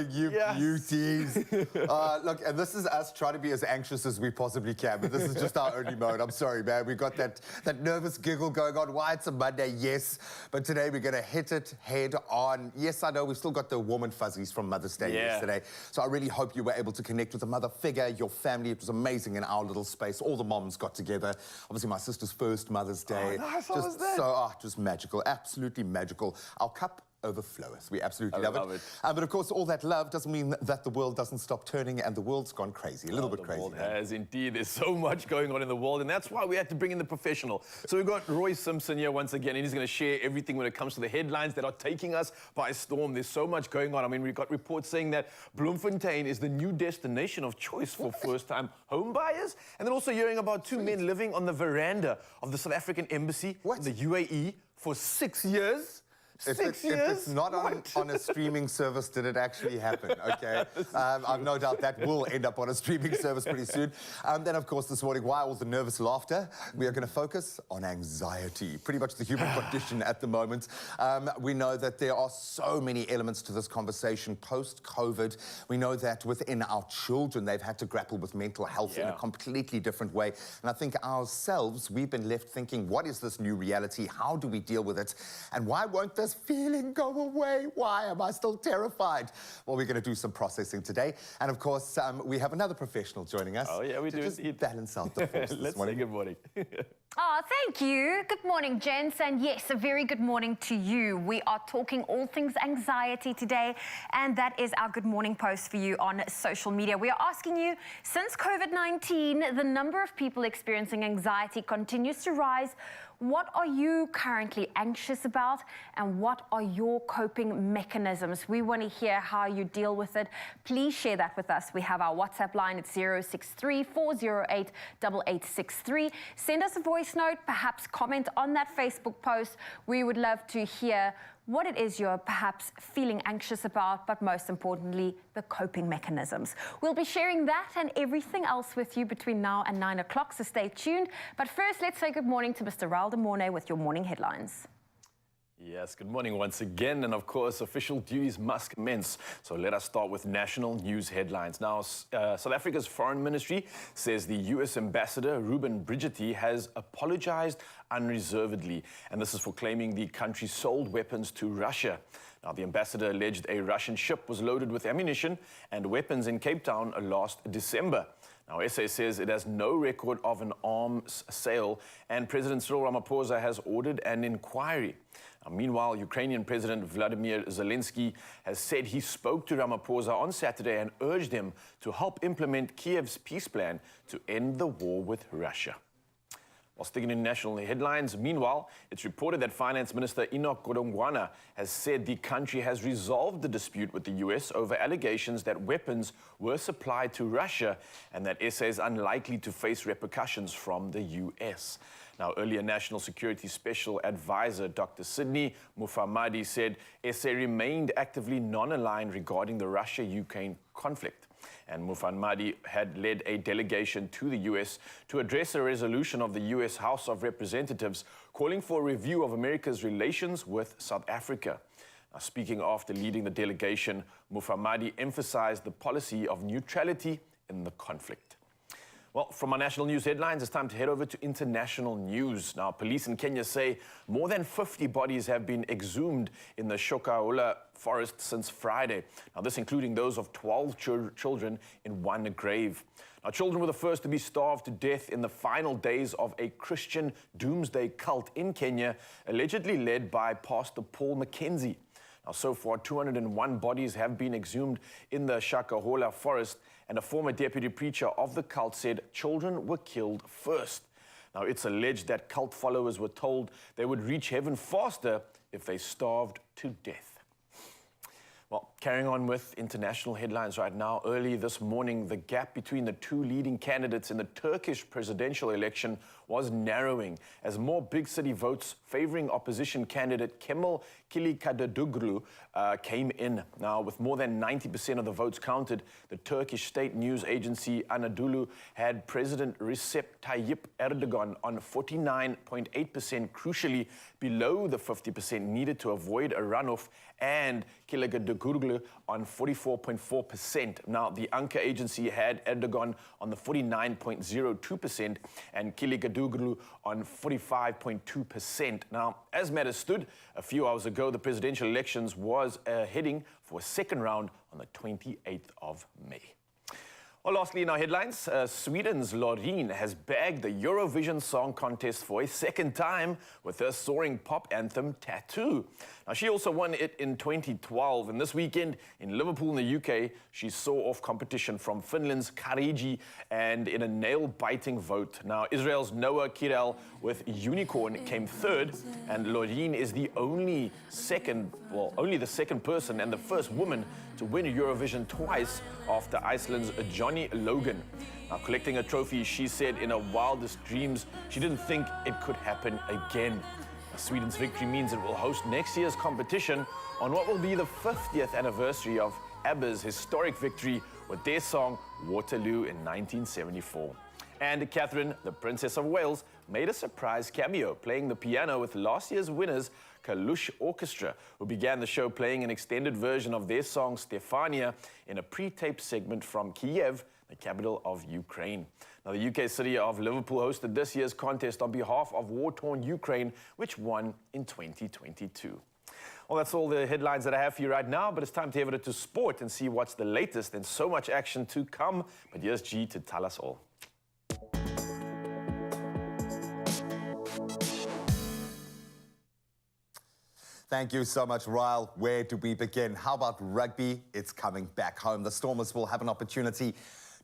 morning, you beauties. Look, and this is us trying to be as anxious as we possibly can, but this is just our only mode. I'm sorry, man. We've got that nervous giggle going on. Why it's a Monday, yes. But today we're going to hit it head on. Yes, I know we've still got the warm and fuzzies from Mother's Day yesterday. So I really hope you were able to connect with a mother figure, your family. It was amazing in our little space. All the moms got together. Obviously, my sister's first Mother's Day. Oh, nice. How was that? Just magical. Absolutely magical. Our cup overfloweth. We absolutely love it. But of course, all that love doesn't mean that the world doesn't stop turning and the world's gone crazy, a little bit crazy. The world has indeed. There's so much going on in the world, and that's why we had to bring in the professional. So we've got Roy Simpson here once again, and he's going to share everything when it comes to the headlines that are taking us by storm. There's so much going on. I mean, we've got reports saying that Bloemfontein is the new destination of choice for first-time home buyers, and then also hearing about two men living on the veranda of the South African embassy in the UAE for 6 years. If it's not on a streaming service, did it actually happen? Okay, I've no doubt that will end up on a streaming service pretty soon. Then, of course, this morning, why all the nervous laughter? We are going to focus on anxiety, pretty much the human condition at the moment. We know that there are so many elements to this conversation post-COVID. We know that within our children, they've had to grapple with mental health in a completely different way. And I think ourselves, we've been left thinking, what is this new reality? How do we deal with it? And why won't this feeling go away? Why am I still terrified? Well, we're going to do some processing today. And of course, we have another professional joining us. Oh, yeah, we do. Just balance out the forces this morning. Let's say good morning. Oh, thank you. Good morning, gents. And yes, a very good morning to you. We are talking all things anxiety today, and that is our good morning post for you on social media. We are asking you, since COVID-19, the number of people experiencing anxiety continues to rise. What are you currently anxious about, and what are your coping mechanisms? We want to hear how you deal with it. Please share that with us. We have our WhatsApp line at 063-408-8863. Send us a voice note, perhaps comment on that Facebook post. We would love to hear what it is you're perhaps feeling anxious about, but most importantly, the coping mechanisms. We'll be sharing that and everything else with you between now and 9 o'clock, so stay tuned. But first, let's say good morning to Mr. Raul de Mornay with your morning headlines. Yes, good morning once again, and of course, official duties must commence. So let us start with national news headlines. Now, South Africa's Foreign Ministry says the U.S. Ambassador, Ruben Brigitte, has apologized unreservedly, and this is for claiming the country sold weapons to Russia. Now, the ambassador alleged a Russian ship was loaded with ammunition and weapons in Cape Town last December. Now, SA says it has no record of an arms sale, and President Cyril Ramaphosa has ordered an inquiry. Now, meanwhile, Ukrainian President Vladimir Zelensky has said he spoke to Ramaphosa on Saturday and urged him to help implement Kiev's peace plan to end the war with Russia. While sticking in national headlines, meanwhile, it's reported that Finance Minister Enoch Godongwana has said the country has resolved the dispute with the US over allegations that weapons were supplied to Russia, and that SA is unlikely to face repercussions from the US. Now, earlier National Security Special Advisor Dr. Sidney Mufamadi said SA remained actively non-aligned regarding the Russia-Ukraine conflict. And Mufamadi had led a delegation to the US to address a resolution of the US House of Representatives calling for a review of America's relations with South Africa. Now, speaking after leading the delegation, Mufamadi emphasized the policy of neutrality in the conflict. Well, from our national news headlines, it's time to head over to international news. Now, police in Kenya say more than 50 bodies have been exhumed in the Shakahola forest since Friday. Now, this including those of 12 children in one grave. Now, children were the first to be starved to death in the final days of a Christian doomsday cult in Kenya, allegedly led by Pastor Paul Mackenzie. Now, so far, 201 bodies have been exhumed in the Shakahola forest, and a former deputy preacher of the cult said children were killed first. Now, it's alleged that cult followers were told they would reach heaven faster if they starved to death. Well, carrying on with international headlines right now, early this morning, the gap between the two leading candidates in the Turkish presidential election was narrowing as more big city votes favoring opposition candidate Kemal Kılıçdaroğlu came in. Now, with more than 90% of the votes counted, the Turkish state news agency Anadolu had President Recep Tayyip Erdogan on 49.8%, crucially below the 50% needed to avoid a runoff, and Kılıçdaroğlu Kılıçdaroğlu on 44.4%. Now, the Anka agency had Erdogan on the 49.02% and Kılıçdaroğlu on 45.2%. Now, as matters stood, a few hours ago, the presidential elections was heading for a second round on the 28th of May. Well, lastly, in our headlines, Sweden's Loreen has bagged the Eurovision Song Contest for a second time with her soaring pop anthem, Tattoo. Now, she also won it in 2012, and this weekend in Liverpool in the UK, she saw off competition from Finland's Karigi and in a nail-biting vote. Now, Israel's Noah Kirel with Unicorn came third, and Loreen is only the second person and the first woman to win Eurovision twice after Iceland's Johnny Logan. Now, collecting a trophy, she said in her wildest dreams, she didn't think it could happen again. Now, Sweden's victory means it will host next year's competition on what will be the 50th anniversary of ABBA's historic victory with their song Waterloo in 1974. And Catherine, the Princess of Wales, made a surprise cameo, playing the piano with last year's winners, Kalush Orchestra, who began the show playing an extended version of their song Stefania in a pre-taped segment from Kiev, the capital of Ukraine. Now, the UK city of Liverpool hosted this year's contest on behalf of war-torn Ukraine, which won in 2022. Well, that's all the headlines that I have for you right now, but it's time to have it to sport and see what's the latest and so much action to come. But here's G to tell us all. Thank you so much, Ryle. Where do we begin? How about rugby? It's coming back home. The Stormers will have an opportunity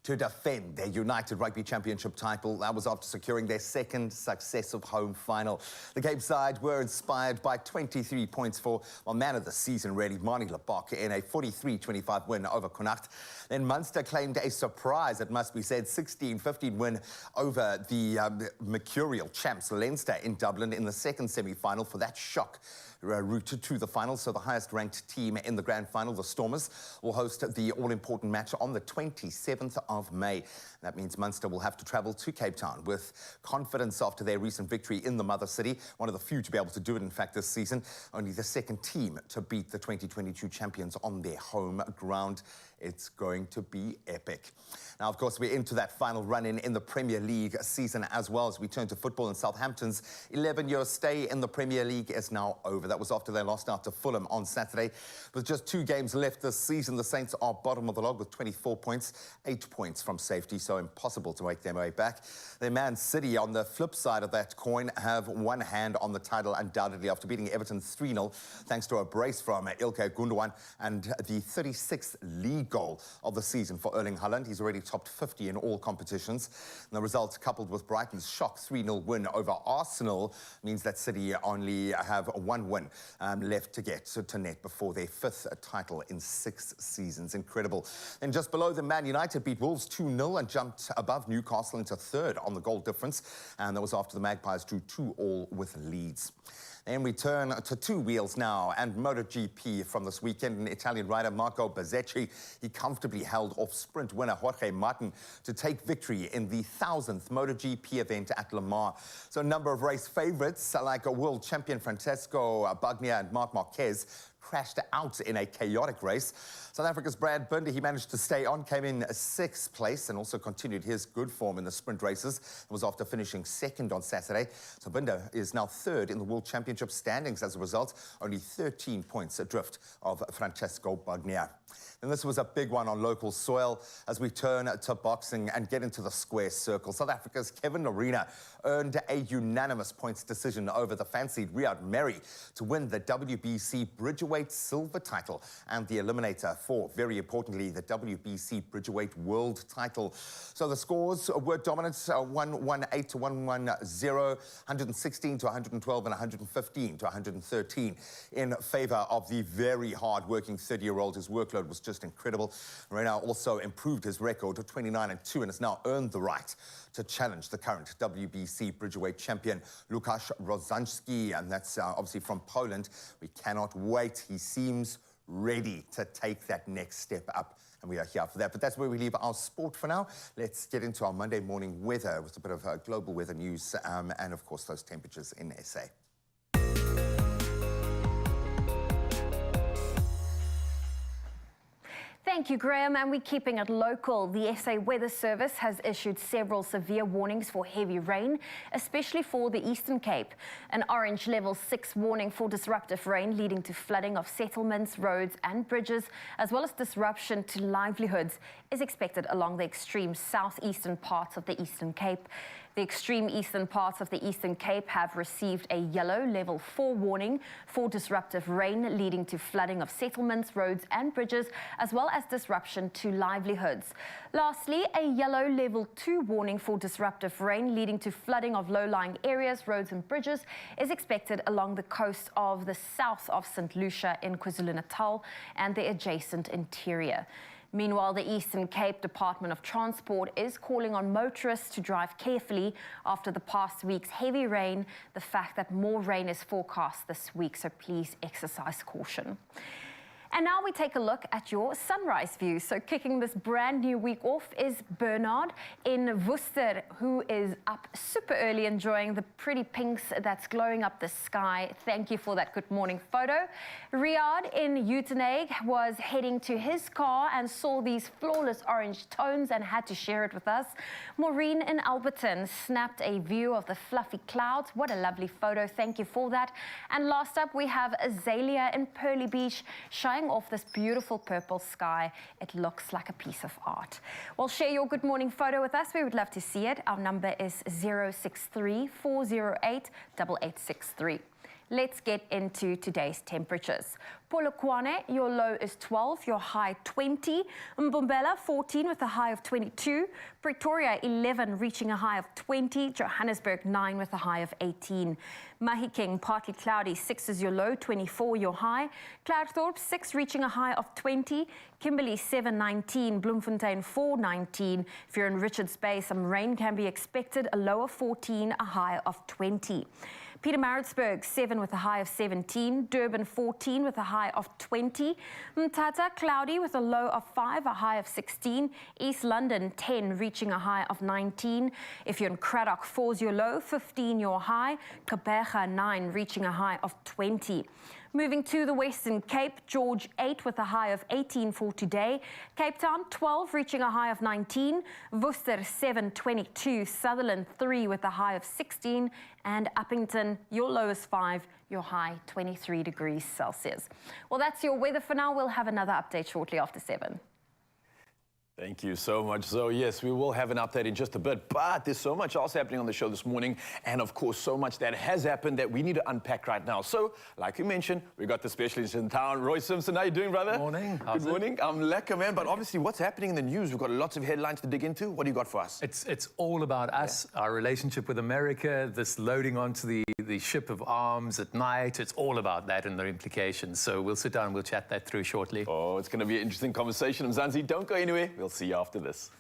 to defend their United Rugby Championship title. That was after securing their second successive home final. The Cape side were inspired by 23 points for, man of the season really, Manie Lebok in a 43-25 win over Connacht. Then Munster claimed a surprise, it must be said, 16-15 win over the mercurial champs Leinster in Dublin in the second semi-final for that shock route to the final. So the highest ranked team in the grand final, the Stormers, will host the all-important match on the 27th of May. That means Munster will have to travel to Cape Town with confidence after their recent victory in the mother city. One of the few to be able to do it, in fact, this season. Only the second team to beat the 2022 champions on their home ground. It's going to be epic. Now, of course, we're into that final run-in in the Premier League season as well as we turn to football. And Southampton's 11-year stay in the Premier League is now over. That was after they lost out to Fulham on Saturday. With just 2 games left this season, the Saints are bottom of the log with 24 points, 8 points from safety, so impossible to make their way back. Their Man City, on the flip side of that coin, have one hand on the title undoubtedly after beating Everton 3-0 thanks to a brace from Ilkay Gundogan and the 36th league goal of the season for Erling Haaland. He's already topped 50 in all competitions. And the result, coupled with Brighton's shock 3-0 win over Arsenal, means that City only have 1 win left to get to net before their 5th title in 6 seasons. Incredible. And just below them, Man United beat Wolves 2-0 and jumped above Newcastle into 3rd on the goal difference. And that was after the Magpies drew 2-2 with Leeds. And we turn to 2 wheels now and MotoGP from this weekend. Italian rider Marco Bezzecchi, he comfortably held off sprint winner Jorge Martin to take victory in the 1000th MotoGP event at Le Mans. So a number of race favourites like world champion Francesco Bagnaia and Marc Marquez crashed out in a chaotic race. South Africa's Brad Binder, he managed to stay on, came in 6th place and also continued his good form in the sprint races. It was after finishing 2nd on Saturday. So Binder is now 3rd in the World Championship standings as a result, only 13 points adrift of Francesco Bagnaia. And this was a big one on local soil as we turn to boxing and get into the square circle. South Africa's Kevin Lerena earned a unanimous points decision over the fancied Riyad Mehri to win the WBC Bridgerweight silver title and the eliminator for, very importantly, the WBC Bridgerweight world title. So the scores were dominant, 118 to 110, 116 to 112 and 115 to 113 in favor of the very hard-working 30-year-old. His workload was just incredible. Lerena also improved his record to 29-2 and has now earned the right to challenge the current WBC Bridgerweight champion Łukasz Rozanski, and that's obviously from Poland. We cannot wait. He seems ready to take that next step up, and we are here for that. But that's where we leave our sport for now. Let's get into our Monday morning weather with a bit of global weather news and, of course, those temperatures in SA. Thank you, Graham. And we're keeping it local. The SA Weather Service has issued several severe warnings for heavy rain, especially for the Eastern Cape. An orange level 6 warning for disruptive rain leading to flooding of settlements, roads and bridges, as well as disruption to livelihoods, is expected along the extreme southeastern parts of the Eastern Cape. The extreme eastern parts of the Eastern Cape have received a yellow level 4 warning for disruptive rain leading to flooding of settlements, roads and bridges, as well as disruption to livelihoods. Lastly, a yellow level 2 warning for disruptive rain leading to flooding of low-lying areas, roads and bridges is expected along the coast of the south of St. Lucia in KwaZulu-Natal and the adjacent interior. Meanwhile, the Eastern Cape Department of Transport is calling on motorists to drive carefully after the past week's heavy rain, the fact that more rain is forecast this week, so please exercise caution. And now we take a look at your sunrise view. So kicking this brand new week off is Bernard in Worcester, who is up super early enjoying the pretty pinks that's glowing up the sky. Thank you for that good morning photo. Riyadh in Uitenhage was heading to his car and saw these flawless orange tones and had to share it with us. Maureen in Alberton snapped a view of the fluffy clouds. What a lovely photo. Thank you for that. And last up, we have Azalea in Pearly Beach, showing off this beautiful purple sky. It looks like a piece of art. Well, share your good morning photo with us. We would love to see it. Our number is 063 408 8863. Let's get into today's temperatures. Polokwane, your low is 12, your high 20. Mbombela, 14 with a high of 22. Pretoria, 11, reaching a high of 20. Johannesburg, 9 with a high of 18. Mahikeng, partly cloudy, 6 is your low, 24 your high. Cloudthorpe, 6, reaching a high of 20. Kimberley, 7, 19. Bloemfontein, 4, 19. If you're in Richards Bay, some rain can be expected, a low of 14, a high of 20. Pietermaritzburg, 7 with a high of 17. Durban, 14 with a high of 20. Mthatha, cloudy with a low of 5, a high of 16. East London, 10, reaching a high of 19. If you're in Cradock, 4 is your low, 15 your high. Gqeberha, 9, reaching a high of 20. Moving to the Western Cape, George, 8 with a high of 18 for today. Cape Town, 12, reaching a high of 19. Worcester, 7, 22. Sutherland, 3 with a high of 16. And Uppington, your low is 5, your high 23 degrees Celsius. Well, that's your weather for now. We'll have another update shortly after 7. Thank you so much. So yes, we will have an update in just a bit, but there's so much else happening on the show this morning, and of course so much that has happened that we need to unpack right now. So like we mentioned, we got the specialist in town, Roy Simpson. How you doing, brother? Morning. Good morning. I'm lekker, man. But obviously what's happening in the news, we've got lots of headlines to dig into. What do you got for us? It's all about us, our relationship with America, this loading onto the ship of arms at night. It's all about that and the implications. So we'll sit down and we'll chat that through shortly. Oh, it's going to be an interesting conversation. Mzansi, don't go anywhere. We'll see you after this.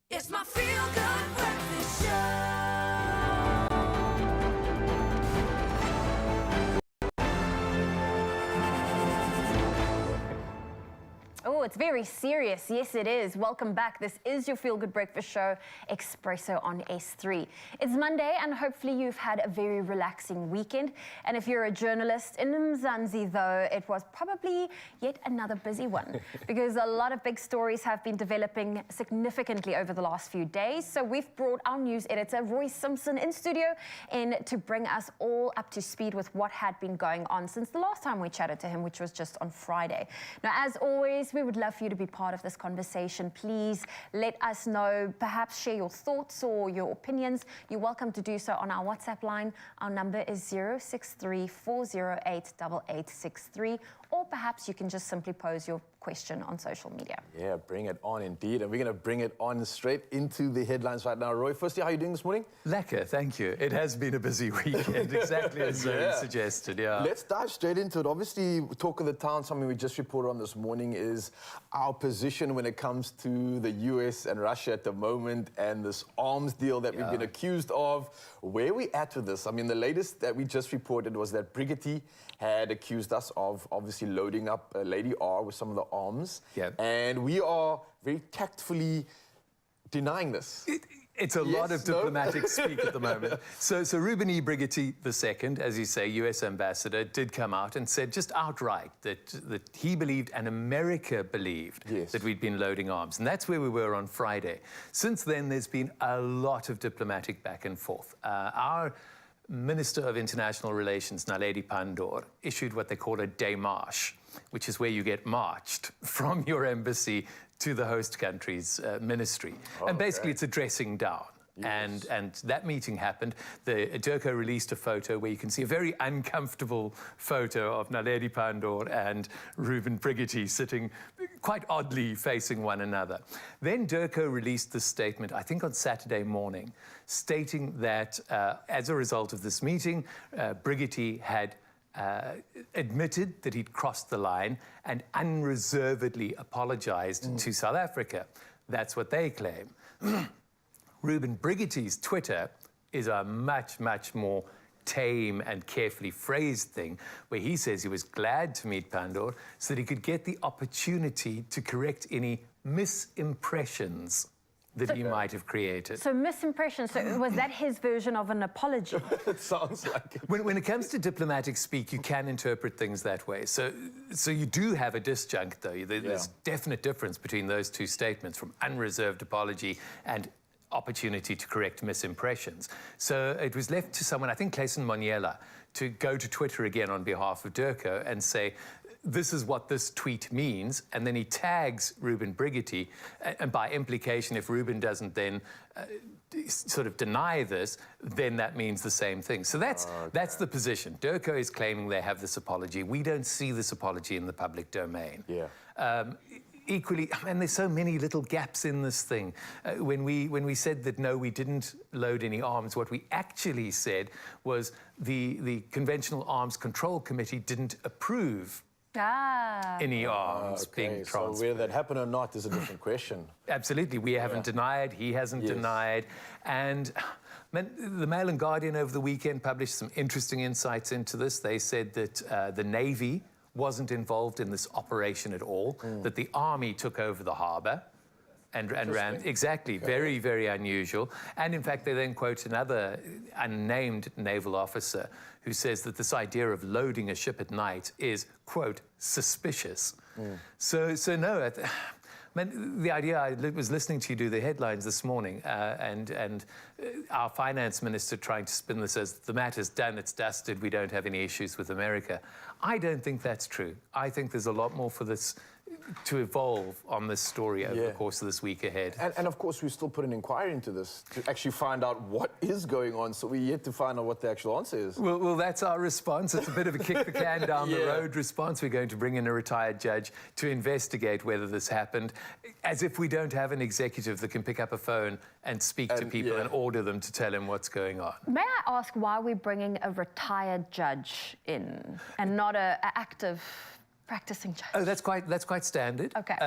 It's my feel-good breakfast show. Oh, it's very serious. Yes, it is. Welcome back. This is your Feel Good Breakfast Show, Expresso on S3. It's Monday, and hopefully you've had a very relaxing weekend. And if you're a journalist in Mzansi, though, it was probably yet another busy one because a lot of big stories have been developing significantly over the last few days. So we've brought our news editor, Roy Simpson, in studio to bring us all up to speed with what had been going on since the last time we chatted to him, which was just on Friday. Now, as always, we would love for you to be part of this conversation. Please let us know, perhaps share your thoughts or your opinions. You're welcome to do so on our WhatsApp line. Our number is 063-408-8863, or perhaps you can just simply pose your question on social media. Yeah, bring it on indeed. And we're going to bring it on straight into the headlines right now. Roy, firstly, how are you doing this morning? Lekker, thank you. It has been a busy weekend, exactly as Zoe suggested, yeah. Let's dive straight into it. Obviously, talk of the town, something we just reported on this morning, is our position when it comes to the US and Russia at the moment and this arms deal that we've been accused of. Where are we at with this? I mean, the latest that we just reported was that Brigity had accused us of obviously loading up Lady R with some of the arms. Yeah. And we are very tactfully denying this. It's a lot of diplomatic speak at the moment. So Ruben E. Brigity II, as you say, US ambassador, did come out and said just outright that he believed and America believed that we'd been loading arms. And that's where we were on Friday. Since then, there's been a lot of diplomatic back and forth. Our Minister of International Relations, Naledi Pandor, issued what they call a démarche, which is where you get marched from your embassy to the host country's ministry. And basically it's a dressing down. Yes. And that meeting happened. Durko released a photo where you can see a very uncomfortable photo of Naledi Pandor and Ruben Brigity sitting quite oddly facing one another. Then Durko released this statement, I think on Saturday morning, stating that as a result of this meeting, Brigity had admitted that he'd crossed the line and unreservedly apologized to South Africa. That's what they claim. Ruben Brigity's Twitter is a much, much more tame and carefully phrased thing, where he says he was glad to meet Pandor so that he could get the opportunity to correct any misimpressions that he might have created. So misimpressions, so was that his version of an apology? It sounds like it. When it comes to diplomatic speak, you can interpret things that way. So you do have a disjunct, though. There's definite difference between those two statements, from unreserved apology and opportunity to correct misimpressions. So it was left to someone, I think Clayson Moniela, to go to Twitter again on behalf of Durko and say, this is what this tweet means, and then he tags Ruben Brigity, and by implication, if Ruben doesn't then sort of deny this, then that means the same thing. So that's the position. Durko is claiming they have this apology. We don't see this apology in the public domain. Yeah. Equally, and there's so many little gaps in this thing. When we said that no, we didn't load any arms, what we actually said was the Conventional Arms Control Committee didn't approve any arms being transferred. So whether that happened or not is a different question. Absolutely. We haven't denied, he hasn't denied. And the Mail and Guardian over the weekend published some interesting insights into this. They said that the Navy wasn't involved in this operation at all, that the Army took over the harbour and ran. Exactly, very, very unusual. And in fact, they then quote another unnamed naval officer who says that this idea of loading a ship at night is, quote, suspicious. So no, the idea, I was listening to you do the headlines this morning, and our finance minister trying to spin this as the matter's done, it's dusted, we don't have any issues with America. I don't think that's true. I think there's a lot more for this to evolve on this story over the course of this week ahead. And of course, we still put an inquiry into this to actually find out what is going on, so we're yet to find out what the actual answer is. Well, that's our response. It's a bit of a kick the can down the road response. We're going to bring in a retired judge to investigate whether this happened, as if we don't have an executive that can pick up a phone and speak to people and order them to tell him what's going on. May I ask why we're bringing a retired judge in and not an active practicing judge? Oh, that's quite standard. Okay.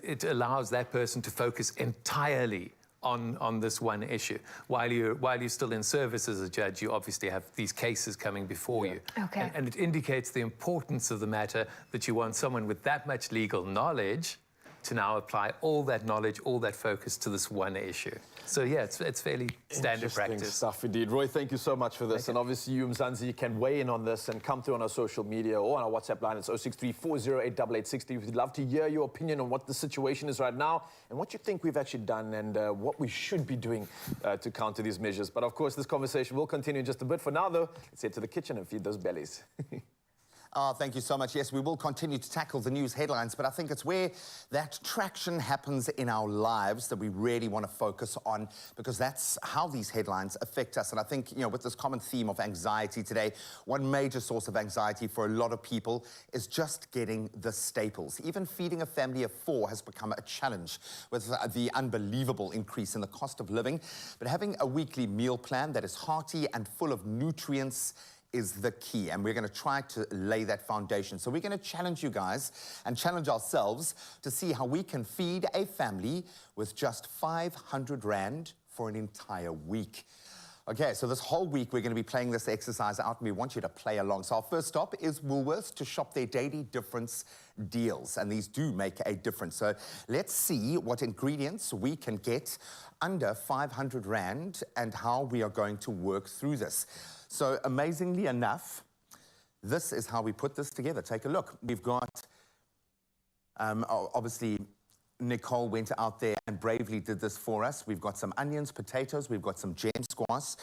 It allows that person to focus entirely on this one issue. While you're still in service as a judge, you obviously have these cases coming before you. Okay. And it indicates the importance of the matter that you want someone with that much legal knowledge to now apply all that knowledge, all that focus to this one issue. So yeah, it's fairly standard Interesting practice. stuff indeed. Roy, thank you so much for this. And obviously you, Mzansi, can weigh in on this and come through on our social media or on our WhatsApp line. It's 063-408-8860. We'd love to hear your opinion on what the situation is right now and what you think we've actually done and what we should be doing to counter these measures. But of course, this conversation will continue in just a bit. For now, though, let's head to the kitchen and feed those bellies. Oh, thank you so much. Yes, we will continue to tackle the news headlines, but I think it's where that traction happens in our lives that we really want to focus on, because that's how these headlines affect us. And I think, with this common theme of anxiety today, one major source of anxiety for a lot of people is just getting the staples. Even feeding a family of 4 has become a challenge with the unbelievable increase in the cost of living. But having a weekly meal plan that is hearty and full of nutrients is the key, and we're going to try to lay that foundation. So we're going to challenge you guys and challenge ourselves to see how we can feed a family with just 500 Rand for an entire week. Okay, so this whole week we're going to be playing this exercise out, and we want you to play along. So our first stop is Woolworths to shop their daily difference deals, and these do make a difference. So let's see what ingredients we can get under 500 Rand and how we are going to work through this. So amazingly enough, this is how we put this together. Take a look. We've got, obviously, Nicole went out there and bravely did this for us. We've got some onions, potatoes, we've got some gem squash,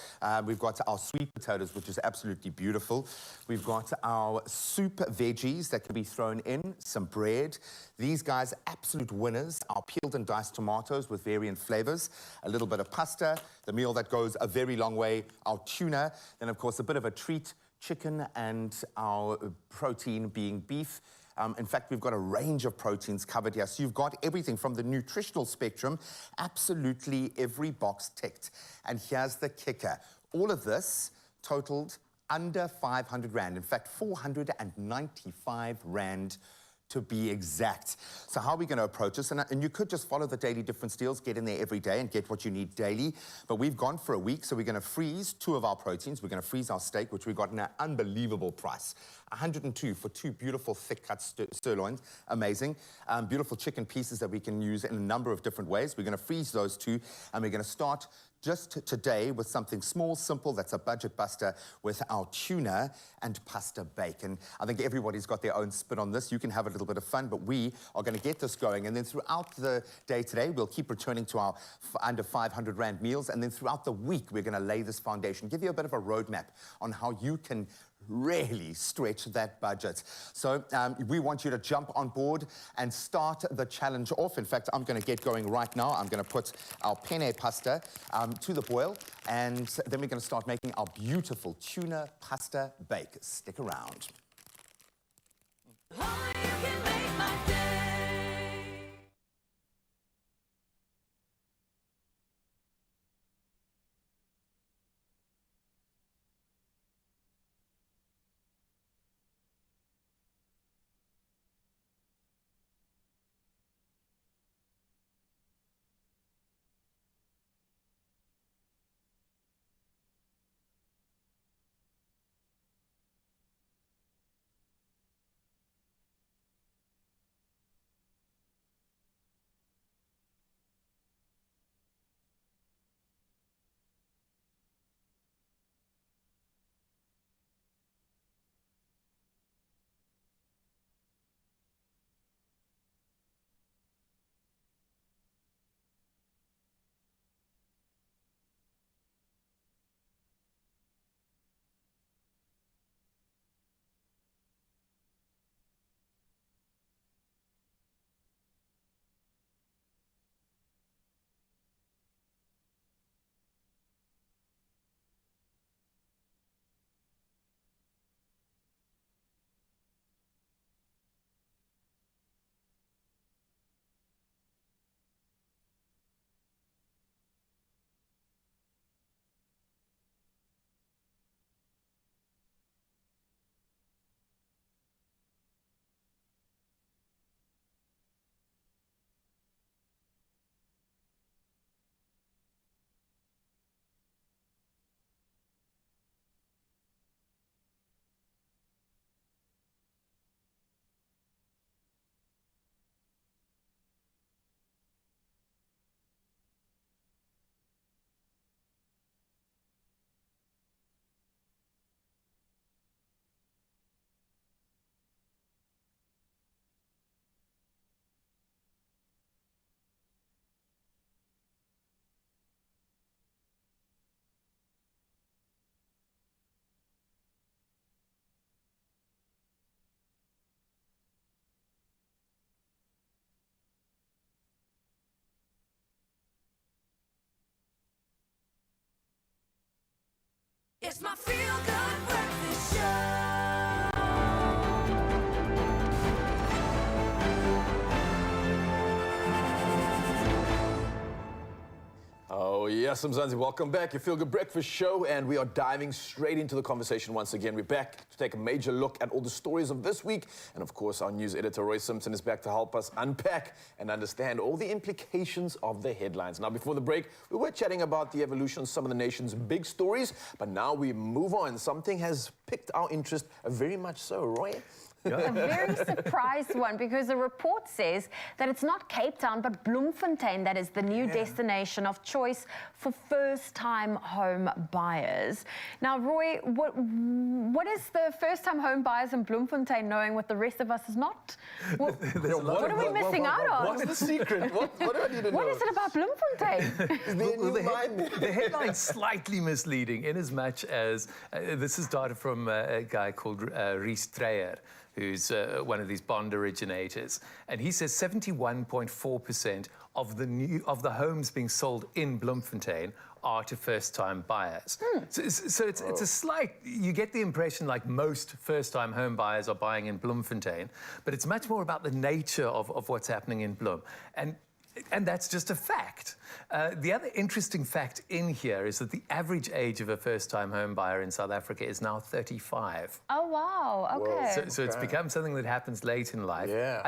we've got our sweet potatoes, which is absolutely beautiful. We've got our soup veggies that can be thrown in, some bread. These guys, absolute winners, our peeled and diced tomatoes with variant flavors, a little bit of pasta, the meal that goes a very long way, our tuna, then of course a bit of a treat, chicken, and our protein being beef. In fact, we've got a range of proteins covered here. So you've got everything from the nutritional spectrum, absolutely every box ticked. And here's the kicker. All of this totaled under 500 Rand. In fact, 495 Rand to be exact. So how are we going to approach this? And you could just follow the daily difference deals, get in there every day and get what you need daily. But we've gone for a week, so we're going to freeze 2 of our proteins. We're going to freeze our steak, which we got in an unbelievable price. 102 for 2 beautiful thick-cut sirloins. Amazing. Beautiful chicken pieces that we can use in a number of different ways. We're going to freeze those 2, and we're going to start just today with something small, simple, that's a budget buster with our tuna and pasta bacon. I think everybody's got their own spin on this. You can have a little bit of fun, but we are going to get this going. And then throughout the day today, we'll keep returning to our under 500 Rand meals. And then throughout the week, we're going to lay this foundation, give you a bit of a roadmap on how you can really stretch that budget. So we want you to jump on board and start the challenge off. In fact, I'm going to get going right now. I'm going to put our penne pasta to the boil, and then we're going to start making our beautiful tuna pasta bake. Stick around. Only you can make my day. It's my feel-good breakfast show. Oh, yes, Mzansi, welcome back. Your Feel Good Breakfast Show, and we are diving straight into the conversation once again. We're back to take a major look at all the stories of this week. And of course, our news editor, Roy Simpson, is back to help us unpack and understand all the implications of the headlines. Now, before the break, we were chatting about the evolution of some of the nation's big stories, but now we move on. Something has piqued our interest very much so, Roy. A very surprised one, because the report says that it's not Cape Town but Bloemfontein that is the new destination of choice for first-time home buyers. Now, Roy, what is the first-time home buyers in Bloemfontein knowing what the rest of us is not? What are we missing out on? What's the secret? What do I need to know? What is it about Bloemfontein? Is there a new line? The headline's slightly misleading in as much as this is data from a guy called Ries Dreyer, who's one of these bond originators, and he says 71.4% of the homes being sold in Bloemfontein are to first-time buyers. So it's a slight. You get the impression like most first-time home buyers are buying in Bloemfontein, but it's much more about the nature of what's happening in Bloem, and that's just a fact. The other interesting fact in here is that the average age of a first-time home buyer in South Africa is now 35. Oh, wow, okay. So it's become something that happens late in life. Yeah.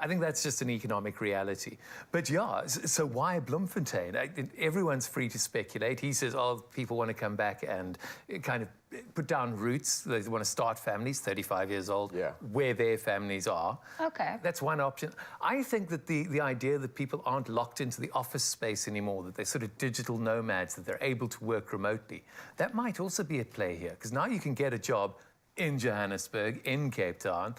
I think that's just an economic reality. But yeah, so why Bloemfontein? Everyone's free to speculate. He says, oh, people want to come back and kind of put down roots. They want to start families, 35 years old, where their families are. Okay. That's one option. I think that the idea that people aren't locked into the office space anymore, that they're sort of digital nomads, that they're able to work remotely, that might also be at play here. Because now you can get a job in Johannesburg, in Cape Town,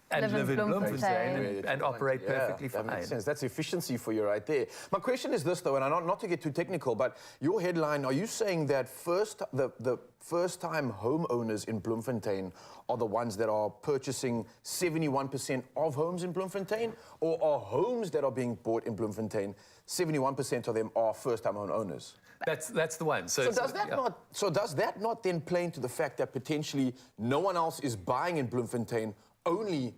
and live in Bloemfontein and operate perfectly fine. That makes sense. That's efficiency for you right there. My question is this, though, and not to get too technical, but your headline, are you saying that the first-time homeowners in Bloemfontein are the ones that are purchasing 71% of homes in Bloemfontein? Or are homes that are being bought in Bloemfontein, 71% of them are first-time homeowners? That's the one. So does that not then play into the fact that potentially no one else is buying in Bloemfontein, only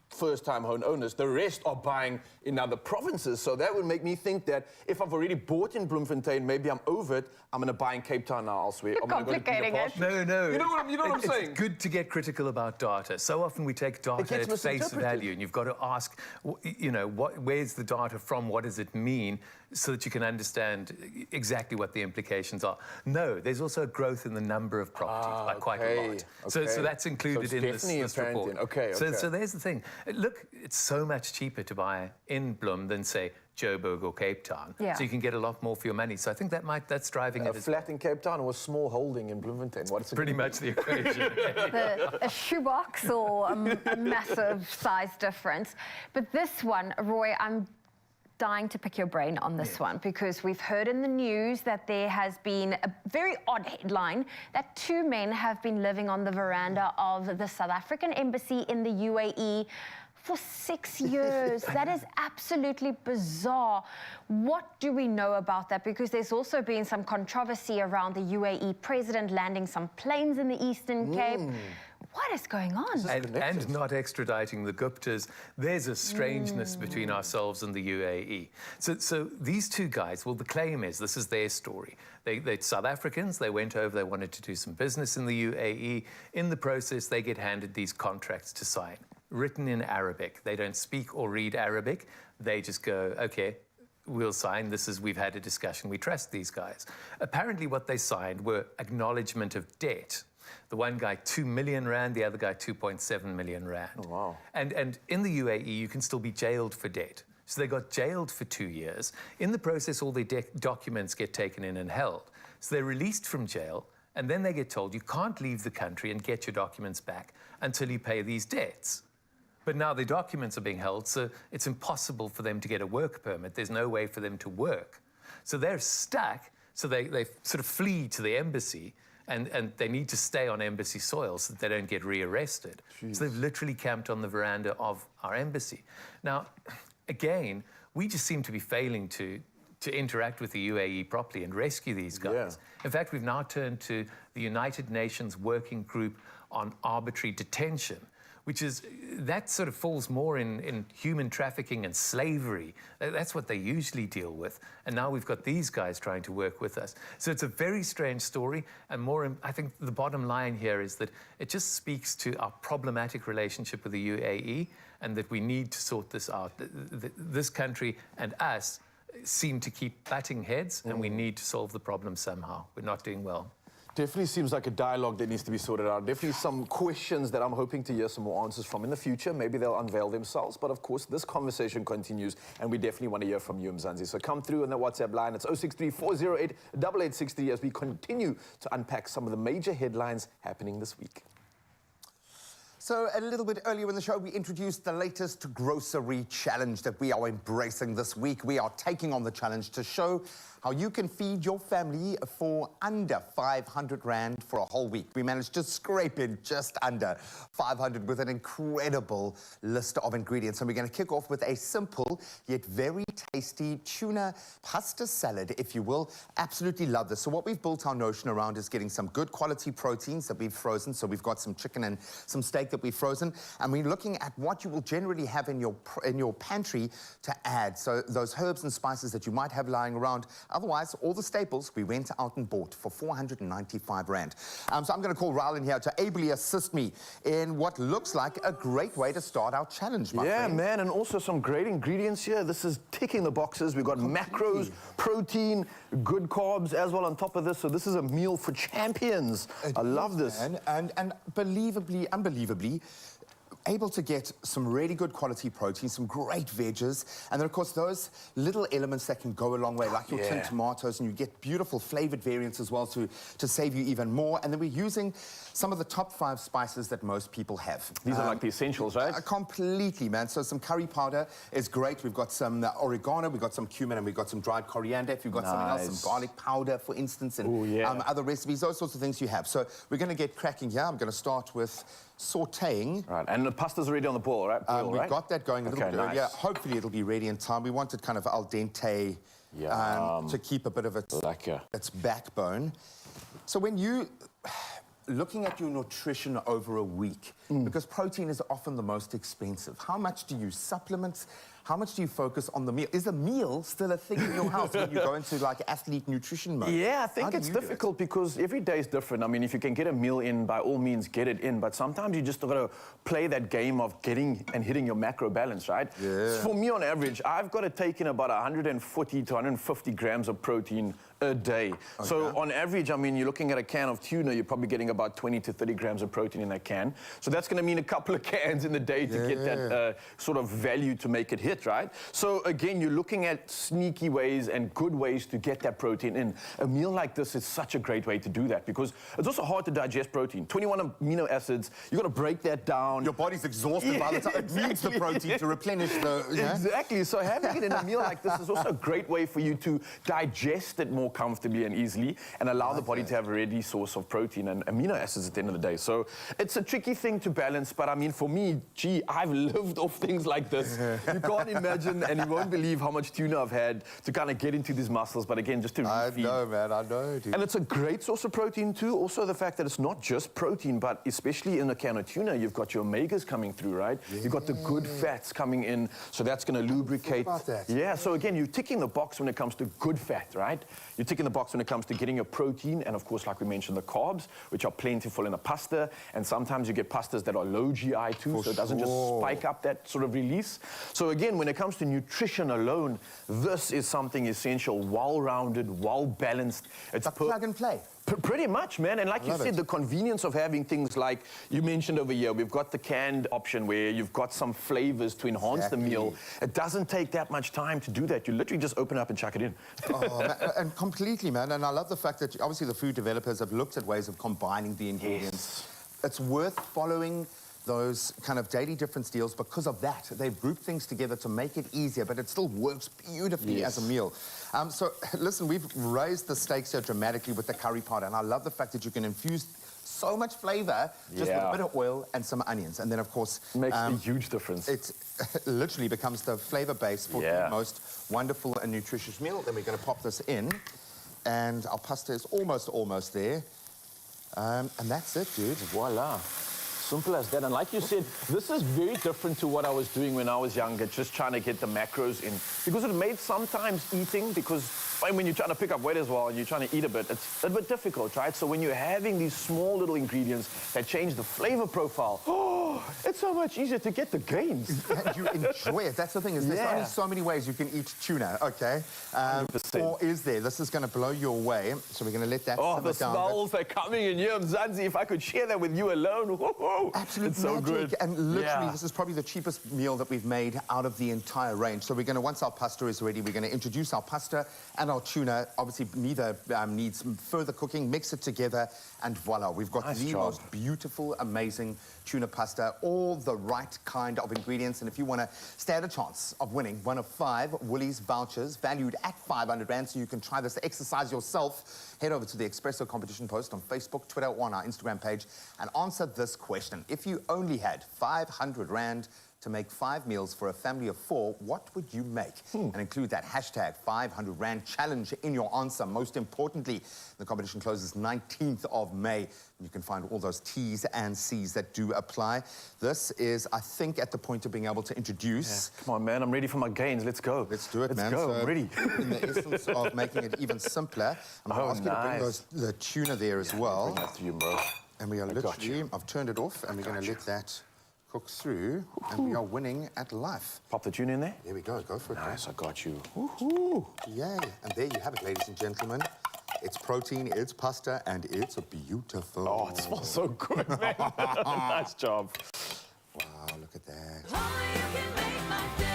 first-time home owners, the rest are buying in other provinces? So that would make me think that if I've already bought in Bloemfontein, maybe I'm over it, I'm going to buy in Cape Town now elsewhere. You're complicating it. No. You know what I'm saying? It's good to get critical about data. So often we take data at face value, and you've got to ask, where's the data from? What does it mean? So that you can understand exactly what the implications are. No, there's also a growth in the number of properties by quite a lot. So that's included in this report. So there's the thing. Look, it's so much cheaper to buy in Bloem than, say, Joburg or Cape Town. Yeah. So you can get a lot more for your money. So I think that's driving it. A flat in Cape Town or a small holding in Bloemfontein? What's pretty much the equation. A shoebox or a massive size difference. But this one, Roy, I'm dying to pick your brain on this one, because we've heard in the news that there has been a very odd headline that 2 men have been living on the veranda of the South African embassy in the UAE for 6 years. That is absolutely bizarre. What do we know about that? Because there's also been some controversy around the UAE president landing some planes in the Eastern Cape. What is going on? And not extraditing the Guptas. There's a strangeness between ourselves and the UAE. So these 2 guys, well, the claim is, this is their story. They're South Africans. They went over, they wanted to do some business in the UAE. In the process, they get handed these contracts to sign, written in Arabic. They don't speak or read Arabic. They just go, okay, we'll sign. We've had a discussion. We trust these guys. Apparently what they signed were acknowledgement of debt. The one guy, 2 million rand, the other guy, 2.7 million rand. Oh, wow. And in the UAE, you can still be jailed for debt. So they got jailed for 2 years. In the process, all their documents get taken in and held. So they're released from jail, and then they get told you can't leave the country and get your documents back until you pay these debts. But now the documents are being held, so it's impossible for them to get a work permit. There's no way for them to work. So they're stuck, so they sort of flee to the embassy, and they need to stay on embassy soil so that they don't get rearrested. So they've literally camped on the veranda of our embassy. Now, again, we just seem to be failing to to interact with the UAE properly and rescue these guys. In fact, we've now turned to the United Nations Working Group on Arbitrary Detention, which is, that sort of falls more in human trafficking and slavery. That's what they usually deal with. And now we've got these guys trying to work with us. So it's a very strange story. And more, I think the bottom line here is that it just speaks to our problematic relationship with the UAE and that we need to sort this out. This country and us seem to keep butting heads, and we need to solve the problem somehow. We're not doing well. Definitely seems like a dialogue that needs to be sorted out. Definitely some questions that I'm hoping to hear some more answers from in the future. Maybe they'll unveil themselves. But of course, this conversation continues, and we definitely want to hear from you, Mzansi. So come through on the WhatsApp line. It's 063-408-8863 as we continue to unpack some of the major headlines happening this week. So a little bit earlier in the show, we introduced the latest grocery challenge that we are embracing this week. We are taking on the challenge to show how you can feed your family for under 500 Rand for a whole week. We managed to scrape in just under 500 with an incredible list of ingredients. And we're going to kick off with a simple yet very tasty tuna pasta salad, if you will. Absolutely love this. So what we've built our notion around is getting some good quality proteins that we've frozen. So we've got some chicken and some steak that we've frozen. And we're looking at what you will generally have in your pantry to add. So those herbs and spices that you might have lying around. Otherwise, all the staples we went out and bought for 495 Rand. So I'm going to call Raul in here to ably assist me in what looks like a great way to start our challenge, my friend. Man, and also some great ingredients here. This is ticking the boxes. We've got macros, protein, good carbs as well on top of this. So this is a meal for champions. I love this. And unbelievably, able to get some really good quality protein, some great veggies, and then of course those little elements that can go a long way, like your tin tomatoes, and you get beautiful flavored variants as well to save you even more. And then we're using some of the top 5 spices that most people have. These are like the essentials, right? Completely, man. So some curry powder is great. We've got some oregano, we've got some cumin, and we've got some dried coriander. If you've got something else, some garlic powder, for instance, and other recipes, those sorts of things you have. So we're going to get cracking here. I'm going to start with sautéing. Right, and the pasta's already on the boil, right? We've got that going a little bit earlier. Hopefully it'll be ready in time. We want it kind of al dente to keep a bit of its backbone. So when you looking at your nutrition over a week, because protein is often the most expensive, how much do you supplement? How much do you focus on the meal? Is a meal still a thing in your house when you go into like athlete nutrition mode? Yeah, I think it's difficult because every day is different. I mean, if you can get a meal in, by all means, get it in. But sometimes you just got to play that game of getting and hitting your macro balance, right? Yeah. So for me, on average, I've got to take in about 140 to 150 grams of protein a day. Okay. So on average, I mean, you're looking at a can of tuna, you're probably getting about 20 to 30 grams of protein in that can. So that's going to mean a couple of cans in the day to get that sort of value to make it hit, right? So again, you're looking at sneaky ways and good ways to get that protein in. A meal like this is such a great way to do that because it's also hard to digest protein. 21 amino acids, you've got to break that down. Your body's exhausted by the time it needs the protein to replenish the... Exactly. So having it in a meal like this is also a great way for you to digest it more comfortably and easily and allow the body to have a ready source of protein and amino acids at the end of the day. So it's a tricky thing to balance, but I mean, for me, gee, I've lived off things like this. You can't imagine, and you won't believe how much tuna I've had to kind of get into these muscles, but again, just to refeed. I know, man, I know, dude. And it's a great source of protein too. Also the fact that it's not just protein, but especially in a can of tuna, you've got your omegas coming through, right? Yeah. You've got the good fats coming in, so that's going to lubricate. About that. Yeah, so again, you're ticking the box when it comes to good fat, right? You're ticking the box when it comes to getting your protein, and of course, like we mentioned, the carbs, which are plentiful in a pasta, and sometimes you get pastas that are low GI too, so it doesn't just spike up that sort of release. So again, when it comes to nutrition alone, this is something essential, well-rounded, well-balanced. It's a plug and play. Pretty much, man. And like you said, the convenience of having things like you mentioned over here, we've got the canned option where you've got some flavors to enhance the meal. It doesn't take that much time to do that. You literally just open up and chuck it in. Man, and completely, man. And I love the fact that obviously the food developers have looked at ways of combining the ingredients. It's worth following those kind of daily difference deals. Because of that, they've grouped things together to make it easier, but it still works beautifully as a meal. So listen, we've raised the stakes here dramatically with the curry powder, and I love the fact that you can infuse so much flavor just with a bit of oil and some onions. And then, of course... Makes a huge difference. It literally becomes the flavor base for the most wonderful and nutritious meal. Then we're going to pop this in, and our pasta is almost there. And that's it, dude. Voila. Simple as that. And like you said, this is very different to what I was doing when I was younger, just trying to get the macros in. Because it made sometimes eating, because when you're trying to pick up weight as well and you're trying to eat a bit, it's a bit difficult, right? So when you're having these small little ingredients that change the flavor profile, it's so much easier to get the gains. You enjoy it. That's the thing, is there's only so many ways you can eat tuna, okay? 100%. Or is there? This is going to blow you away. So we're going to let that simmer the down. smells are coming in here, Mzansi. If I could share that with you alone, absolutely, it's so magic. good. And literally, this is probably the cheapest meal that we've made out of the entire range. So we're going to, once our pasta is ready, we're going to introduce our pasta and our tuna. Obviously, neither needs further cooking. Mix it together, and voila, we've got the most beautiful, amazing tuna pasta. All the right kind of ingredients. And if you want to stand a chance of winning one of 5 Woolies vouchers valued at 500 Rand, so you can try this exercise yourself, head over to the Expresso competition post on Facebook, Twitter, or on our Instagram page, and answer this question. If you only had 500 Rand to make 5 meals for a family of 4, what would you make? And include that hashtag 500 Rand challenge in your answer. Most importantly, the competition closes 19th of May. You can find all those T's and C's that do apply. This is, I think, at the point of being able to introduce... Come on, man, I'm ready for my gains. Let's go. Let's do it, man. Let's go, So I'm ready. In the essence of making it even simpler, I'm going to ask you to bring the tuna there as well. Bring that to you, bro. And we are literally... I've turned it off, and we're going to let that cook through, and we are winning at life. Pop the tuna in there. There we go. Go for it. Nice, I got you. Yay. And there you have it, ladies and gentlemen. It's protein, it's pasta, and it's beautiful. Oh, it smells so good, man. Nice job. Wow, look at that. Oh, you can make my day.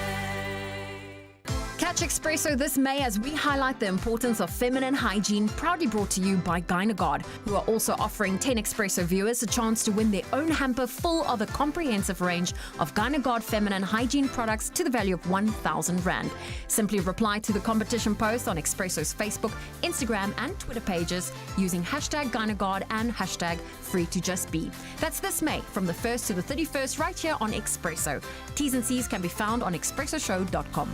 Catch Expresso this May as we highlight the importance of feminine hygiene, proudly brought to you by GynaGuard, who are also offering 10 Expresso viewers a chance to win their own hamper full of a comprehensive range of GynaGuard feminine hygiene products to the value of 1,000 Rand. Simply reply to the competition post on Expresso's Facebook, Instagram and Twitter pages using hashtag GynaGuard and hashtag #FreeToJustBe. That's this May from the 1st to the 31st right here on Expresso. T's and C's can be found on expressoshow.com.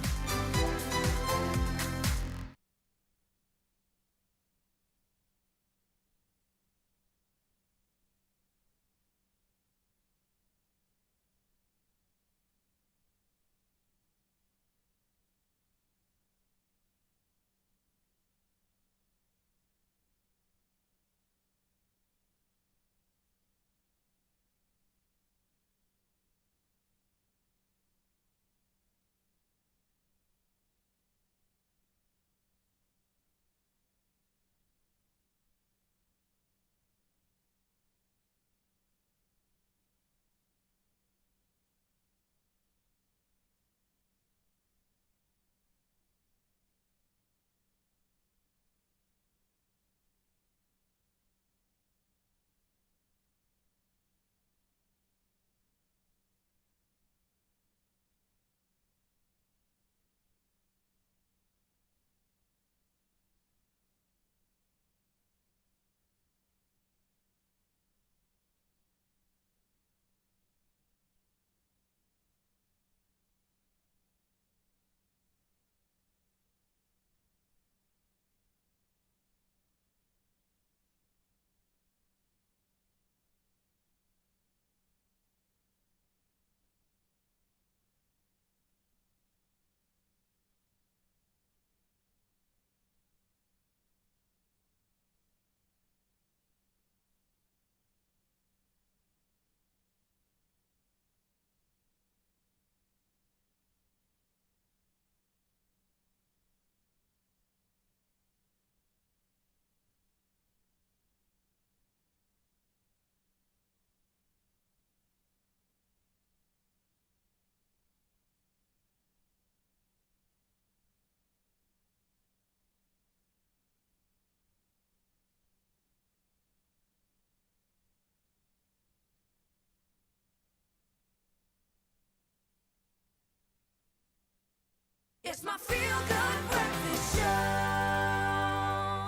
It's my feel-good breakfast show.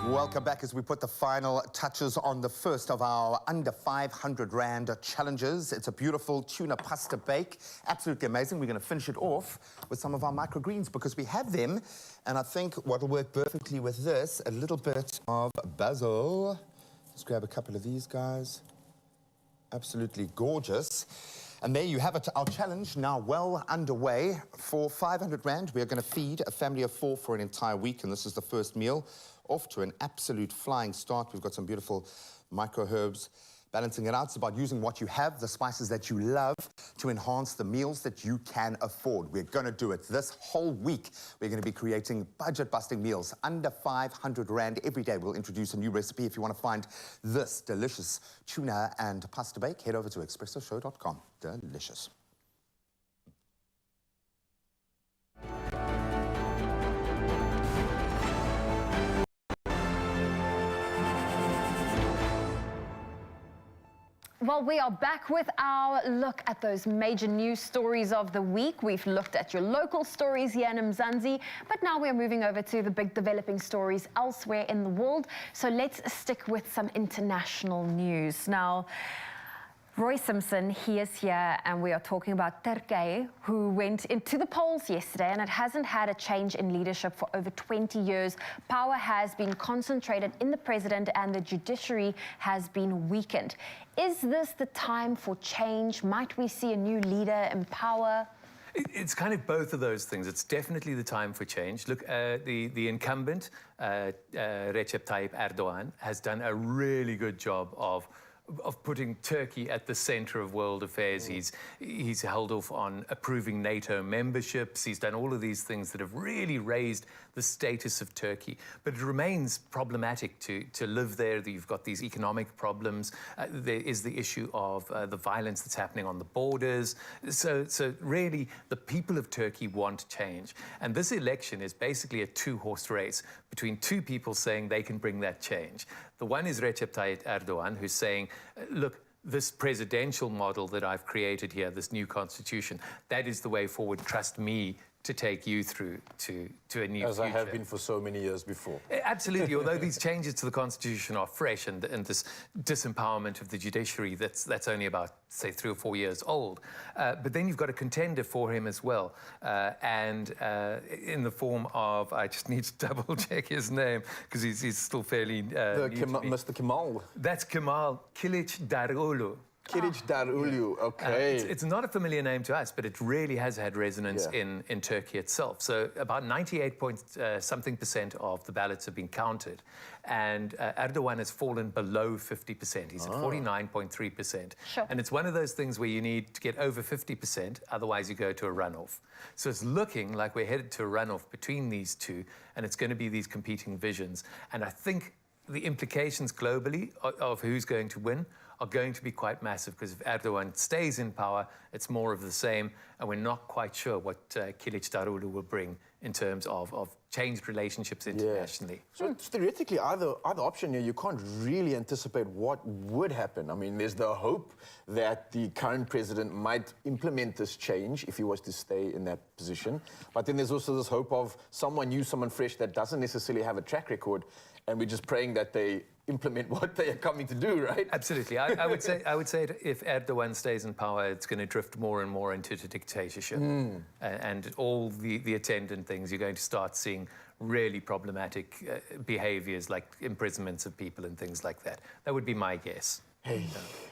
Welcome back as we put the final touches on the first of our under 500 Rand challenges. It's a beautiful tuna pasta bake. Absolutely amazing. We're going to finish it off with some of our microgreens because we have them. And I think what will work perfectly with this, a little bit of basil. Let's grab a couple of these guys. Absolutely gorgeous. And there you have it, our challenge now well underway. For 500 Rand, we are going to feed a family of 4 for an entire week, and this is the first meal. Off to an absolute flying start. We've got some beautiful micro herbs. Balancing it out, it's about using what you have, the spices that you love, to enhance the meals that you can afford. We're going to do it this whole week. We're going to be creating budget-busting meals under 500 Rand every day. We'll introduce a new recipe. If you want to find this delicious tuna and pasta bake, head over to expressoshow.com. Delicious. Well, we are back with our look at those major news stories of the week. We've looked at your local stories here in Mzansi, but now we're moving over to the big developing stories elsewhere in the world. So let's stick with some international news. Now, Roy Simpson, he is here, and we are talking about Turkey, who went into the polls yesterday, and it hasn't had a change in leadership for over 20 years. Power has been concentrated in the president, and the judiciary has been weakened. Is this the time for change? Might we see a new leader in power? It's kind of both of those things. It's definitely the time for change. Look, the incumbent, Recep Tayyip Erdogan, has done a really good job of putting Turkey at the center of world affairs. He's held off on approving NATO memberships. He's done all of these things that have really raised the status of Turkey. But it remains problematic to live there. You've got these economic problems. There is the issue of the violence that's happening on the borders. So really, the people of Turkey want change. And this election is basically a two-horse race between two people saying they can bring that change. The one is Recep Tayyip Erdogan, who's saying, look, this presidential model that I've created here, this new constitution, that is the way forward. Trust me to take you through to a new As future. I have been for so many years before. Absolutely, although these changes to the constitution are fresh, and this disempowerment of the judiciary, that's only about, say, 3 or 4 years old. But then you've got a contender for him as well, and in the form of, I just need to double check his name, because he's still fairly new to me. Mr. Kemal. That's Kemal Kılıçdaroğlu. Kılıçdaroğlu, okay. It's not a familiar name to us, but it really has had resonance in Turkey itself. So about 98-something% of the ballots have been counted, and Erdogan has fallen below 50%. He's at 49.3%. Sure. And it's one of those things where you need to get over 50%, otherwise you go to a runoff. So it's looking like we're headed to a runoff between these two, and it's going to be these competing visions. And I think the implications globally of who's going to win are going to be quite massive, because if Erdogan stays in power, it's more of the same, and we're not quite sure what Kılıçdaroğlu will bring in terms of changed relationships internationally. So theoretically, either option here, you can't really anticipate what would happen. I mean, there's the hope that the current president might implement this change if he was to stay in that position. But then there's also this hope of someone new, someone fresh that doesn't necessarily have a track record, and we're just praying that they implement what they are coming to do, right? Absolutely. I would say if Erdogan stays in power, it's going to drift more and more into the dictatorship. And all the attendant things, you're going to start seeing really problematic behaviors like imprisonments of people and things like that. That would be my guess. Hey,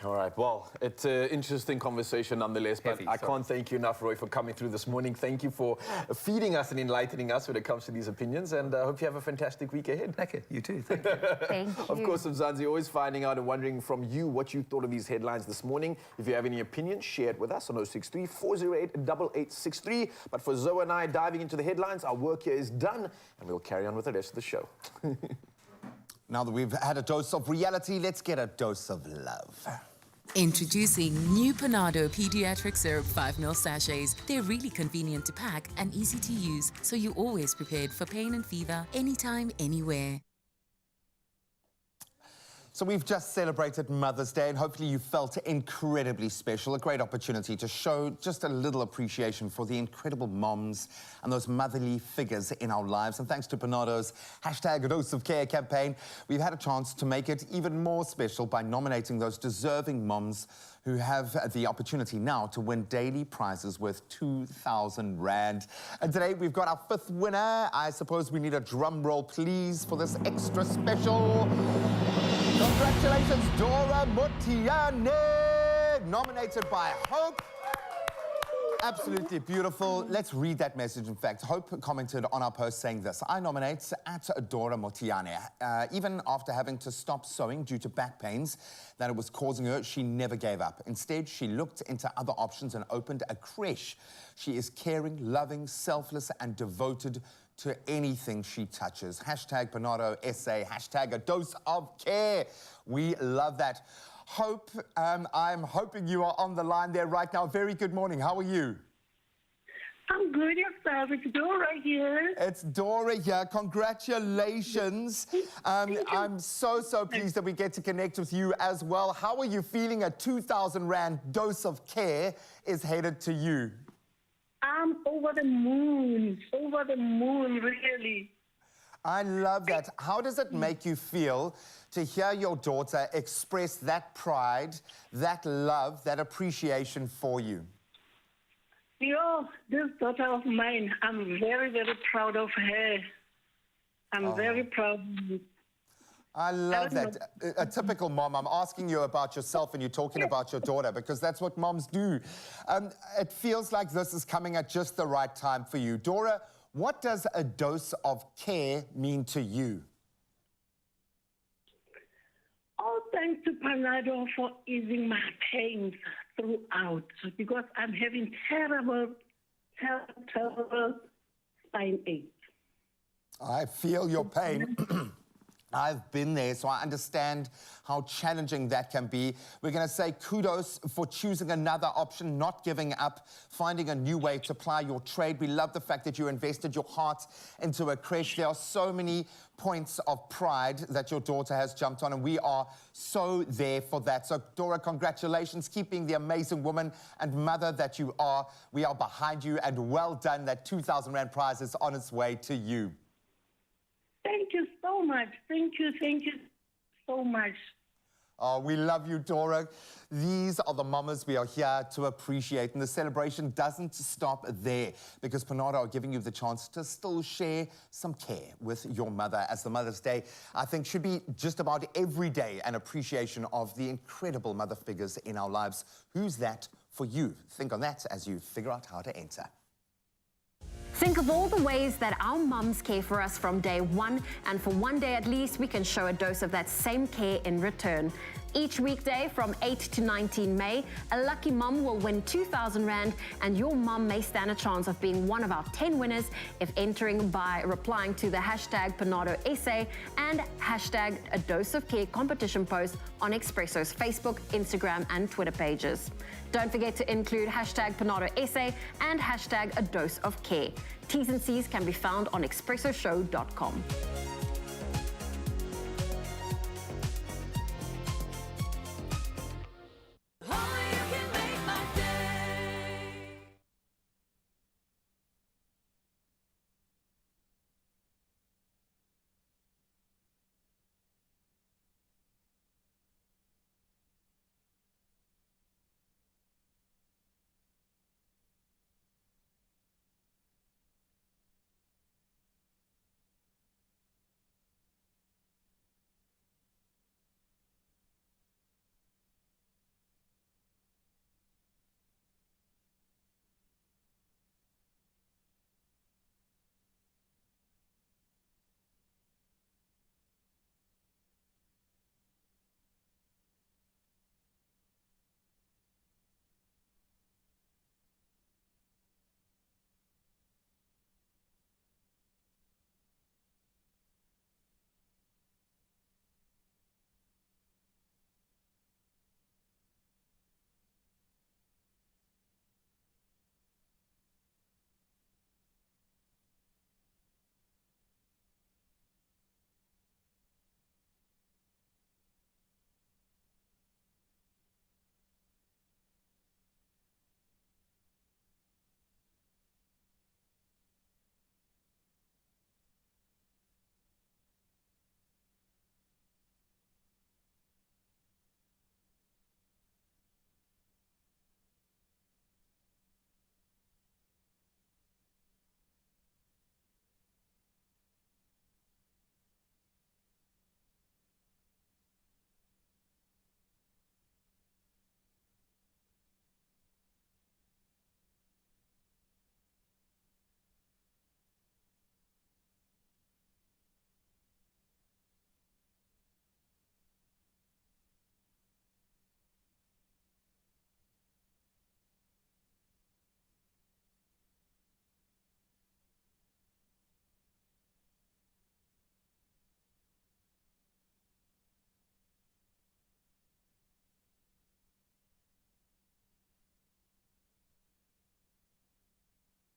all right. Well, it's an interesting conversation nonetheless, but I can't thank you enough, Roy, for coming through this morning. Thank you for feeding us and enlightening us when it comes to these opinions, and I hope you have a fantastic week ahead. Okay, you too. Thank you. Thank you. Of course, Mzansi, always finding out and wondering from you what you thought of these headlines this morning. If you have any opinions, share it with us on 063-408-8863. But for Zoe and I diving into the headlines, our work here is done, and we'll carry on with the rest of the show. Now that we've had a dose of reality, let's get a dose of love. Introducing new Panado Pediatric Syrup 5ml sachets. They're really convenient to pack and easy to use, so you're always prepared for pain and fever, anytime, anywhere. So we've just celebrated Mother's Day and hopefully you felt incredibly special. A great opportunity to show just a little appreciation for the incredible moms and those motherly figures in our lives. And thanks to Bernardo's hashtag A Dose of Care campaign, we've had a chance to make it even more special by nominating those deserving moms who have the opportunity now to win daily prizes worth 2,000 Rand. And today we've got our fifth winner. I suppose we need a drum roll, please, for this extra special. Congratulations, Dora Motiane, nominated by Hope. Absolutely beautiful. Let's read that message. In fact, Hope commented on our post saying this: I nominate at Dora Motiane. Even after having to stop sewing due to back pains that it was causing her, she never gave up. Instead, she looked into other options and opened a creche. She is caring, loving, selfless, and devoted to anything she touches. Hashtag Bernardo SA, hashtag A Dose of Care. We love that. Hope, I'm hoping you are on the line there right now. Very good morning. How are you? I'm good, yourself. It's Dora here. It's Dora here. Congratulations. I'm so pleased that we get to connect with you as well. How are you feeling? A 2,000 Rand dose of care is headed to you. I'm over the moon, really. I love that. How does it make you feel to hear your daughter express that pride, that love, that appreciation for you? This daughter of mine, I'm very, very proud of her. I'm very proud. I love that. A typical mom. I'm asking you about yourself and you're talking about your daughter because that's what moms do. It feels like this is coming at just the right time for you. Dora, what does a dose of care mean to you? Oh, thanks to Panado for easing my pains throughout because I'm having terrible spine ache. I feel your pain. I've been there, so I understand how challenging that can be. We're going to say kudos for choosing another option, not giving up, finding a new way to ply your trade. We love the fact that you invested your heart into a creche. There are so many points of pride that your daughter has jumped on, and we are so there for that. So, Dora, congratulations. Keep being the amazing woman and mother that you are. We are behind you, and well done. That 2,000 Rand prize is on its way to you. Thank you so much. Thank you so much. Oh, we love you, Dora. These are the mamas we are here to appreciate. And the celebration doesn't stop there because Panado are giving you the chance to still share some care with your mother, as the Mother's Day, I think, should be just about every day an appreciation of the incredible mother figures in our lives. Who's that for you? Think on that as you figure out how to enter. Think of all the ways that our mums care for us from day one, and for one day at least, we can show a dose of that same care in return. Each weekday from 8 to 19 May, a lucky mum will win 2,000 Rand, and your mum may stand a chance of being one of our 10 winners if entering by replying to the hashtag Panado SA and hashtag A Dose of Care competition post on Expresso's Facebook, Instagram, and Twitter pages. Don't forget to include hashtag Panado SA and hashtag A Dose of Care. T's and C's can be found on expressoshow.com.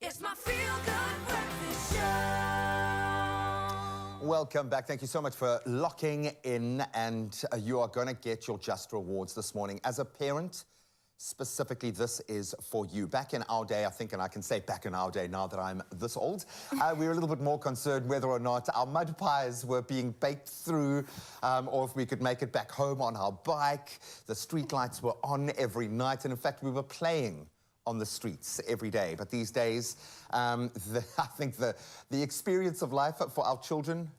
It's my feel-good breakfast show. Welcome back. Thank you so much for locking in, and you are going to get your Just Rewards this morning. As a parent, specifically, this is for you. Back in our day, I think, and I can say back in our day now that I'm this old, we were a little bit more concerned whether or not our mud pies were being baked through, or if we could make it back home on our bike. The street lights were on every night, and in fact, we were playing on the streets every day. But these days, I think the experience of life for our children,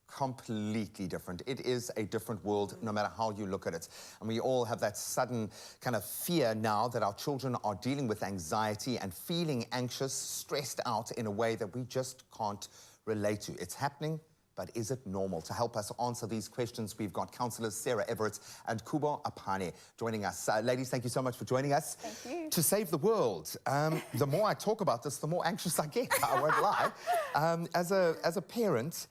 completely different. It is a different world, no matter how you look at it. And we all have that sudden kind of fear now that our children are dealing with anxiety and feeling anxious, stressed out in a way that we just can't relate to. It's happening, but is it normal? To help us answer these questions, we've got counsellors Sarah Everett and Kubo Apane joining us. Ladies, thank you so much for joining us. Thank you. To save the world. The more I talk about this, the more anxious I get, I won't lie. As a parent,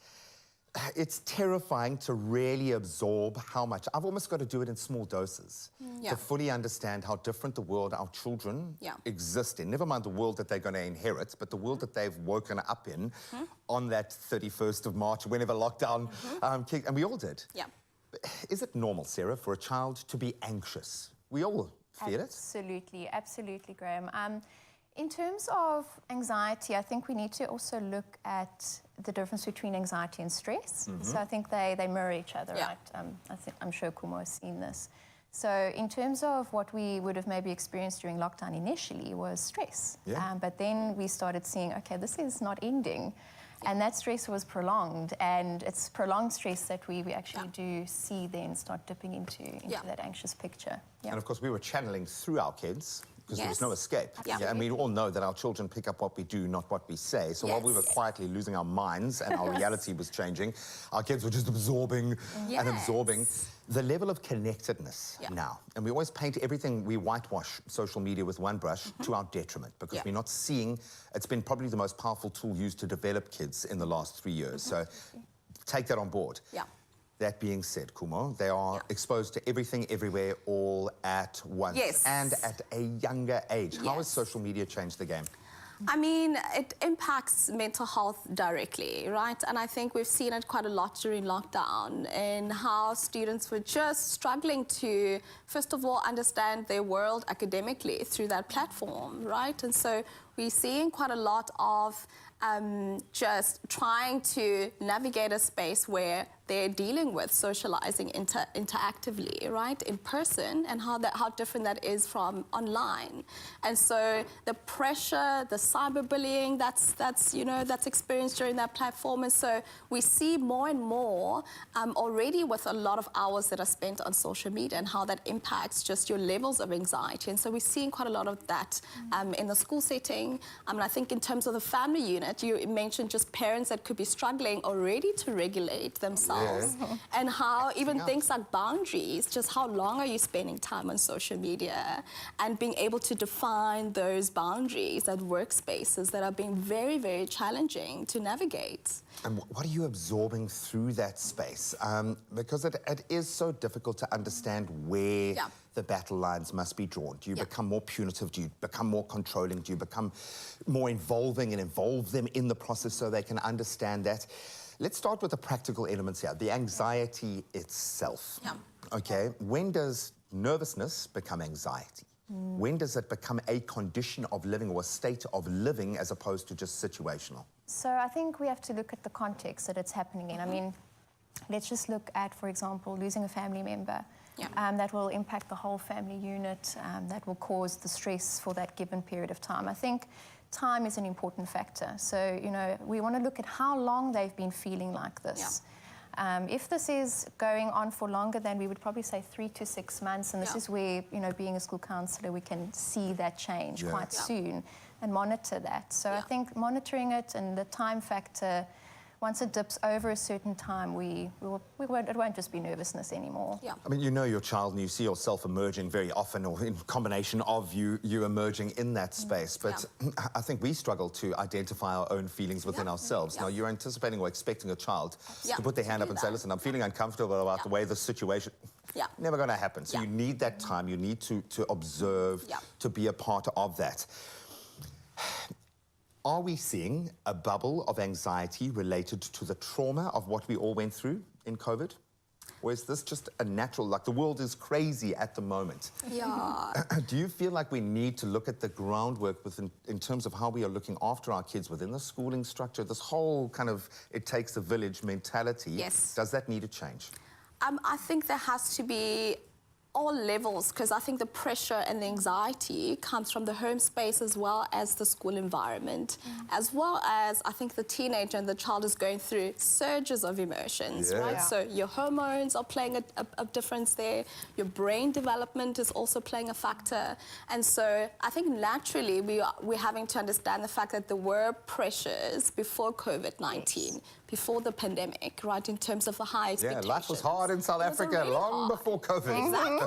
it's terrifying to really absorb how much. I've almost got to do it in small doses to fully understand how different the world our children exist in. Never mind the world that they're going to inherit, but the world that they've woken up in on that 31st of March, whenever lockdown kicked, and we all did. Yeah. Is it normal, Sarah, for a child to be anxious? We all feel it. Absolutely, Graham. In terms of anxiety, I think we need to also look at the difference between anxiety and stress. So I think they mirror each other, right? I'm sure Kumo has seen this. So in terms of what we would have maybe experienced during lockdown initially was stress. But then we started seeing, okay, this is not ending. And that stress was prolonged, and it's prolonged stress that we actually do see then start dipping into that anxious picture. And of course, we were channeling through our kids, because there was no escape. And we all know that our children pick up what we do, not what we say. So while we were quietly losing our minds and our reality was changing, our kids were just absorbing and absorbing. The level of connectedness now, and we always paint everything, we whitewash social media with one brush to our detriment, because we're not seeing, it's been probably the most powerful tool used to develop kids in the last 3 years. So take that on board. That being said, Kumo, they are exposed to everything, everywhere, all at once. And at a younger age. How has social media changed the game? I mean, it impacts mental health directly, right? And I think we've seen it quite a lot during lockdown, and how students were just struggling to, first of all, understand their world academically through that platform, right? And so we're seeing quite a lot of just trying to navigate a space where they're dealing with socializing interactively, right, in person, and how different that is from online. And so the pressure, the cyberbullying that's experienced during that platform. And so we see more and more already with a lot of hours that are spent on social media, and how that impacts just your levels of anxiety. And so we're seeing quite a lot of that in the school setting. And I think in terms of the family unit, you mentioned just parents that could be struggling already to regulate themselves. And how even things like boundaries, just how long are you spending time on social media, and being able to define those boundaries at workspaces that are being very, very challenging to navigate. And what are you absorbing through that space? Because it is so difficult to understand where the battle lines must be drawn. Do you become more punitive? Do you become more controlling? Do you become more involving and involve them in the process so they can understand that? Let's start with the practical elements here, the anxiety itself. Okay, when does nervousness become anxiety? When does it become a condition of living, or a state of living, as opposed to just situational? So I think we have to look at the context that it's happening in. I mean, let's just look at, for example, losing a family member. That will impact the whole family unit, that will cause the stress for that given period of time. I think time is an important factor. So, you know, we want to look at how long they've been feeling like this. If this is going on for longer, then we would probably say 3 to 6 months. And this is where, you know, being a school counsellor, we can see that change quite soon and monitor that. So I think monitoring it and the time factor, once it dips over a certain time, it won't just be nervousness anymore. I mean, you know your child and you see yourself emerging very often, or in combination of you emerging in that space. But I think we struggle to identify our own feelings within ourselves. Now, you're anticipating or expecting a child to put their hand up and say, listen, I'm feeling uncomfortable about the way this situation... Never going to happen. So you need that time. You need to observe, to be a part of that. Are we seeing a bubble of anxiety related to the trauma of what we all went through in COVID? Or is this just a natural, like the world is crazy at the moment? Yeah. Do you feel like we need to look at the groundwork in terms of how we are looking after our kids within the schooling structure, this whole kind of it takes a village mentality? Yes. Does that need to change? I think there has to be all levels, because I think the pressure and the anxiety comes from the home space as well as the school environment, as well as I think the teenager and the child is going through surges of emotions, right? Yeah. So your hormones are playing a difference there. Your brain development is also playing a factor. And so I think naturally we're having to understand the fact that there were pressures before COVID-19, before the pandemic, right, in terms of the high expectations. Yeah, life was hard in South Africa really long hard. before COVID. Exactly.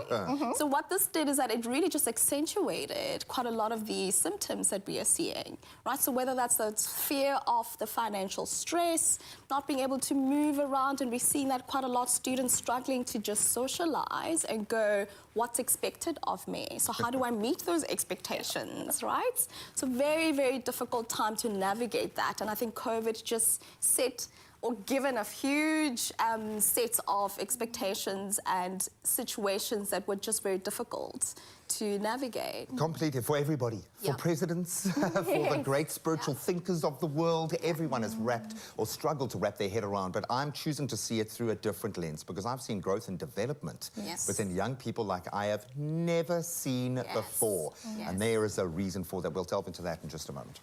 So what this did is that it really just accentuated quite a lot of the symptoms that we are seeing, right? So whether that's the fear of the financial stress, not being able to move around, and we're seeing that quite a lot, students struggling to just socialize and go, what's expected of me? So how do I meet those expectations, right? So very, very difficult time to navigate that. And I think COVID just set or given a huge set of expectations and situations that were just very difficult to navigate. Completely, for everybody, Yeah. for presidents, for the great spiritual thinkers of the world, everyone has wrapped or struggled to wrap their head around, but I'm choosing to see it through a different lens because I've seen growth and development Yes. within young people like I have never seen Yes. before. Yes. And there is a reason for that. We'll delve into that in just a moment.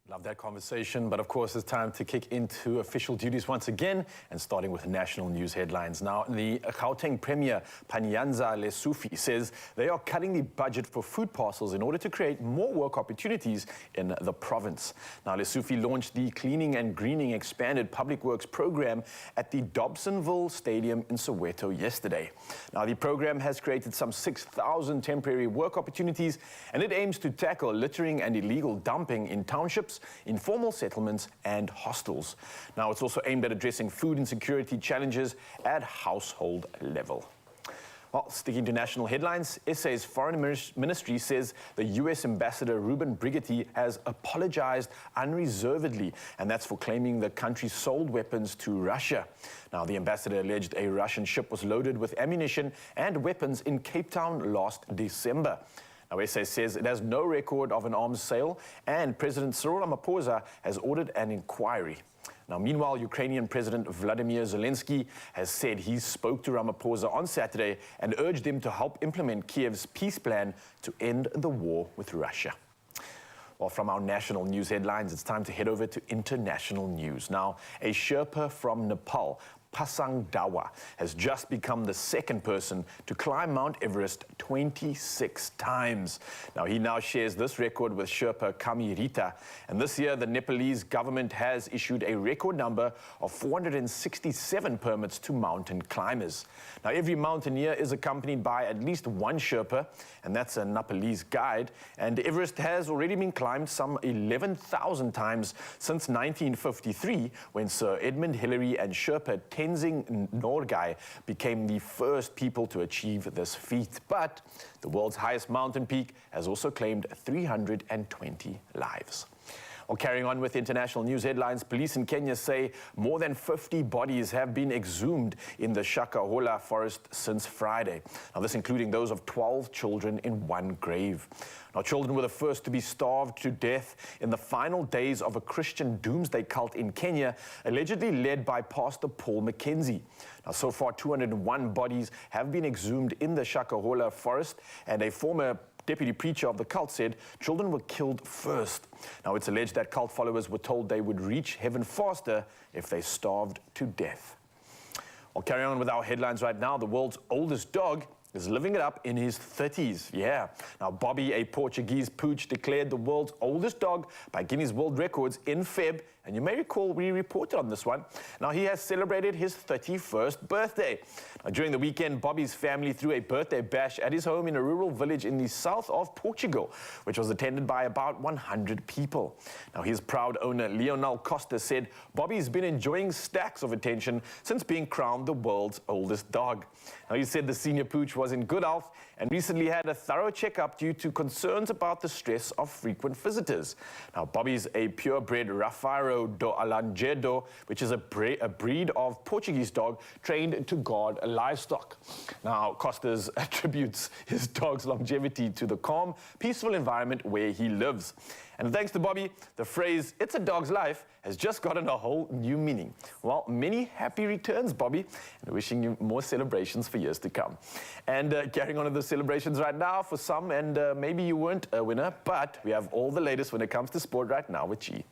Love that conversation, but of course it's time to kick into official duties once again, and starting with national news headlines. Now, the Gauteng Premier, Panyaza Lesufi, says they are cutting the budget for food parcels in order to create more work opportunities in the province. Now, Lesufi launched the Cleaning and Greening Expanded Public Works program at the Dobsonville Stadium in Soweto yesterday. Now, the program has created some 6,000 temporary work opportunities, and it aims to tackle littering and illegal dumping in townships, informal settlements and hostels. Now, it's also aimed at addressing food insecurity challenges at household level. Well, sticking to national headlines, SA's Foreign Ministry says the US Ambassador Ruben Brigetti has apologized unreservedly, and that's for claiming the country sold weapons to Russia. Now, the ambassador alleged a Russian ship was loaded with ammunition and weapons in Cape Town last December. Now, SA says it has no record of an arms sale, and President Cyril Ramaphosa has ordered an inquiry. Now, meanwhile, Ukrainian President Vladimir Zelensky has said he spoke to Ramaphosa on Saturday and urged him to help implement Kiev's peace plan to end the war with Russia. Well, from our national news headlines, it's time to head over to international news. Now, a Sherpa from Nepal, Pasang Dawa, has just become the second person to climb Mount Everest 26 times. Now, he now shares this record with Sherpa Kami Rita, and this year the Nepalese government has issued a record number of 467 permits to mountain climbers. Now, every mountaineer is accompanied by at least one Sherpa, and that's a Nepalese guide, and Everest has already been climbed some 11,000 times since 1953, when Sir Edmund Hillary and Sherpa Tenzing Norgay became the first people to achieve this feat. But the world's highest mountain peak has also claimed 320 lives. Well, carrying on with international news headlines, police in Kenya say more than 50 bodies have been exhumed in the Shakahola forest since Friday. Now, this including those of 12 children in one grave. Now, children were the first to be starved to death in the final days of a Christian doomsday cult in Kenya, allegedly led by Pastor Paul Mackenzie. Now, so far, 201 bodies have been exhumed in the Shakahola forest, and a former deputy preacher of the cult said children were killed first. Now, it's alleged that cult followers were told they would reach heaven faster if they starved to death. Well, carrying on with our headlines right now, the world's oldest dog is living it up in his 30s. Yeah. Now, Bobby, a Portuguese pooch, declared the world's oldest dog by Guinness World Records in Feb and you may recall we reported on this one. Now, he has celebrated his 31st birthday. Now, during the weekend, Bobby's family threw a birthday bash at his home in a rural village in the south of Portugal, which was attended by about 100 people. Now, his proud owner, Leonel Costa, said Bobby's been enjoying stacks of attention since being crowned the world's oldest dog. Now, he said the senior pooch was in good health and recently had a thorough checkup due to concerns about the stress of frequent visitors. Now, Bobby's a purebred Rafeiro do Alangedo, which is a breed of Portuguese dog trained to guard livestock. Now, Costas attributes his dog's longevity to the calm, peaceful environment where he lives. And thanks to Bobby, the phrase, "it's a dog's life," has just gotten a whole new meaning. Well, many happy returns, Bobby, and wishing you more celebrations for years to come. And carrying on with the celebrations right now for some, and maybe you weren't a winner, but we have all the latest when it comes to sport right now with G.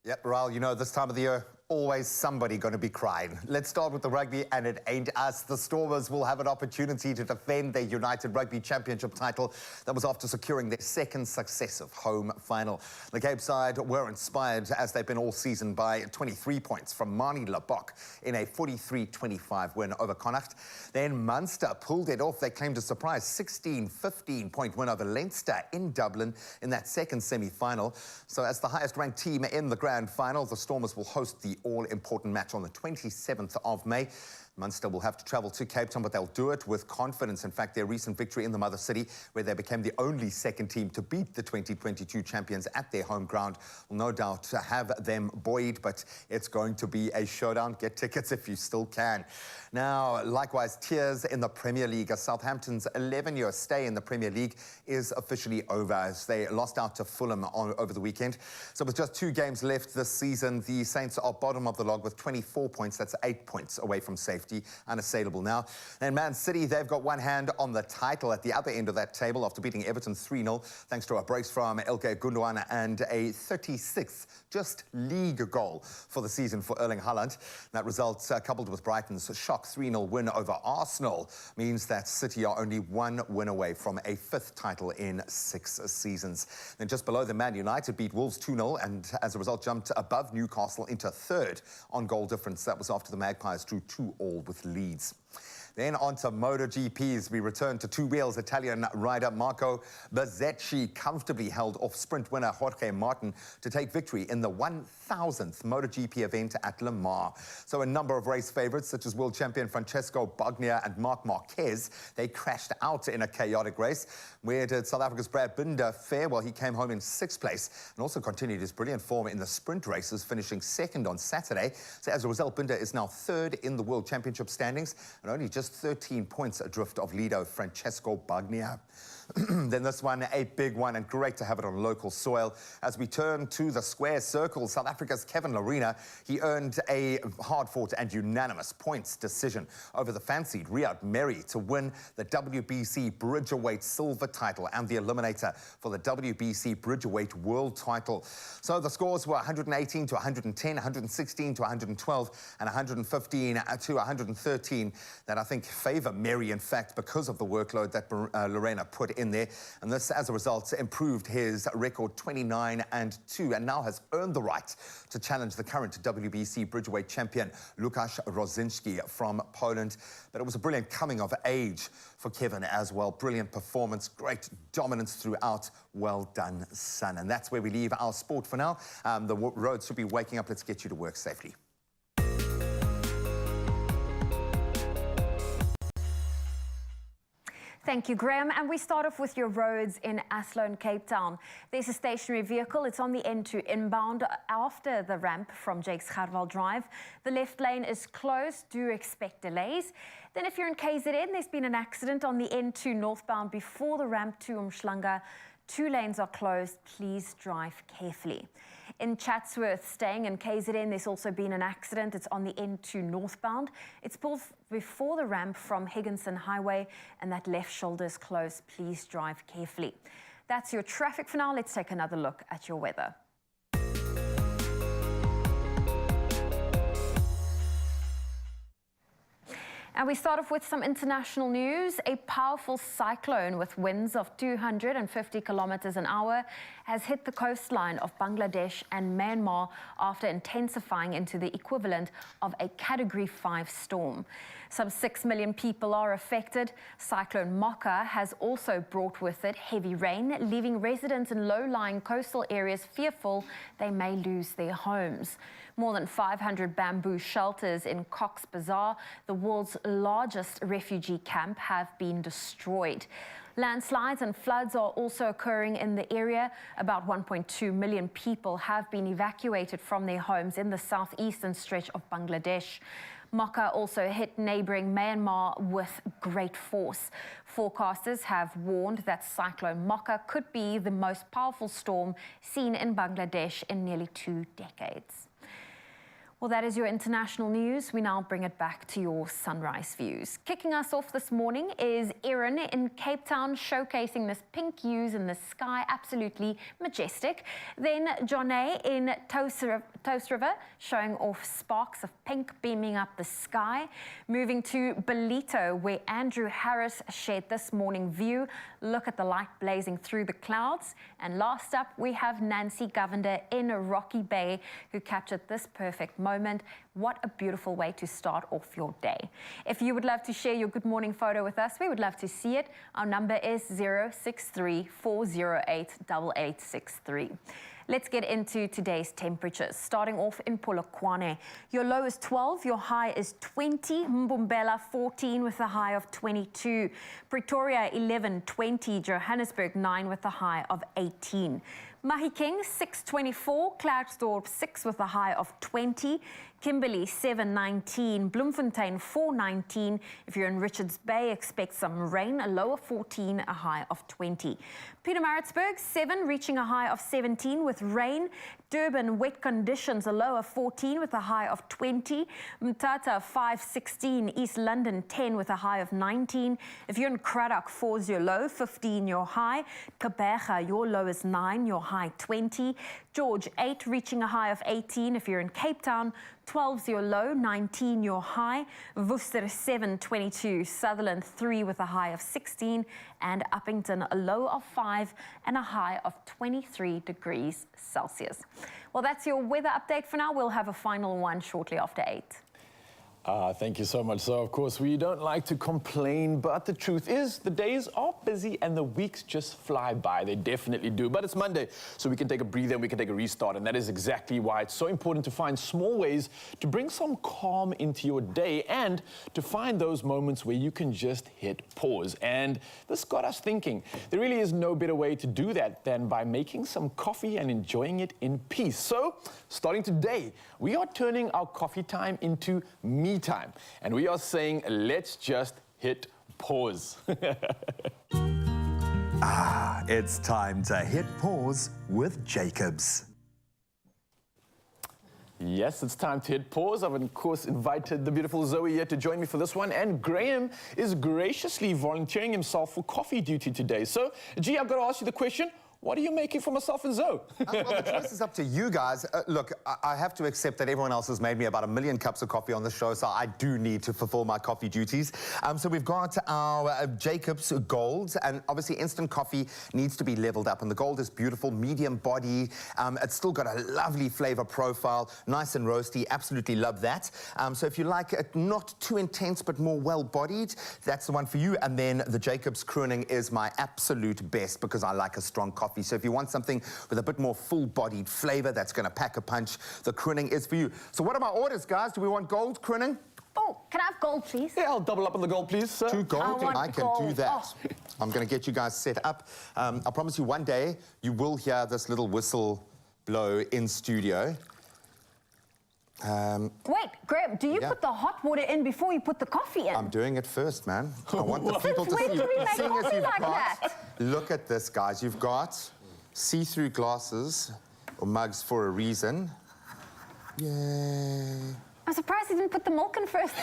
Yep, Raul, you know, this time of the year, always somebody going to be crying. Let's start with the rugby, and it ain't us. The Stormers will have an opportunity to defend their United Rugby Championship title that was after securing their second successive home final. The Cape side were inspired, as they've been all season, by 23 points from Mani Labok in a 43-25 win over Connacht. Then Munster pulled it off. They claimed a surprise 16-15-point win over Leinster in Dublin in that second semi-final. So as the highest-ranked team in the grand final, the Stormers will host the all-important match on the 27th of May. Munster will have to travel to Cape Town, but they'll do it with confidence. In fact, their recent victory in the mother city, where they became the only second team to beat the 2022 champions at their home ground, will no doubt have them buoyed, but it's going to be a showdown. Get tickets if you still can. Now, likewise, tears in the Premier League, as Southampton's 11-year stay in the Premier League is officially over, as they lost out to Fulham over the weekend. So with just 2 games left this season, the Saints are bottom of the log with 24 points. That's 8 points away from safety. Unassailable now. And Man City, they've got one hand on the title at the other end of that table after beating Everton 3-0, thanks to a brace from Ilkay Gundogan and a 36th just league goal for the season for Erling Haaland. That result, coupled with Brighton's shock 3-0 win over Arsenal, means that City are only 1 win away from a 5th title in 6 seasons. Then just below them, Man United beat Wolves 2-0 and as a result jumped above Newcastle into 3rd on goal difference. That was after the Magpies drew 2-2 with Leeds. Then on to MotoGPs. We return to 2 wheels. Italian rider Marco Bezzecchi comfortably held off sprint winner Jorge Martin to take victory in the 1000th MotoGP event at Le Mans. So a number of race favourites, such as world champion Francesco Bagnaia and Marc Marquez, they crashed out in a chaotic race. Where did South Africa's Brad Binder fare? Well, he came home in 6th place and also continued his brilliant form in the sprint races, finishing 2nd on Saturday. So as a result, Binder is now 3rd in the World Championship standings and only just 13 points adrift of leader Francesco Bagnaia. Then this one, a big one, and great to have it on local soil. As we turn to the square circle, South Africa's Kevin Lerena, he earned a hard-fought and unanimous points decision over the fancied Riyad Mehri to win the WBC Bridgerweight silver title and the eliminator for the WBC Bridgerweight world title. So the scores were 118 to 110, 116 to 112, and 115 to 113 that I think favour Mehri, in fact, because of the workload that Lerena put in there. And this, as a result, improved his record 29-2 and now has earned the right to challenge the current WBC Bridgerweight champion Łukasz Rosinski from Poland. But it was a brilliant coming of age for Kevin as well. Brilliant performance, great dominance throughout. Well done, son. And that's where we leave our sport for now. The roads should be waking up. Let's get you to work safely. Thank you, Graham. And we start off with your roads in Athlone, Cape Town. There's a stationary vehicle. It's on the N2 inbound after the ramp from Jakes Gerwel Drive. The left lane is closed. Do expect delays. Then if you're in KZN, there's been an accident on the N2 northbound before the ramp to Umhlanga. 2 lanes are closed. Please drive carefully. In Chatsworth, staying in KZN, there's also been an accident. It's on the N2 northbound. It's pulled before the ramp from Higginson Highway, and that left shoulder is closed. Please drive carefully. That's your traffic for now. Let's take another look at your weather. And we start off with some international news. A powerful cyclone with winds of 250 kilometers an hour has hit the coastline of Bangladesh and Myanmar after intensifying into the equivalent of a Category 5 storm. Some 6 million people are affected. Cyclone Mocha has also brought with it heavy rain, leaving residents in low-lying coastal areas fearful they may lose their homes. More than 500 bamboo shelters in Cox's Bazar, the world's largest refugee camp, have been destroyed. Landslides and floods are also occurring in the area. About 1.2 million people have been evacuated from their homes in the southeastern stretch of Bangladesh. Mocha also hit neighboring Myanmar with great force. Forecasters have warned that Cyclone Mocha could be the most powerful storm seen in Bangladesh in nearly 2 decades. Well, that is your international news. We now bring it back to your sunrise views. Kicking us off this morning is Erin in Cape Town, showcasing this pink hues in the sky, absolutely majestic. Then Johnny in Toast River, showing off sparks of pink beaming up the sky. Moving to Belito, where Andrew Harris shared this morning view. Look at the light blazing through the clouds. And last up, we have Nancy Govender in Rocky Bay, who captured this perfect moment. What a beautiful way to start off your day. If you would love to share your good morning photo with us, we would love to see it. Our number is 063 408 8863. Let's get into today's temperatures. Starting off in Polokwane, your low is 12, your high is 20. Mbombela 14 with a high of 22. Pretoria 11, 20. Johannesburg 9 with a high of 18. Mahikeng 624, Klerksdorp 6 with a high of 20, Kimberley 719, Bloemfontein 419. If you're in Richards Bay, expect some rain, a low of 14, a high of 20. Pietermaritzburg 7 reaching a high of 17 with rain. Durban wet conditions, a low of 14 with a high of 20. Mthatha 516, East London 10 with a high of 19. If you're in Cradock, 4 is your low, 15 your high. Kabeja, your low is 9, your high 20. George 8 reaching a high of 18. If you're in Cape Town, 12's your low, 19 your high. Worcester 7, 22. Sutherland 3 with a high of 16. And Uppington a low of 5 and a high of 23 degrees Celsius. Well, that's your weather update for now. We'll have a final one shortly after 8. Thank you so much. So, of course, we don't like to complain, but the truth is the days are busy and the weeks just fly by. They definitely do. But it's Monday, so we can take a breather and we can take a restart. And that is exactly why it's so important to find small ways to bring some calm into your day and to find those moments where you can just hit pause. And this got us thinking. There really is no better way to do that than by making some coffee and enjoying it in peace. So, starting today, we are turning our coffee time into me time, and we are saying let's just hit pause. It's time to hit pause with Jacobs. Yes, it's time to hit pause. I've, of course, invited the beautiful Zoe here to join me for this one, and Graham is graciously volunteering himself for coffee duty today. So, G, I've got to ask you the question, what are you making for myself and Zoe? Well, the choice is up to you guys. Look, I have to accept that everyone else has made me about 1 million cups of coffee on the show, so I do need to fulfill my coffee duties. So we've got our Jacobs Gold, and obviously instant coffee needs to be leveled up, and the Gold is beautiful, medium body. It's still got a lovely flavor profile, nice and roasty. Absolutely love that. So if you like it not too intense but more well-bodied, that's the one for you. And then the Jacobs Kroning is my absolute best because I like a strong coffee. So if you want something with a bit more full-bodied flavor that's going to pack a punch, the Kroning is for you. So what are my orders, guys? Do we want Gold Kroning? Oh, can I have gold, please? Yeah, I'll double up on the gold, please, sir. 2 gold? I can do gold. that. Oh. I'm going to get you guys set up. I promise you one day you will hear this little whistle blow in studio. Wait, Graham, do you put the hot water in before you put the coffee in? I'm doing it first, man. I want the people to When see. do we make Seeing as coffee you've like got- that? Look at this, guys. You've got see-through glasses or mugs for a reason. Yay. I'm surprised you didn't put the milk in first.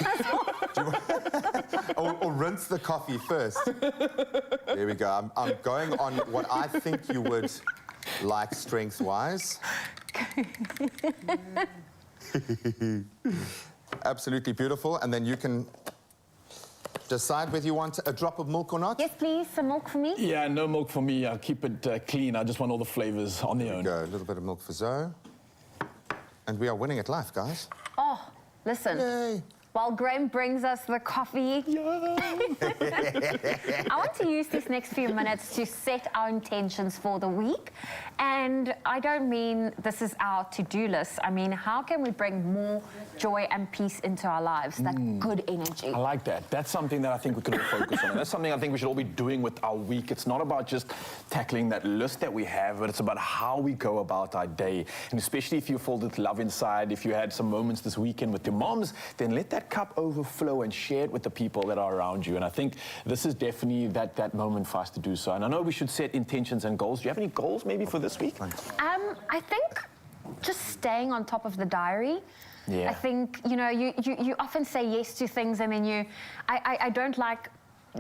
or rinse the coffee first. There we go. I'm going on what I think you would like strength-wise. Absolutely beautiful. And then you can decide whether you want a drop of milk or not. Yes, please, some milk for me. Yeah, no milk for me. I'll keep it clean. I just want all the flavors on their own. Go, a little bit of milk for Zoe. And we are winning at life, guys. Oh, listen. Yay. While Graham brings us the coffee, I want to use these next few minutes to set our intentions for the week. And I don't mean this is our to-do list. I mean, how can we bring more joy and peace into our lives, that good energy? I like that. That's something that I think we can all focus on. That's something I think we should all be doing with our week. It's not about just tackling that list that we have, but it's about how we go about our day. And especially if you filled with love inside, if you had some moments this weekend with your moms, then let that cup overflow and share it with the people that are around you. And I think this is definitely that moment for us to do so. And I know we should set intentions and goals. Do you have any goals maybe for this week? I think just staying on top of the diary. Yeah. I think, you know, you often say yes to things and then I don't like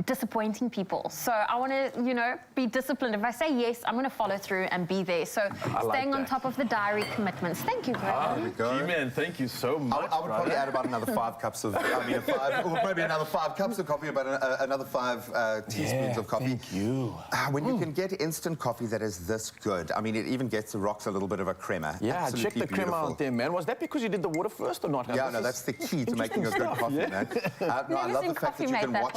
disappointing people. So I want to, you know, be disciplined. If I say yes, I'm going to follow through and be there. So staying on top of the diary commitments. Thank you, Graham. There we go. G-Man, thank you so much. I would probably add about another 5 cups of, maybe another 5 cups of coffee, about another 5 teaspoons of coffee. Thank you. When you can get instant coffee that is this good, I mean, it even rocks a little bit of a crema. Yeah, Absolutely check the crema beautiful. out there, man. Was that because you did the water first or not? Yeah, no, that's the key to making a good coffee, man. No, I love the fact that you can watch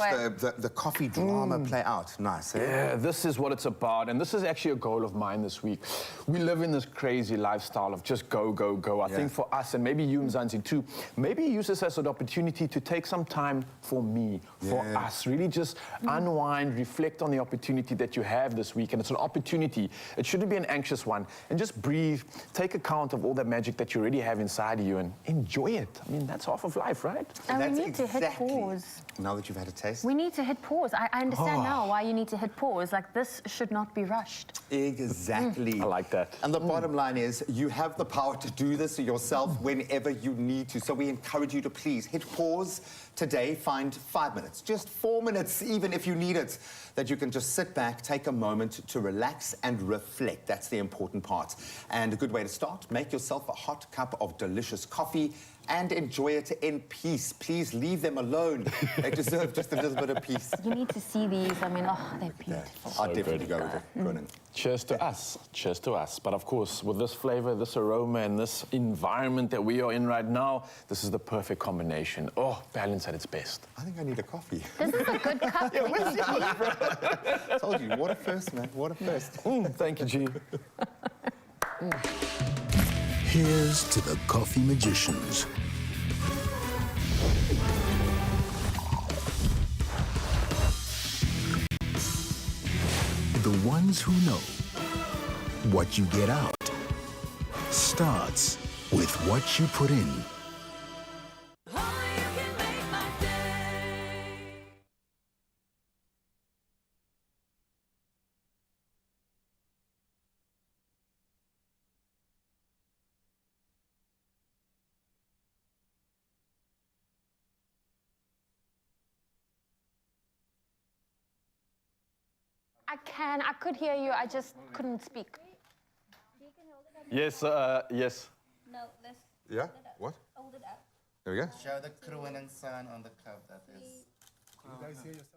the coffee drama play out. Nice, eh? Yeah, this is what it's about, and this is actually a goal of mine this week. We live in this crazy lifestyle of just go, go, go. I think for us, and maybe you, Mzansi, too, maybe use this as an opportunity to take some time for me, for us. Really just unwind, reflect on the opportunity that you have this week, and it's an opportunity. It shouldn't be an anxious one. And just breathe, take account of all that magic that you already have inside of you, and enjoy it. I mean, that's half of life, right? And That's we need to hit exactly- pause. Now that you've had a taste. We need to hit pause. I understand now why you need to hit pause. Like, this should not be rushed. Exactly. I like that. And the bottom line is, you have the power to do this yourself whenever you need to. So we encourage you to please hit pause today. Find 5 minutes, just 4 minutes, even if you need it, that you can just sit back, take a moment to relax and reflect. That's the important part. And a good way to start, make yourself a hot cup of delicious coffee and enjoy it in peace. Please leave them alone. They deserve just a little bit of peace. You need to see these. I mean, oh, they're beautiful. I'd definitely go with it. Groningen. Cheers to us. Cheers to us. But of course, with this flavor, this aroma, and this environment that we are in right now, this is the perfect combination. Oh, balance at its best. I think I need a coffee. This is a good cup. I told you, water first, man. Water first. Thank you, G. Here's to the coffee magicians. The ones who know what you get out starts with what you put in. I could hear you. I just couldn't speak. Yes, yes. No, let's Yeah? What? hold it up. There we go. Show the Groningen sign on the cup. That is. Can you guys hear yourself?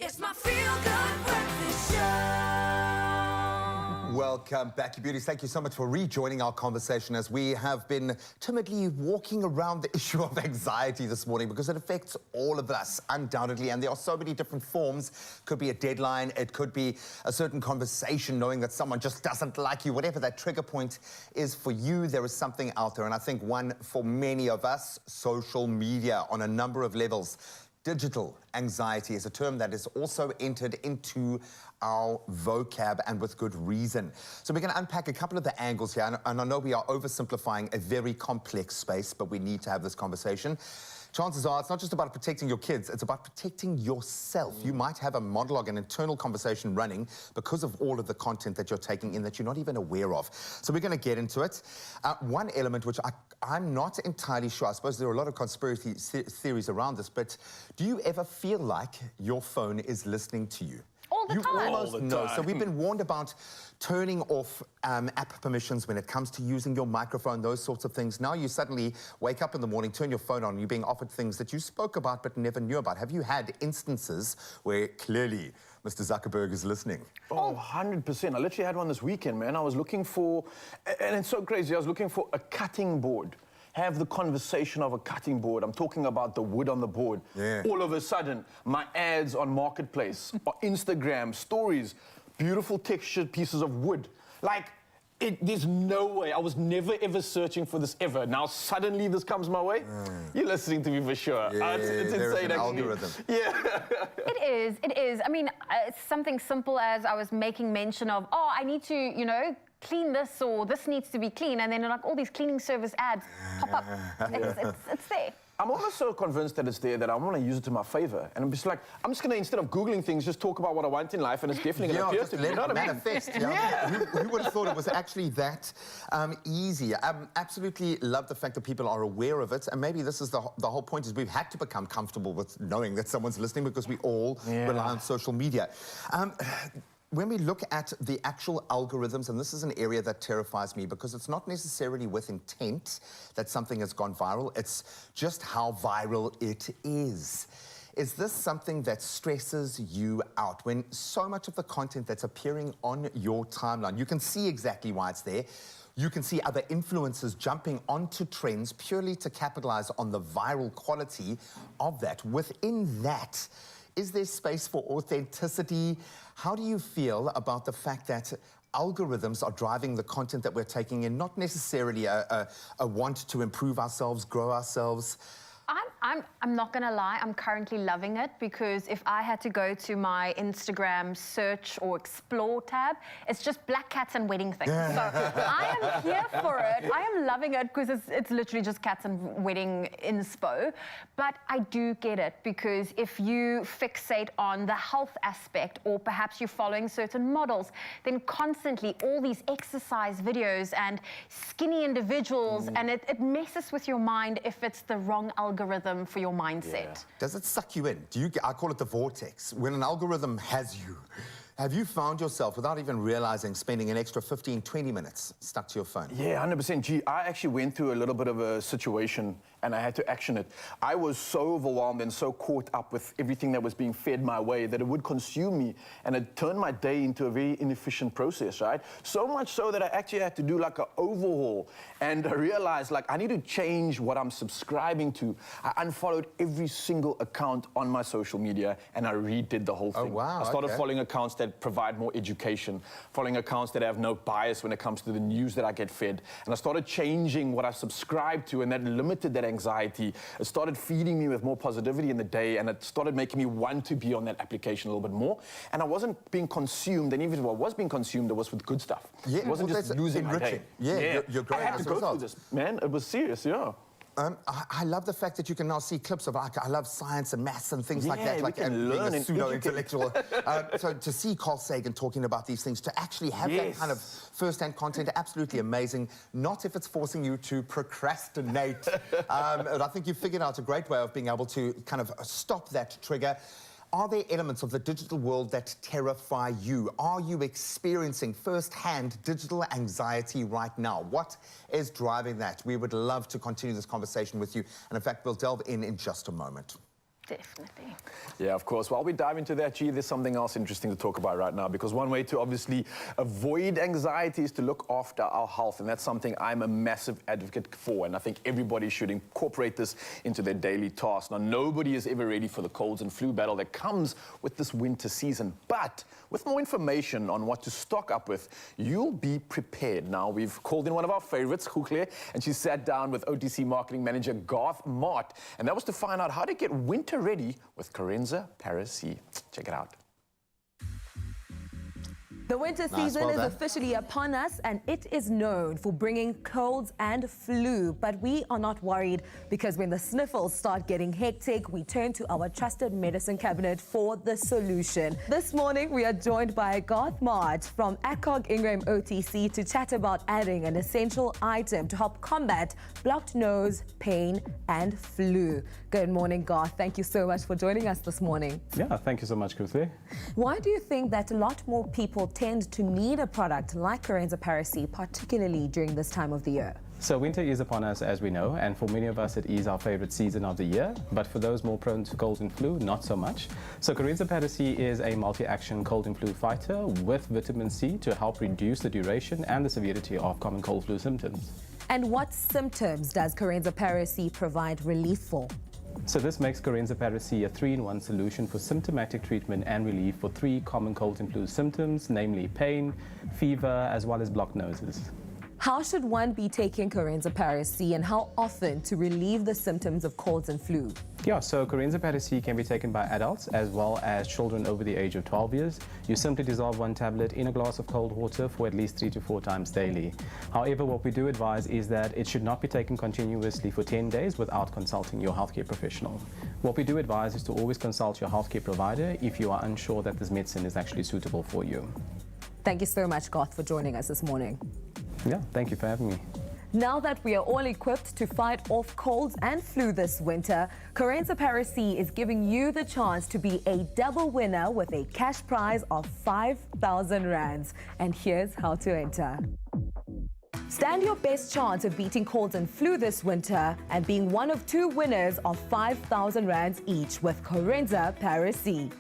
It's my feel-good breakfast show. Welcome back, you beauties. Thank you so much for rejoining our conversation as we have been timidly walking around the issue of anxiety this morning because it affects all of us, undoubtedly, and there are so many different forms. Could be a deadline, it could be a certain conversation, knowing that someone just doesn't like you. Whatever that trigger point is for you, there is something out there, and I think one for many of us, social media on a number of levels. Digital anxiety is a term that is also entered into our vocab, and with good reason. So we're going to unpack a couple of the angles here, and I know we are oversimplifying a very complex space, but we need to have this conversation. Chances are it's not just about protecting your kids, it's about protecting yourself. You might have a monologue, an internal conversation running because of all of the content that you're taking in that you're not even aware of. So we're going to get into it. One element which I'm not entirely sure, I suppose there are a lot of conspiracy theories around this, but do you ever feel like your phone is listening to you? All the time. Almost know. So we've been warned about turning off app permissions when it comes to using your microphone, those sorts of things. Now you suddenly wake up in the morning, turn your phone on, you're being offered things that you spoke about but never knew about. Have you had instances where clearly Mr. Zuckerberg is listening? Oh, 100%. I literally had one this weekend, man. I was looking for, and it's so crazy, I was looking for a cutting board. Have the conversation of a cutting board. I'm talking about the wood on the board. Yeah. All of a sudden, my ads on Marketplace, or Instagram, stories, beautiful textured pieces of wood. Like, there's no way. I was never, ever searching for this ever. Now, suddenly this comes my way. You're listening to me for sure. Yeah, it's insane, actually. Algorithm. Yeah. It is. I mean, it's something simple as I was making mention of, oh, I need to, you know, clean this, or this needs to be clean, and then like all these cleaning service ads pop up. It's there. I'm almost so convinced that it's there that I want to use it to my favor. And I'm just like, I'm just going to, instead of Googling things, just talk about what I want in life, and it's definitely going to appear to me. You know what I mean? Manifest. Yeah. Who would have thought it was actually that easy? I absolutely love the fact that people are aware of it, and maybe this is the whole point, is we've had to become comfortable with knowing that someone's listening because we all rely on social media. When we look at the actual algorithms, and this is an area that terrifies me because it's not necessarily with intent that something has gone viral, it's just how viral it is. Is this something that stresses you out? When so much of the content that's appearing on your timeline, you can see exactly why it's there. You can see other influencers jumping onto trends purely to capitalize on the viral quality of that. Within that, is there space for authenticity? How do you feel about the fact that algorithms are driving the content that we're taking in, not necessarily a want to improve ourselves, grow ourselves? I'm not gonna lie, I'm currently loving it, because if I had to go to my Instagram search or explore tab, it's just black cats and wedding things. So I am here for it. I am loving it because it's literally just cats and wedding inspo. But I do get it, because if you fixate on the health aspect, or perhaps you're following certain models, then constantly all these exercise videos and skinny individuals, and it messes with your mind if it's the wrong algorithm for your mindset. Yeah. Does it suck you in? I call it the vortex. When an algorithm has you, have you found yourself, without even realizing, spending an extra 15, 20 minutes stuck to your phone? Yeah, 100%. Gee, I actually went through a little bit of a situation and I had to action it. I was so overwhelmed and so caught up with everything that was being fed my way that it would consume me, and it turned my day into a very inefficient process, right? So much so that I actually had to do like an overhaul, and I realized like I need to change what I'm subscribing to. I unfollowed every single account on my social media and I redid the whole thing. Oh, wow. I started following accounts that provide more education, following accounts that have no bias when it comes to the news that I get fed. And I started changing what I subscribed to, and that limited that anxiety. It started feeding me with more positivity in the day, and it started making me want to be on that application a little bit more. And I wasn't being consumed, and even if I was being consumed, it was with good stuff. Yeah, it wasn't just losing my day. Yeah, you're growing I had to go through this, man. It was serious, yeah. I love the fact that you can now see clips of, I love science and maths and things like Yeah, that, like can learn being a and pseudo-intellectual. So to see Carl Sagan talking about these things, to actually have that kind of first-hand content, absolutely amazing. Not if it's forcing you to procrastinate. And I think you've figured out a great way of being able to kind of stop that trigger. Are there elements of the digital world that terrify you? Are you experiencing first-hand digital anxiety right now? What is driving that? We would love to continue this conversation with you. And in fact, we'll delve in just a moment. Definitely. Yeah, of course. While we dive into that, there's something else interesting to talk about right now, because one way to obviously avoid anxiety is to look after our health, and that's something I'm a massive advocate for, and I think everybody should incorporate this into their daily tasks. Now, nobody is ever ready for the colds and flu battle that comes with this winter season, but with more information on what to stock up with, you'll be prepared. Now, we've called in one of our favorites, Huchle, and she sat down with OTC marketing manager Garth Mart, and that was to find out how to get winter ready with Carenza Parisi. Check it out. The winter season is officially upon us, and it is known for bringing colds and flu. But we are not worried, because when the sniffles start getting hectic, we turn to our trusted medicine cabinet for the solution. This morning, we are joined by Garth Mart from ACOG Ingram OTC to chat about adding an essential item to help combat blocked nose, pain, and flu. Good morning, Garth. Thank you so much for joining us this morning. Yeah, thank you so much, Kruthi. Why do you think that a lot more people tend to need a product like Carenza Parisi, particularly during this time of the year? So winter is upon us, as we know, and for many of us it is our favorite season of the year, but for those more prone to cold and flu, not so much. So Carenza Parisi is a multi-action cold and flu fighter with vitamin C to help reduce the duration and the severity of common cold flu symptoms. And what symptoms does Carenza Parisi provide relief for? So this makes Carenza Parisi a 3-in-1 solution for symptomatic treatment and relief for 3 common cold and flu symptoms, namely pain, fever, as well as blocked noses. How should one be taking Carenza Parisi, and how often to relieve the symptoms of colds and flu? Yeah, so Carenza Parisi can be taken by adults as well as children over the age of 12 years. You simply dissolve 1 tablet in a glass of cold water for at least 3 to 4 times daily. However, what we do advise is that it should not be taken continuously for 10 days without consulting your healthcare professional. What we do advise is to always consult your healthcare provider if you are unsure that this medicine is actually suitable for you. Thank you so much, Garth, for joining us this morning. Yeah, thank you for having me. Now that we are all equipped to fight off colds and flu this winter, Carenza Parisi is giving you the chance to be a double winner with a cash prize of 5,000 rands. And here's how to enter. Stand your best chance of beating colds and flu this winter and being one of 2 winners of 5,000 rands each with Carenza Parisi.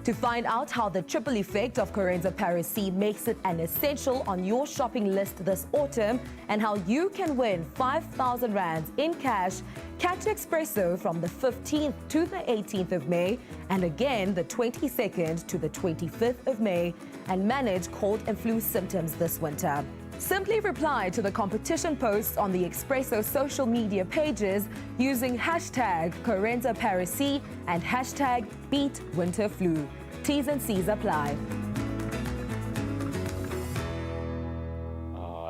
To find out how the triple effect of Carenza Parisi makes it an essential on your shopping list this autumn, and how you can win 5,000 rands in cash, catch Expresso from the 15th to the 18th of May, and again the 22nd to the 25th of May, and manage cold and flu symptoms this winter. Simply reply to the competition posts on the Expresso social media pages using hashtag Carenza Parisi and hashtag BeatWinterFlu. T's and C's apply.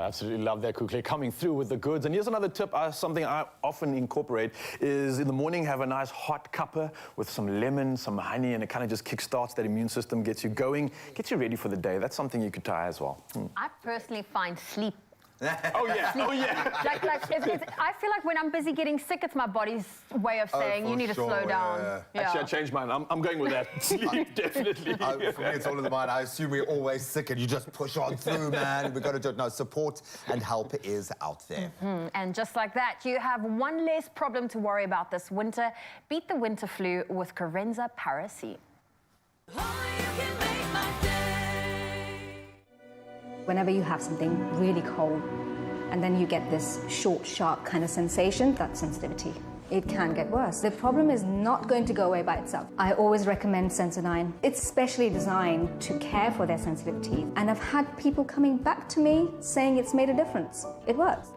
Absolutely love that, Kukle, coming through with the goods. And here's another tip, something I often incorporate is in the morning have a nice hot cuppa with some lemon, some honey, and it kind of just kickstarts that immune system, gets you going, gets you ready for the day. That's something you could try as well. I personally find sleep. Oh yeah, oh yeah. I feel like when I'm busy getting sick, it's my body's way of saying you need to slow down. Yeah. Actually, I changed mine. I'm going with that. Sleep, definitely. For me, it's all in the mind. I assume we're always sick and you just push on through, man. We've got to do it. No, support and help is out there. And just like that, you have one less problem to worry about this winter. Beat the winter flu with Carenza Parisi. Whenever you have something really cold and then you get this short, sharp kind of sensation, that's sensitivity. It can get worse. The problem is not going to go away by itself. I always recommend Sensodyne. It's specially designed to care for their sensitivity. And I've had people coming back to me saying it's made a difference. It works.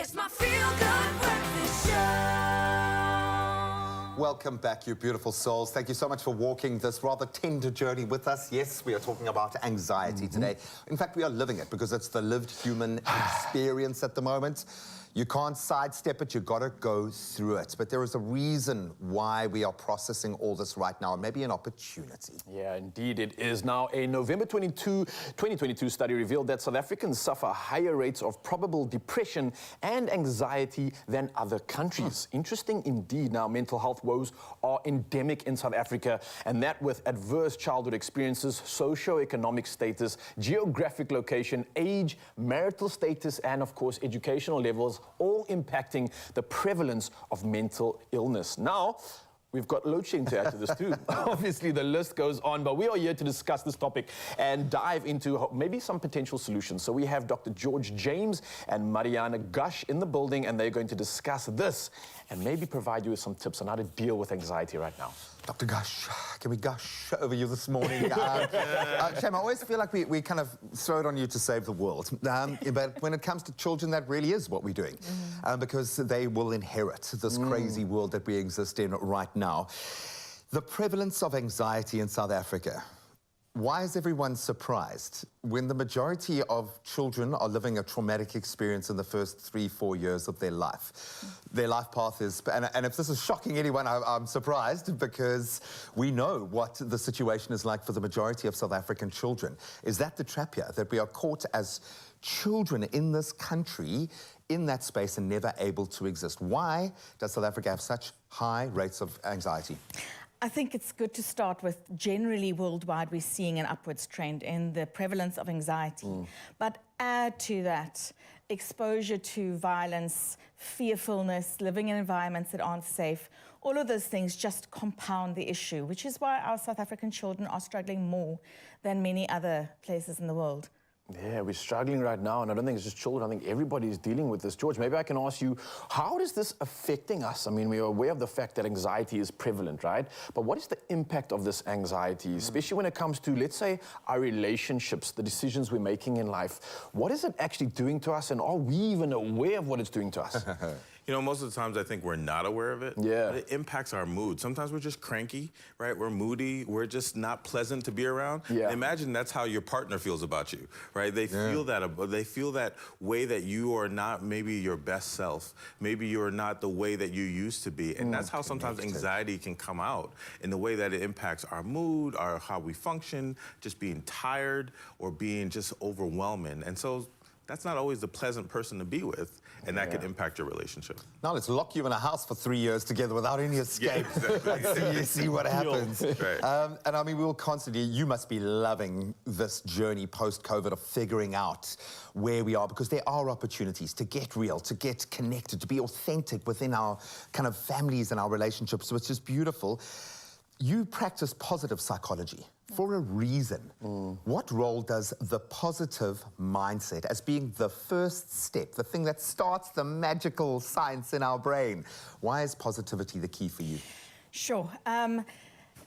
It's my feel-good breakfast show. Welcome back, you beautiful souls. Thank you so much for walking this rather tender journey with us. Yes, we are talking about anxiety today. In fact, we are living it because it's the lived human experience at the moment. You can't sidestep it, you've got to go through it. But there is a reason why we are processing all this right now, and maybe an opportunity. Yeah, indeed it is. Now, a November 2022 study revealed that South Africans suffer higher rates of probable depression and anxiety than other countries. Interesting indeed. Now, mental health woes are endemic in South Africa, and that with adverse childhood experiences, socio-economic status, geographic location, age, marital status, and of course, educational levels, all impacting the prevalence of mental illness. Now, we've got load shedding to add to this too. Obviously, the list goes on, but we are here to discuss this topic and dive into maybe some potential solutions. So we have Dr. George James and Mariana Gush in the building, and they're going to discuss this and maybe provide you with some tips on how to deal with anxiety right now. Dr. Gush, can we gush over you this morning? Shem, I always feel like we kind of throw it on you to save the world. But when it comes to children, that really is what we're doing. Because they will inherit this crazy world that we exist in right now. The prevalence of anxiety in South Africa. Why is everyone surprised when the majority of children are living a traumatic experience in the first 3-4 years of their life? Their life path is, and if this is shocking anyone, I'm surprised, because we know what the situation is like for the majority of South African children. Is that the trap here, that we are caught as children in this country in that space and never able to exist? Why does South Africa have such high rates of anxiety? I think it's good to start with generally worldwide we're seeing an upwards trend in the prevalence of anxiety. But add to that exposure to violence, fearfulness, living in environments that aren't safe. All of those things just compound the issue, which is why our South African children are struggling more than many other places in the world. Yeah, we're struggling right now, and I don't think it's just children. I think everybody is dealing with this. George, maybe I can ask you, how is this affecting us? I mean, we are aware of the fact that anxiety is prevalent, right? But what is the impact of this anxiety, especially when it comes to, let's say, our relationships, the decisions we're making in life? What is it actually doing to us, and are we even aware of what it's doing to us? You know, most of the times I think we're not aware of it. Yeah. But it impacts our mood. Sometimes we're just cranky, right? We're moody. We're just not pleasant to be around. Yeah. Imagine that's how your partner feels about you, right? They feel that. They feel that way that you are not maybe your best self. Maybe you're not the way that you used to be. And that's how sometimes anxiety can come out, in the way that it impacts our mood, how we function, just being tired or being just overwhelming. And so that's not always the pleasant person to be with, and that could impact your relationship. Now let's lock you in a house for 3 years together without any escape. And see what happens. Right. And I mean, we will constantly, you must be loving this journey post-COVID of figuring out where we are, because there are opportunities to get real, to get connected, to be authentic within our kind of families and our relationships, which is beautiful. You practice positive psychology for a reason. What role does the positive mindset, as being the first step, the thing that starts the magical science in our brain, why is positivity the key for you? Sure.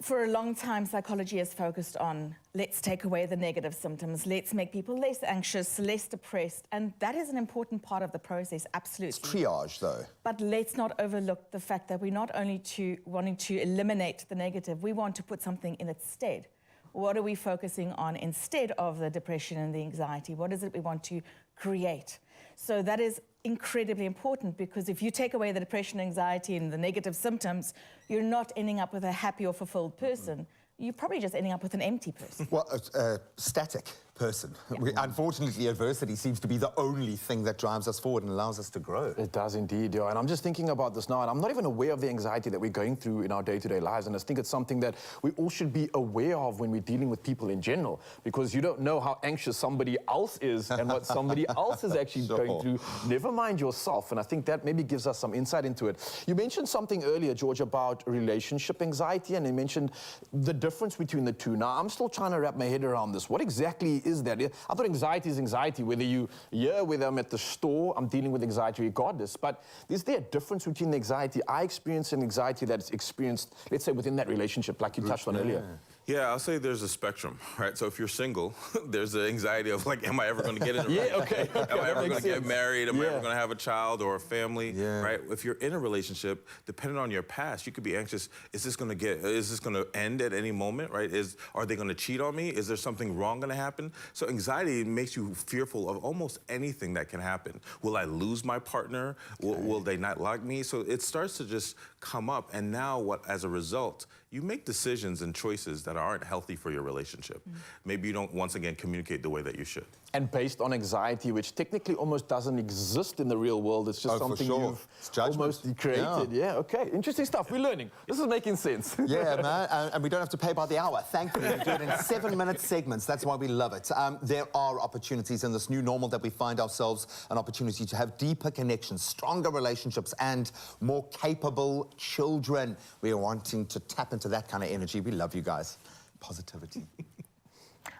For a long time, psychology has focused on, let's take away the negative symptoms, let's make people less anxious, less depressed, and that is an important part of the process, absolutely. It's triage, though. But let's not overlook the fact that we're not only wanting to eliminate the negative, we want to put something in its stead. What are we focusing on instead of the depression and the anxiety? What is it we want to create? So that is incredibly important, because if you take away the depression, anxiety, and the negative symptoms, you're not ending up with a happy or fulfilled person. You're probably just ending up with an empty person. Well, a static person. Unfortunately, adversity seems to be the only thing that drives us forward and allows us to grow. It does indeed, yeah. And I'm just thinking about this now, and I'm not even aware of the anxiety that we're going through in our day-to-day lives. And I think it's something that we all should be aware of when we're dealing with people in general, because you don't know how anxious somebody else is and what somebody else is actually going through, never mind yourself. And I think that maybe gives us some insight into it. You mentioned something earlier, George, about relationship anxiety, and you mentioned the difference between the two. Now, I'm still trying to wrap my head around this. What exactly is that? I thought anxiety is anxiety, whether I'm at the store, I'm dealing with anxiety regardless. But is there a difference between the anxiety I experience and anxiety that's experienced, let's say, within that relationship, like you touched on earlier? Yeah, I'll say there's a spectrum, right? So if you're single, there's the anxiety of like, am I ever going to get in a relationship? Am I ever going to get married? Am I ever going to have a child or a family, right? If you're in a relationship, depending on your past, you could be anxious. Is this going to end at any moment, right? Are they going to cheat on me? Is there something wrong going to happen? So anxiety makes you fearful of almost anything that can happen. Will I lose my partner? Will they not like me? So it starts to just come up, and now as a result, you make decisions and choices that aren't healthy for your relationship. Maybe you don't, once again, communicate the way that you should. And based on anxiety, which technically almost doesn't exist in the real world, it's just something you've almost created. Yeah, okay, interesting stuff. We're learning. This is making sense. Yeah, man, and we don't have to pay by the hour. Thankfully, we do it in 7-minute segments. That's why we love it. There are opportunities in this new normal that we find ourselves, an opportunity to have deeper connections, stronger relationships, and more capable children. We are wanting to tap into that kind of energy. We love you guys. Positivity.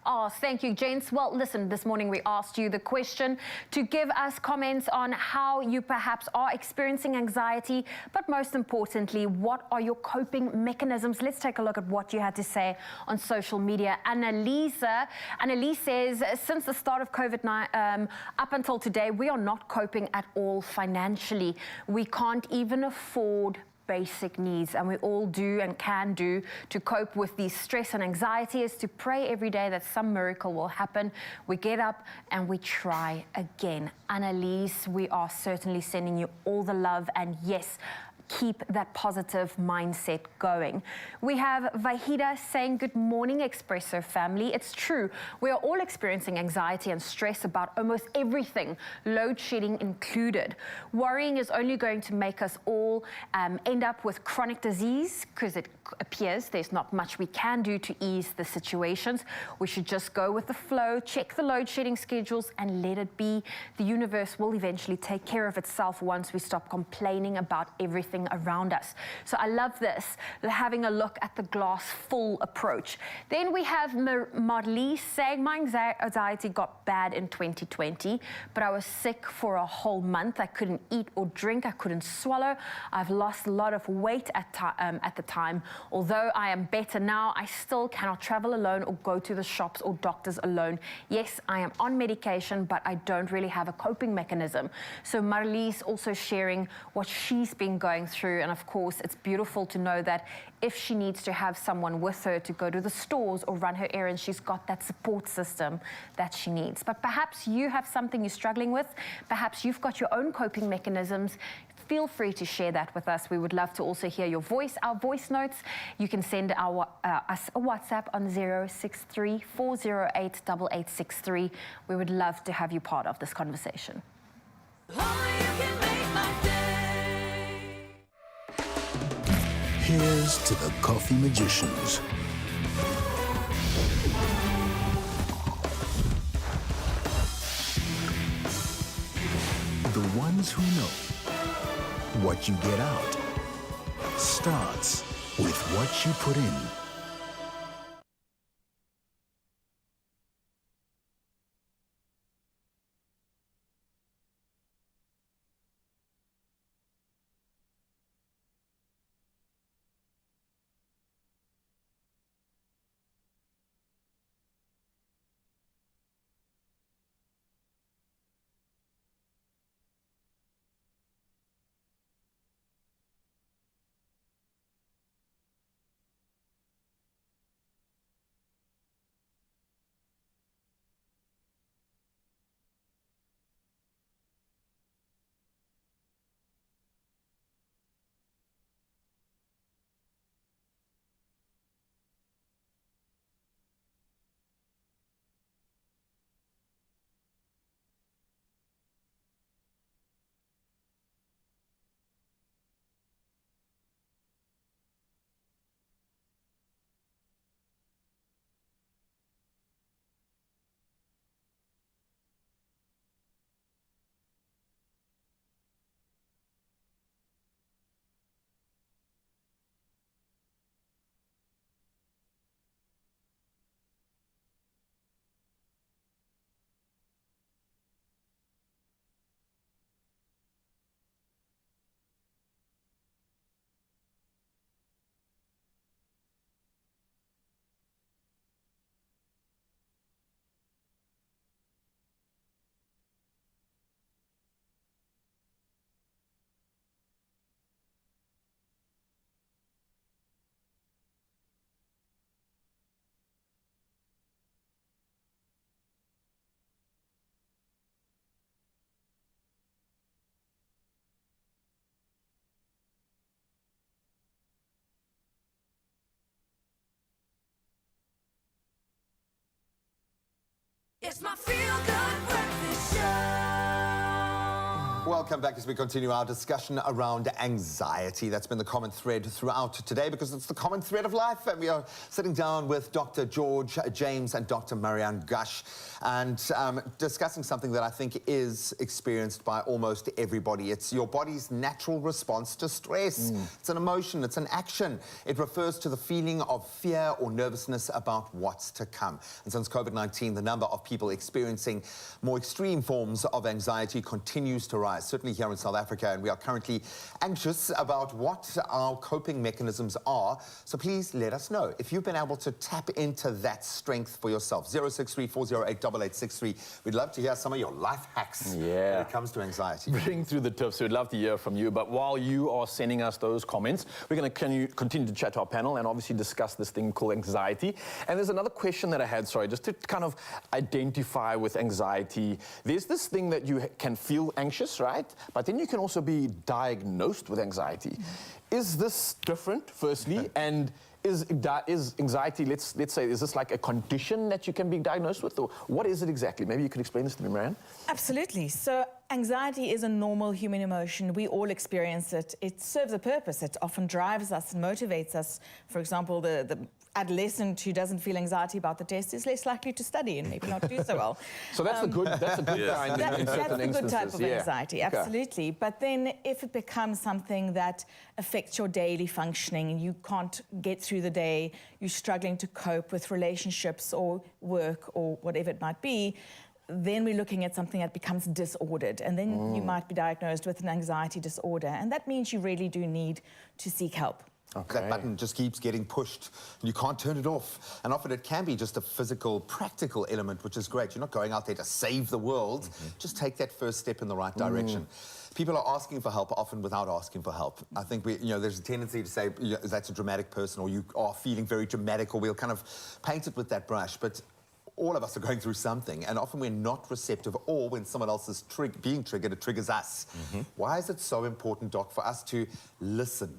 Oh, thank you, gents. Well, listen, this morning we asked you the question to give us comments on how you perhaps are experiencing anxiety, but most importantly, what are your coping mechanisms? Let's take a look at what you had to say on social media. Annalise says, since the start of COVID-19 up until today, we are not coping at all financially. We can't even afford basic needs, and we all do and can do to cope with the stress and anxiety is to pray every day that some miracle will happen. We get up and we try again. Annalise, we are certainly sending you all the love, and yes, keep that positive mindset going. We have Vahida saying, good morning, Expresso family. It's true, we are all experiencing anxiety and stress about almost everything, load shedding included. Worrying is only going to make us all end up with chronic disease, because it appears there's not much we can do to ease the situations. We should just go with the flow, check the load shedding schedules, and let it be. The universe will eventually take care of itself once we stop complaining about everything around us. So I love this, having a look at the glass full approach. Then we have Marlies saying, my anxiety got bad in 2020, but I was sick for a whole month. I couldn't eat or drink. I couldn't swallow. I've lost a lot of weight at the time. Although I am better now, I still cannot travel alone or go to the shops or doctors alone. Yes, I am on medication, but I don't really have a coping mechanism. So Marlies also sharing what she's been going through, and of course it's beautiful to know that if she needs to have someone with her to go to the stores or run her errands, she's got that support system that she needs. But perhaps you have something you're struggling with, perhaps you've got your own coping mechanisms. Feel free to share that with us. We would love to also hear your voice, our voice notes. You can send us a WhatsApp on 063 408 8863. We would love to have you part of this conversation. Here's to the coffee magicians. The ones who know what you get out starts with what you put in. It's my feel-good breakfast show. Welcome back as we continue our discussion around anxiety. That's been the common thread throughout today because it's the common thread of life. And we are sitting down with Dr. George James and Dr. Marianne Gush and discussing something that I think is experienced by almost everybody. It's your body's natural response to stress. It's an emotion, it's an action. It refers to the feeling of fear or nervousness about what's to come. And since COVID-19, the number of people experiencing more extreme forms of anxiety continues to rise, certainly here in South Africa, and we are currently anxious about what our coping mechanisms are. So please let us know if you've been able to tap into that strength for yourself. 063-408-8863. We'd love to hear some of your life hacks when it comes to anxiety. Bring through the tips. We'd love to hear from you. But while you are sending us those comments, we're going to continue to chat to our panel and obviously discuss this thing called anxiety. And there's another question that I had, sorry, just to kind of identify with anxiety. There's this thing that you can feel anxious, right? But then you can also be diagnosed with anxiety. Is this different, firstly? And is anxiety, let's say, is this like a condition that you can be diagnosed with? Or what is it exactly? Maybe you could explain this to me, Marianne. Absolutely. So anxiety is a normal human emotion. We all experience it. It serves a purpose. It often drives us and motivates us. For example, the adolescent who doesn't feel anxiety about the test is less likely to study and maybe not do so well. So that's a good kind in certain instances. That's a good type of anxiety, absolutely. But then if it becomes something that affects your daily functioning and you can't get through the day, you're struggling to cope with relationships or work or whatever it might be, then we're looking at something that becomes disordered. And then you might be diagnosed with an anxiety disorder. And that means you really do need to seek help. That button just keeps getting pushed and you can't turn it off. And often it can be just a physical, practical element, which is great. You're not going out there to save the world. Just take that first step in the right direction. People are asking for help often without asking for help. I think there's a tendency to say that's a dramatic person or you are feeling very dramatic, or we'll kind of paint it with that brush. But all of us are going through something, and often we're not receptive, or when someone else is being triggered, it triggers us. Why is it so important, Doc, for us to listen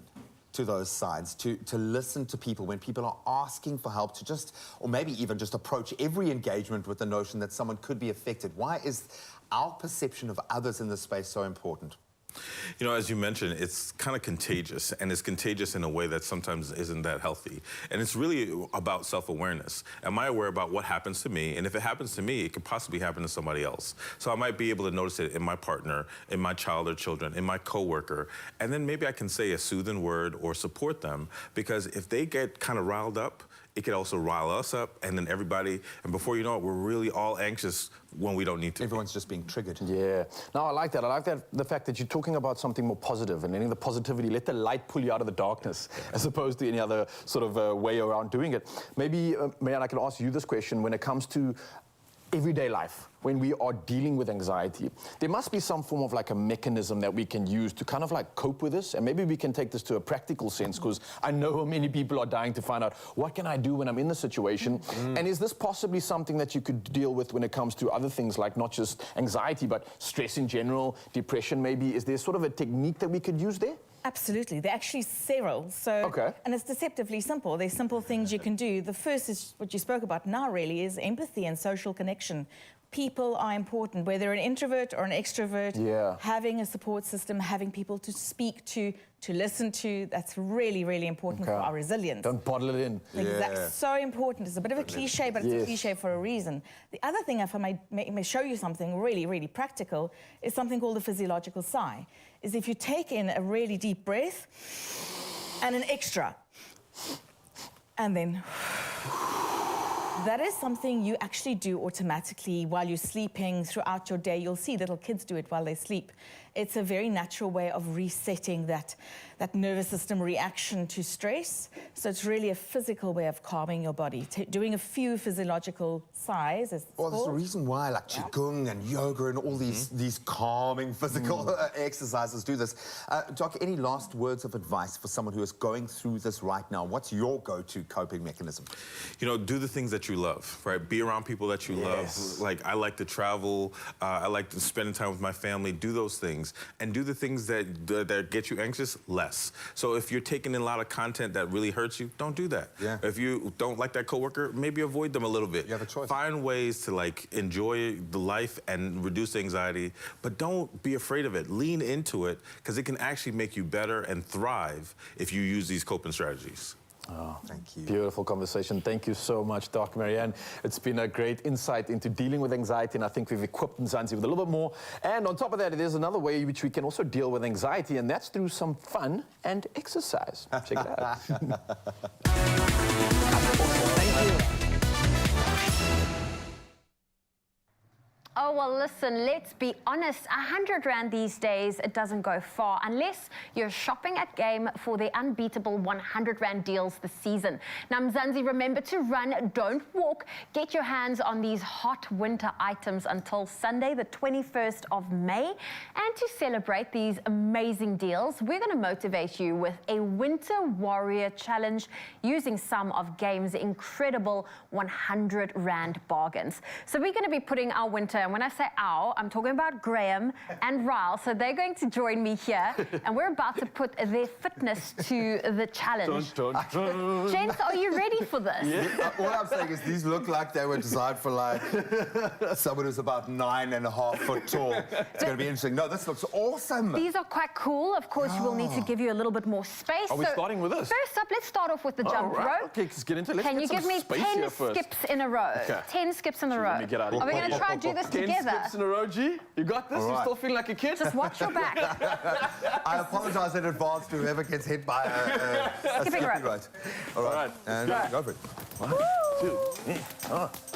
to those signs, to listen to people when people are asking for help, to just, or maybe even just approach every engagement with the notion that someone could be affected? Why is our perception of others in this space so important? You know, as you mentioned, it's kind of contagious, and it's contagious in a way that sometimes isn't that healthy. And it's really about self-awareness. Am I aware about what happens to me? And if it happens to me, it could possibly happen to somebody else. So I might be able to notice it in my partner, in my child or children, in my coworker. And then maybe I can say a soothing word or support them, because if they get kind of riled up, it could also rile us up, and then everybody, and before you know it, we're really all anxious when we don't need to. Everyone's just being triggered. Yeah. No, I like that. I like that, the fact that you're talking about something more positive and letting the positivity, let the light pull you out of the darkness, as opposed to any other sort of way around doing it. Maybe, Marianne, I can ask you this question when it comes to everyday life, when we are dealing with anxiety. There must be some form of like a mechanism that we can use to kind of like cope with this, and maybe we can take this to a practical sense, because I know many people are dying to find out, what can I do when I'm in the situation? And is this possibly something that you could deal with when it comes to other things, like not just anxiety, but stress in general, depression maybe? Is there sort of a technique that we could use there? Absolutely. There are actually several. So, and it's deceptively simple. There's simple things you can do. The first is what you spoke about now, really, is empathy and social connection. People are important, whether an introvert or an extrovert. Having a support system, having people to speak to listen to, that's really, really important for our resilience. Don't bottle it in. Exactly. So important. It's a bit of a cliche, but it's a cliche for a reason. The other thing, if I may show you something really, really practical, is something called the physiological sigh. Is if you take in a really deep breath and an extra, and then that is something you actually do automatically while you're sleeping throughout your day. You'll see little kids do it while they sleep. It's a very natural way of resetting that nervous system reaction to stress. So it's really a physical way of calming your body. Doing a few physiological sighs. Well, there's a reason why, like Qigong and yoga and all these calming physical exercises do this. Doc, any last words of advice for someone who is going through this right now? What's your go-to coping mechanism? You know, do the things that you love, right? Be around people that you love. Like, I like to travel. I like to spend time with my family. Do those things. things and do the things that get you anxious less. So if you're taking in a lot of content that really hurts you, don't do that. Yeah. If you don't like that coworker, maybe avoid them a little bit. You have a choice. Find ways to like enjoy the life and reduce anxiety, but don't be afraid of it. Lean into it because it can actually make you better and thrive if you use these coping strategies. Oh, thank you. Beautiful conversation. Thank you so much, Doc Marianne. It's been a great insight into dealing with anxiety, and I think we've equipped Mzansi with a little bit more. And on top of that, there's another way which we can also deal with anxiety, and that's through some fun and exercise. Check it out. Thank you. Oh, well, listen, let's be honest. 100 Rand these days, it doesn't go far unless you're shopping at Game for the unbeatable 100 Rand deals this season. Now, Mzansi, remember to run, don't walk. Get your hands on these hot winter items until Sunday, the 21st of May. And to celebrate these amazing deals, we're going to motivate you with a Winter Warrior Challenge using some of Game's incredible 100 Rand bargains. So we're going to be putting our winter, and when I say our, I'm talking about Graham and Ryle. So they're going to join me here, and we're about to put their fitness to the challenge. Gents, are you ready for this? Yeah. All I'm saying is these look like they were designed for like someone who's about 9.5 foot tall. It's going to be interesting. No, this looks awesome. These are quite cool. Of course, we'll need to give you a little bit more space. Are we starting with this? First up, let's start off with the jump rope. Okay, let's get into it. Let's Can you get give some me space 10 here first. skips in a row? Okay. 10 skips in a row. Let me get out of Are we here. going to try and do this 10 together? skips in a row, G. You got this? All You right. still feeling like a kid? Just watch your back. I apologize in advance to whoever gets hit by a Skipping rope. All right. And go for it. 1, 2, 3,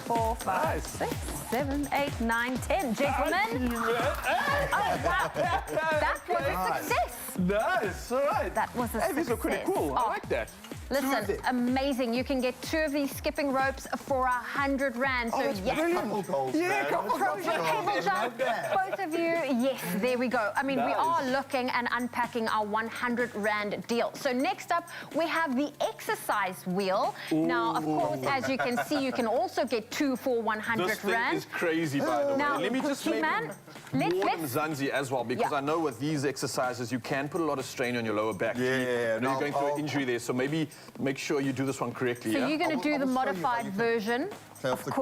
4, 5, 6, 7, 8, 9, 10. Gentlemen. Oh, wow. That was a success. Nice. All right. That was a Hey, these are pretty success. cool. I Oh. like that. Listen, amazing. You can get 2 of these skipping ropes for 100 Rand. So, yes. Couple goals, man. Trojan cable jump. Both of you, yes, there we go. I mean, we are looking and unpacking our 100 Rand deal. So next up, we have the exercise wheel. Now, of course, as you can see, you can also get 2 for 100 This thing Rand. is crazy, by the way. Now, Let me just Cookie maybe Man, let's- warn Mzansi as well, because Yeah. I know with these exercises, you can put a lot of strain on your lower back. Yeah, I know no, you're going through an injury there, so maybe make sure you do this one correctly. So Yeah? you're going to do the modified version. Of course.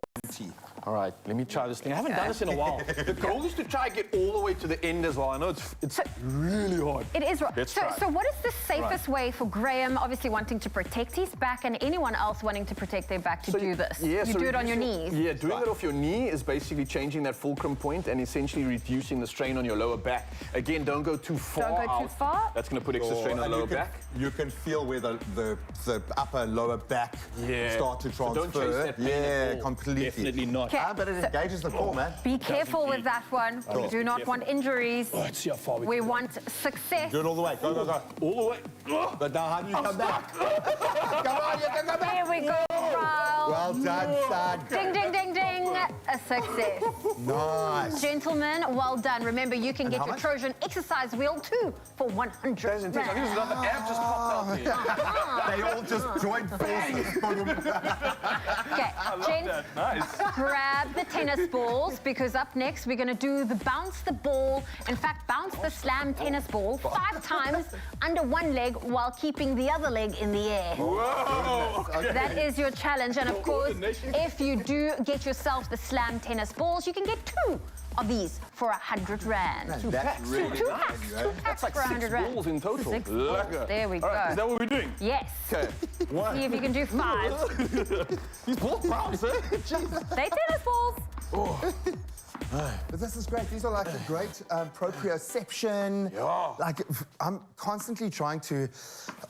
All right, let me try this thing. I haven't done this in a while. The goal is to try and get all the way to the end as well. I know it's really hard. It is right. Let's So, try. so what is the safest way for Graham, obviously wanting to protect his back, and anyone else wanting to protect their back to do this? Yeah, you so do it on your reduce knees. Yeah, doing it off your knee is basically changing that fulcrum point and essentially reducing the strain on your lower back. Again, don't go too far Don't go too out. far. That's going to put extra strain on And the you lower can, back. You can feel where the upper and lower back start to So transfer. don't chase that pain at all. Completely. Definitely not. Okay. But it engages the core, man. Be careful with that one. We do not want injuries. Let's see how far We want success. Do it all the way. Go, go, go. All the way. But now how do you come back? Come on, you can come back. There we go, Ryle. Well done, son. Ding, ding, ding, ding. A success. Nice. Gentlemen, well done. Remember, you can get how your much? Trojan exercise wheel too for 100 I think there's another app just popped out there. They all just joined forces. Okay, gents, that. Nice. grab the tennis balls because up next we're going to do the bounce the ball. In fact, bounce the slam tennis ball 5 times under one leg while keeping the other leg in the air. Whoa. Okay. That is your challenge. And of course, if you do get yourself the slam tennis balls, you can get 2 of these for 100 Rand. That's really Two nice. packs. 2 packs That's like for 100 6 Rand. balls in total. 6 balls. Lekker. There we go. All right, is that what we're doing? Yes. Okay. See if you can do 5. These balls bounce, eh? They tennis balls. But this is great. These are like a great proprioception. Yeah. Like, I'm constantly trying to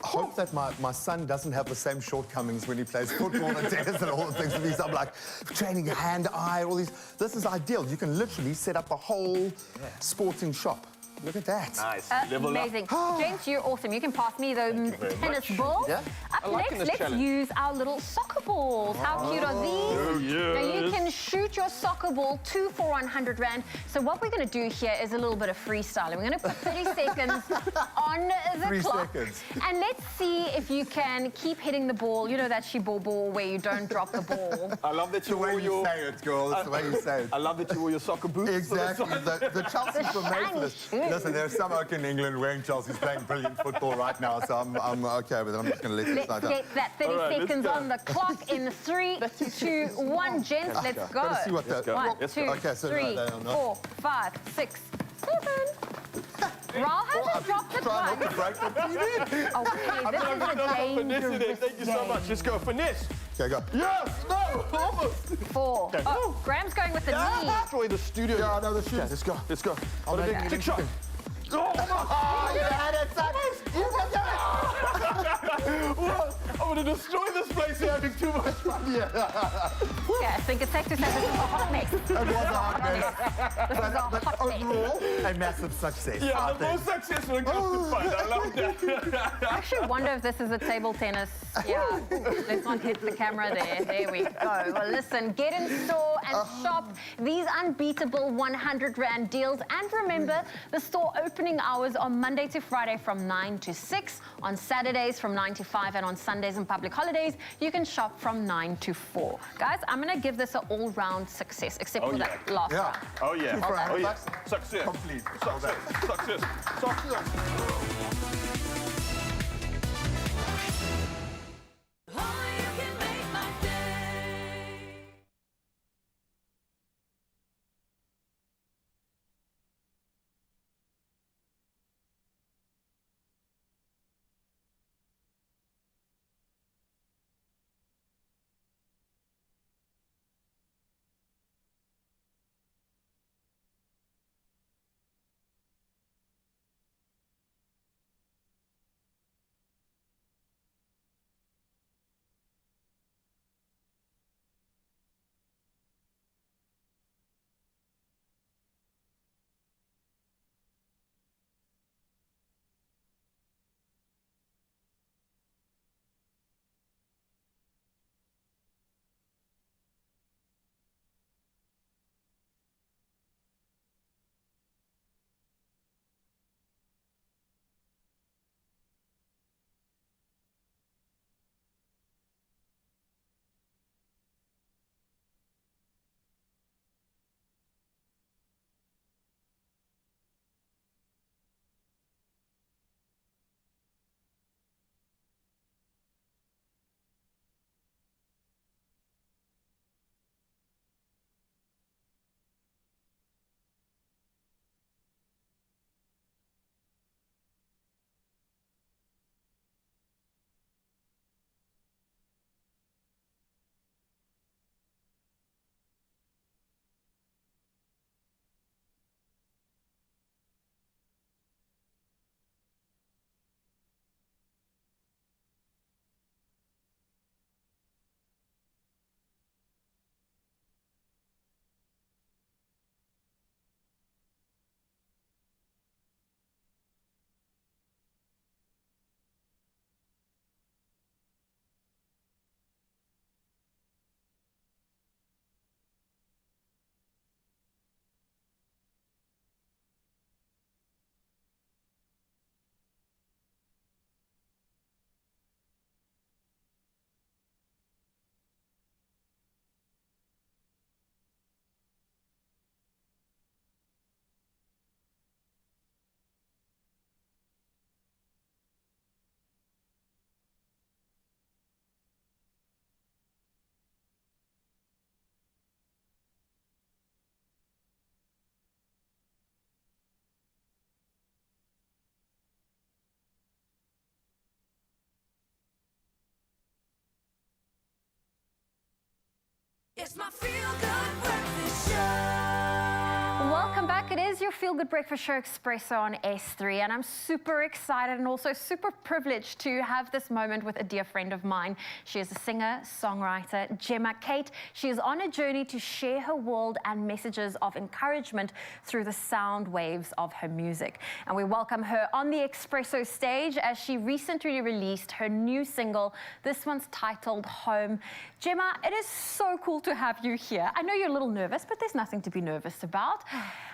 hope that my son doesn't have the same shortcomings when he plays football and tennis and all the things with these. I'm like training hand-eye, all these. This is ideal. You can literally set up a whole sporting shop. Look at that. Nice. Level up. Amazing. James, you're awesome. You can pass me the tennis balls. Yeah. Up liking next, this let's challenge. use our little soccer balls. How cute are these? Now, you can shoot your soccer ball 2 for 100 Rand. So what we're going to do here is a little bit of freestyling. We're going to put 30 seconds on the 3 clock. seconds. And let's see if you can keep hitting the ball. You know that shibor ball where you don't drop the ball. I love that you The way wore you your... say it, girl. It's the way you say it. I love that you wore your soccer boots. Exactly. The Chelsea's were made for this. Listen, there's some oak in England wearing Chelsea's playing brilliant football right now, so I'm okay with it. I'm just going to let this slide Let's down. get that 30 seconds on the clock in 3, 2, 1. Gents, let's go. Let's see what the... 1, 2, Okay, so 3, no, no, no. 4, 5, 6, 7. Raul hasn't dropped it Try not to once. break the TV. Okay, this is a dangerous Thank you so much. Let's go. Finesse. Okay, go. Yes! No! Almost! 4. Okay. Oh, Graham's going with the knee. Destroy the studio. Yeah, I know the shoes. Okay, let's go. Let's go. I'll make it. Kick shot. Oh, you had it, son. You can do it. Well, I'm going to destroy this place here having too much fun. Yeah, I think it's safe to say this is a hot mess. It was a hot mess. This is a hot mess. Overall, a massive success. Yeah, the most successful and constant fight. I love that. I actually wonder if this is a table tennis. Yeah, let's not hit the camera there. There we go. Well, listen, get in store and shop these unbeatable 100 Rand deals. And remember, the store opening hours are Monday to Friday from 9 to 6, on Saturdays from 9 to 5, and on Sundays and public holidays, you can shop from 9 to 4. Guys, I'm going to give this an all-round success, except for that last round. Oh, yeah. Oh, yeah. Success. Complete. Success. Success. Success. It's my feel-good breakfast show. Welcome back. It is your Feel Good Breakfast Show Expresso on S3, and I'm super excited and also super privileged to have this moment with a dear friend of mine. She is a singer, songwriter, Gemma Kate. She is on a journey to share her world and messages of encouragement through the sound waves of her music. And we welcome her on the Expresso stage as she recently released her new single. This one's titled Home. Gemma, it is so cool to have you here. I know you're a little nervous, but there's nothing to be nervous about.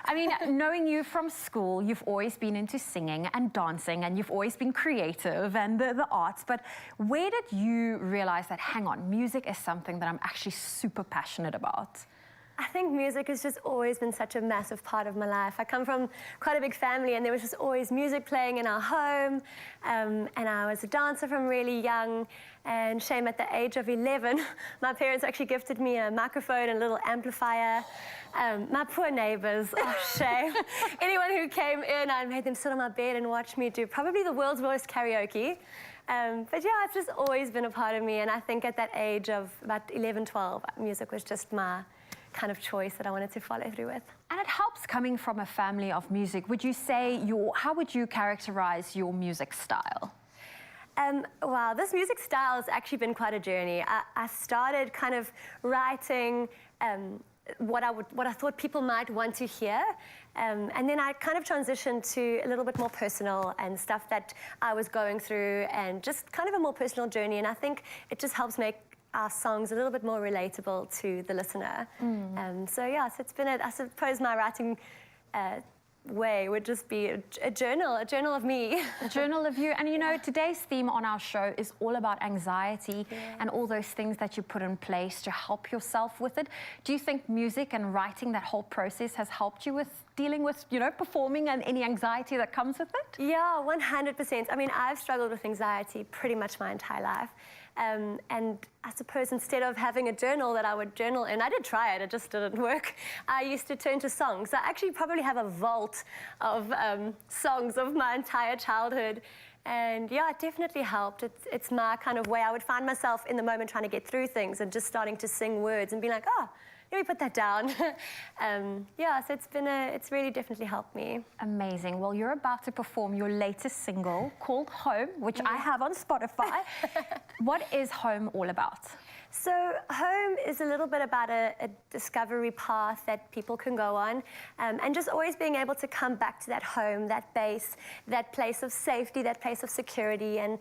I mean, knowing you from school, you've always been into singing and dancing, and you've always been creative and the arts, but where did you realize that, hang on, music is something that I'm actually super passionate about? I think music has just always been such a massive part of my life. I come from quite a big family, and there was just always music playing in our home. And I was a dancer from really young. And shame, at the age of 11, my parents actually gifted me a microphone and a little amplifier. My poor neighbors, oh shame. Anyone who came in, I made them sit on my bed and watch me do probably the world's worst karaoke. But yeah, it's just always been a part of me. And I think at that age of about 11, 12, music was just my kind of choice that I wanted to follow through with. And it helps coming from a family of music. Would you say how would you characterize your music style? Wow, this music style has actually been quite a journey. I started kind of writing what I thought people might want to hear, and then I kind of transitioned to a little bit more personal and stuff that I was going through, and just kind of a more personal journey. And I think it just helps make our songs a little bit more relatable to the listener. So yeah, so it's been, I suppose my writing way would just be a journal of me. A journal of you. And you know, today's theme on our show is all about anxiety and all those things that you put in place to help yourself with it. Do you think music and writing, that whole process, has helped you with dealing with, you know, performing and any anxiety that comes with it? Yeah, 100%. I mean, I've struggled with anxiety pretty much my entire life. And I suppose instead of having a journal that I would journal in, I did try it just didn't work. I used to turn to songs. I actually probably have a vault of songs of my entire childhood. And yeah, it definitely helped. It's my kind of way. I would find myself in the moment trying to get through things and just starting to sing words and be like, oh, let me put that down. Yeah, so it's really definitely helped me. Amazing. Well, you're about to perform your latest single called Home, which I have on Spotify. What is Home all about? So Home is a little bit about a discovery path that people can go on, and just always being able to come back to that home, that base, that place of safety, that place of security. And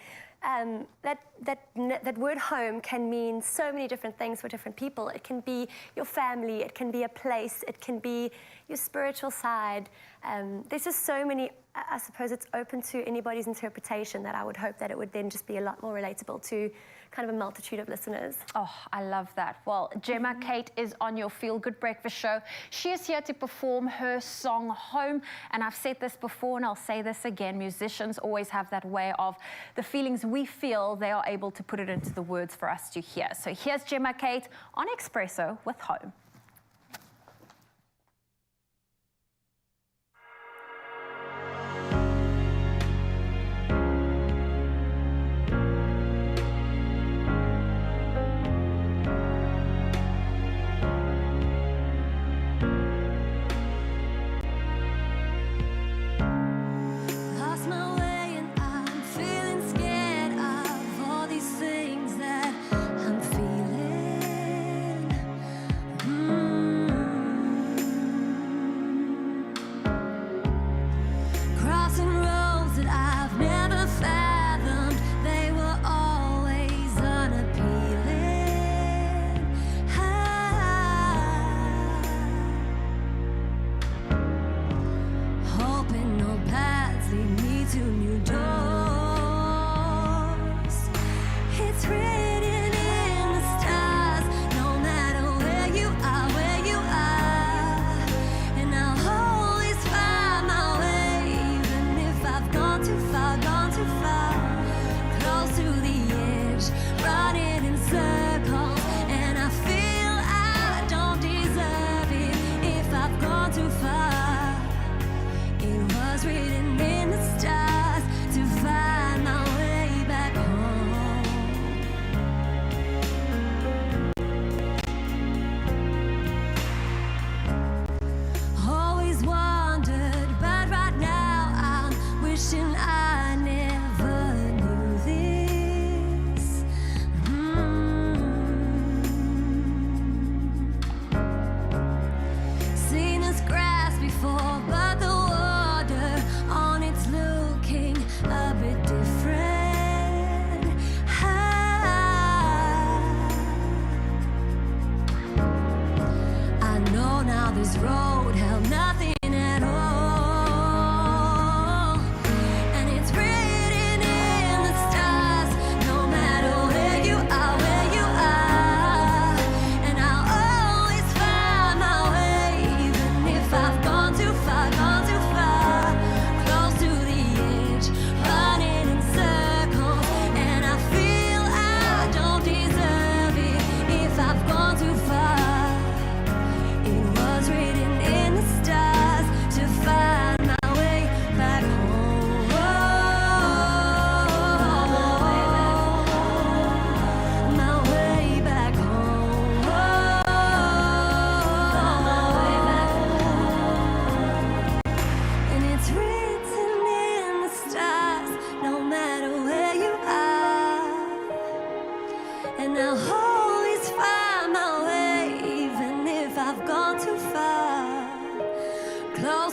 that word home can mean so many different things for different people. It can be your family, it can be a place, it can be your spiritual side. There's just so many, I suppose it's open to anybody's interpretation, that I would hope that it would then just be a lot more relatable to kind of a multitude of listeners. Oh, I love that. Well, Gemma Kate is on your Feel Good Breakfast show. She is here to perform her song Home. And I've said this before and I'll say this again, musicians always have that way of the feelings we feel, they are able to put it into the words for us to hear. So here's Gemma Kate on Expresso with Home.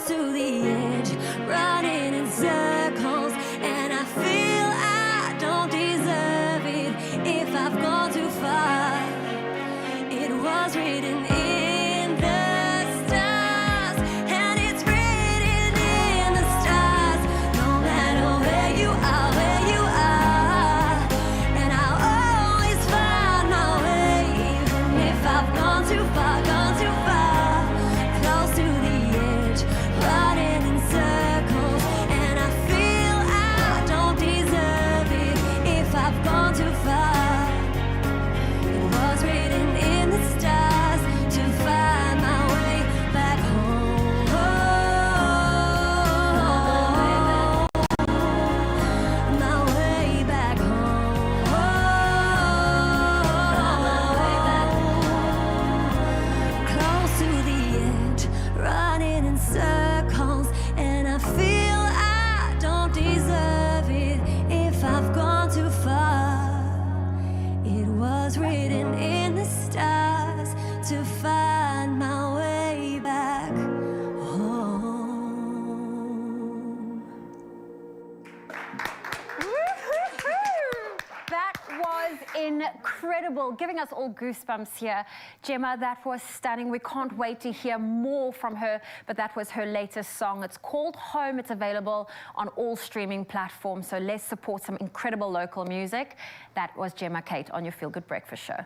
close to the edge, running in circles, and I feel I don't deserve it if I've gone too far. It was written in the stars, and it's written in the stars. No matter where you are, and I'll always find my way, even if I've gone too far, close to the edge, running in circles, and I feel I don't deserve it if I've gone too far. It was written in the stars to find my way back home. My way back home. Close to the edge, running in circles, and I feel I don't deserve it if I've gone too far. It was written in the stars to find my way back home. That was incredible, giving us all goosebumps here. Gemma, that was stunning. We can't wait to hear more from her, but that was her latest song. It's called Home. It's available on all streaming platforms, so let's support some incredible local music. That was Gemma Kate on your Feel Good Breakfast Show.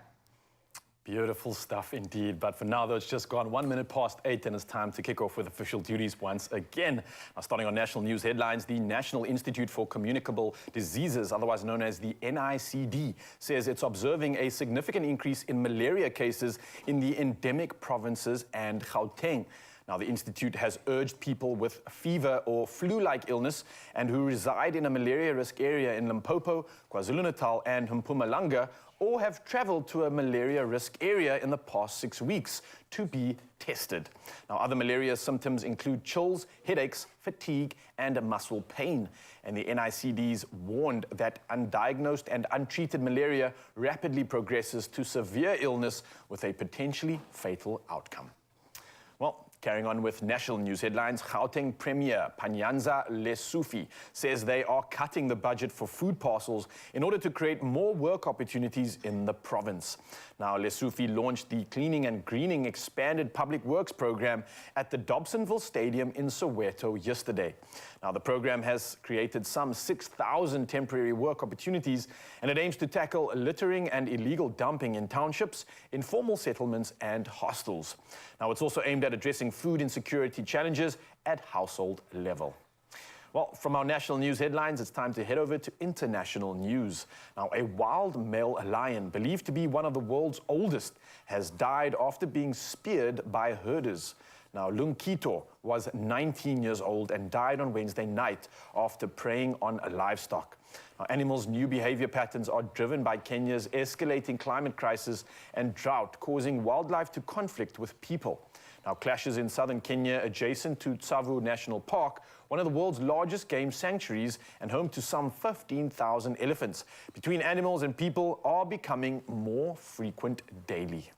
Beautiful stuff indeed. But for now, though, it's just gone 1 minute past 8, and it's time to kick off with official duties once again. Now, starting on national news headlines, the National Institute for Communicable Diseases, otherwise known as the NICD, says it's observing a significant increase in malaria cases in the endemic provinces and Gauteng. Now, the Institute has urged people with fever or flu-like illness and who reside in a malaria risk area in Limpopo, KwaZulu-Natal and Mpumalanga, or have traveled to a malaria risk area in the past 6 weeks to be tested. Now, other malaria symptoms include chills, headaches, fatigue, and muscle pain. And the NICD's warned that undiagnosed and untreated malaria rapidly progresses to severe illness with a potentially fatal outcome. Well, carrying on with national news headlines, Gauteng Premier Panyaza Lesufi says they are cutting the budget for food parcels in order to create more work opportunities in the province. Now, Lesufi launched the Cleaning and Greening Expanded Public Works program at the Dobsonville Stadium in Soweto yesterday. Now, the program has created some 6,000 temporary work opportunities, and it aims to tackle littering and illegal dumping in townships, informal settlements, and hostels. Now, it's also aimed at addressing food insecurity challenges at household level. Well, from our national news headlines, it's time to head over to international news. Now, a wild male lion, believed to be one of the world's oldest, has died after being speared by herders. Now, Lunkito was 19 years old and died on Wednesday night after preying on livestock. Now, animals' new behavior patterns are driven by Kenya's escalating climate crisis and drought, causing wildlife to conflict with people. Now, clashes in southern Kenya adjacent to Tsavo National Park, one of the world's largest game sanctuaries and home to some 15,000 elephants, between animals and people are becoming more frequent daily.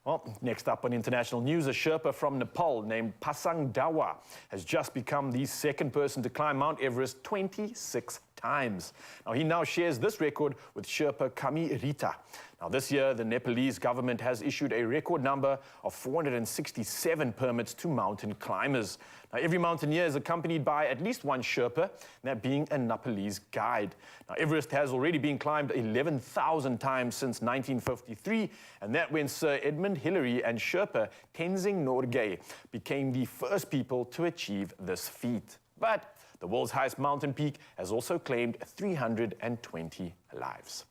Well, next up on international news, a Sherpa from Nepal named Pasang Dawa has just become the second person to climb Mount Everest 26 times. Now, he now shares this record with Sherpa Kami Rita. Now, this year, the Nepalese government has issued a record number of 467 permits to mountain climbers. Now, every mountaineer is accompanied by at least one Sherpa, that being a Nepalese guide. Now, Everest has already been climbed 11,000 times since 1953, and that when Sir Edmund Hillary and Sherpa Tenzing Norgay became the first people to achieve this feat. But the world's highest mountain peak has also claimed 320 lives.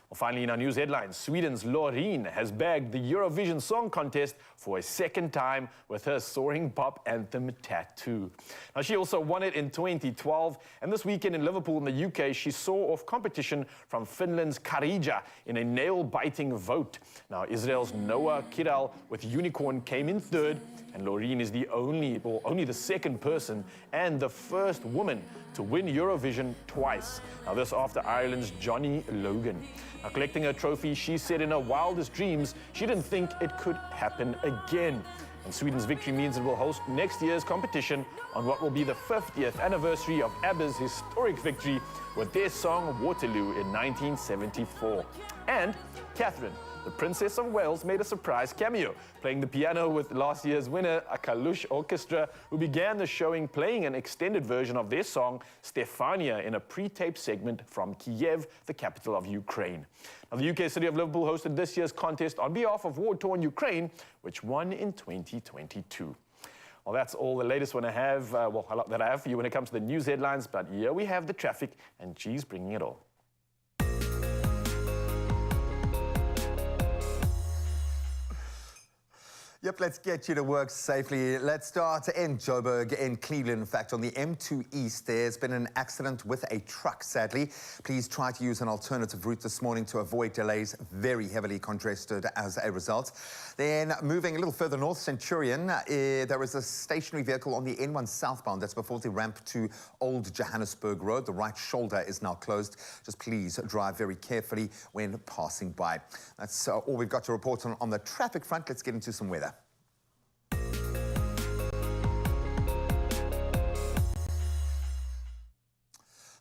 Well, finally, in our news headlines, Sweden's Loreen has bagged the Eurovision Song Contest for a second time with her soaring pop anthem Tattoo. Now, she also won it in 2012, and this weekend in Liverpool in the UK, she saw off competition from Finland's Karija in a nail-biting vote. Now, Israel's Noah Kiral with Unicorn came in third, and Loreen is the only the second person and the first woman to win Eurovision twice. Now, this after Ireland's Johnny Logan. Now, collecting her trophy, she said in her wildest dreams she didn't think it could happen again. And Sweden's victory means it will host next year's competition on what will be the 50th anniversary of ABBA's historic victory with their song Waterloo in 1974. And Catherine, the Princess of Wales, made a surprise cameo, playing the piano with last year's winner, a Kalush Orchestra, who began the showing playing an extended version of their song, Stefania, in a pre-taped segment from Kiev, the capital of Ukraine. Now, the UK city of Liverpool hosted this year's contest on behalf of war-torn Ukraine, which won in 2022. Well, that's all the latest one I have, that I have for you when it comes to the news headlines, but here we have the traffic, and G's bringing it all. Yep, let's get you to work safely. Let's start in Joburg, in Cleveland. In fact, on the M2 East, there's been an accident with a truck, sadly. Please try to use an alternative route this morning to avoid delays. Very heavily congested as a result. Then moving a little further north, Centurion, there is a stationary vehicle on the N1 southbound. That's before the ramp to Old Johannesburg Road. The right shoulder is now closed. Just please drive very carefully when passing by. That's all we've got to report on the traffic front. Let's get into some weather.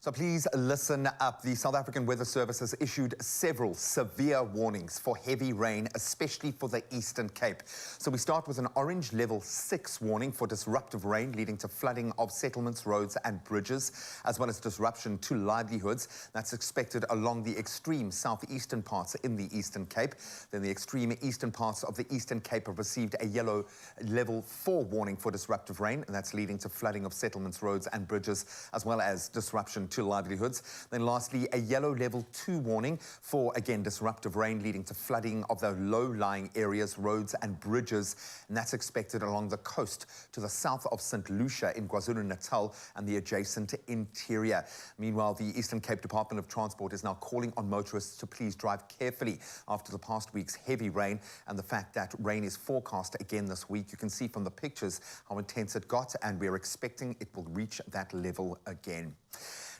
So please listen up. The South African Weather Service has issued several severe warnings for heavy rain, especially for the Eastern Cape. So we start with an orange level 6 warning for disruptive rain leading to flooding of settlements, roads and bridges, as well as disruption to livelihoods. That's expected along the extreme southeastern parts in the Eastern Cape. Then the extreme eastern parts of the Eastern Cape have received a yellow level 4 warning for disruptive rain, and that's leading to flooding of settlements, roads and bridges, as well as disruption to livelihoods. Then lastly, a yellow level 2 warning for, again, disruptive rain leading to flooding of the low-lying areas, roads and bridges, and that's expected along the coast to the south of St. Lucia in KwaZulu-Natal and the adjacent interior. Meanwhile, the Eastern Cape Department of Transport is now calling on motorists to please drive carefully after the past week's heavy rain and the fact that rain is forecast again this week. You can see from the pictures how intense it got, and we're expecting it will reach that level again.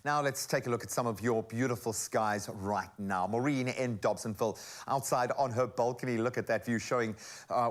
Now let's take a look at some of your beautiful skies right now. Maureen in Dobsonville, outside on her balcony. Look at that view, showing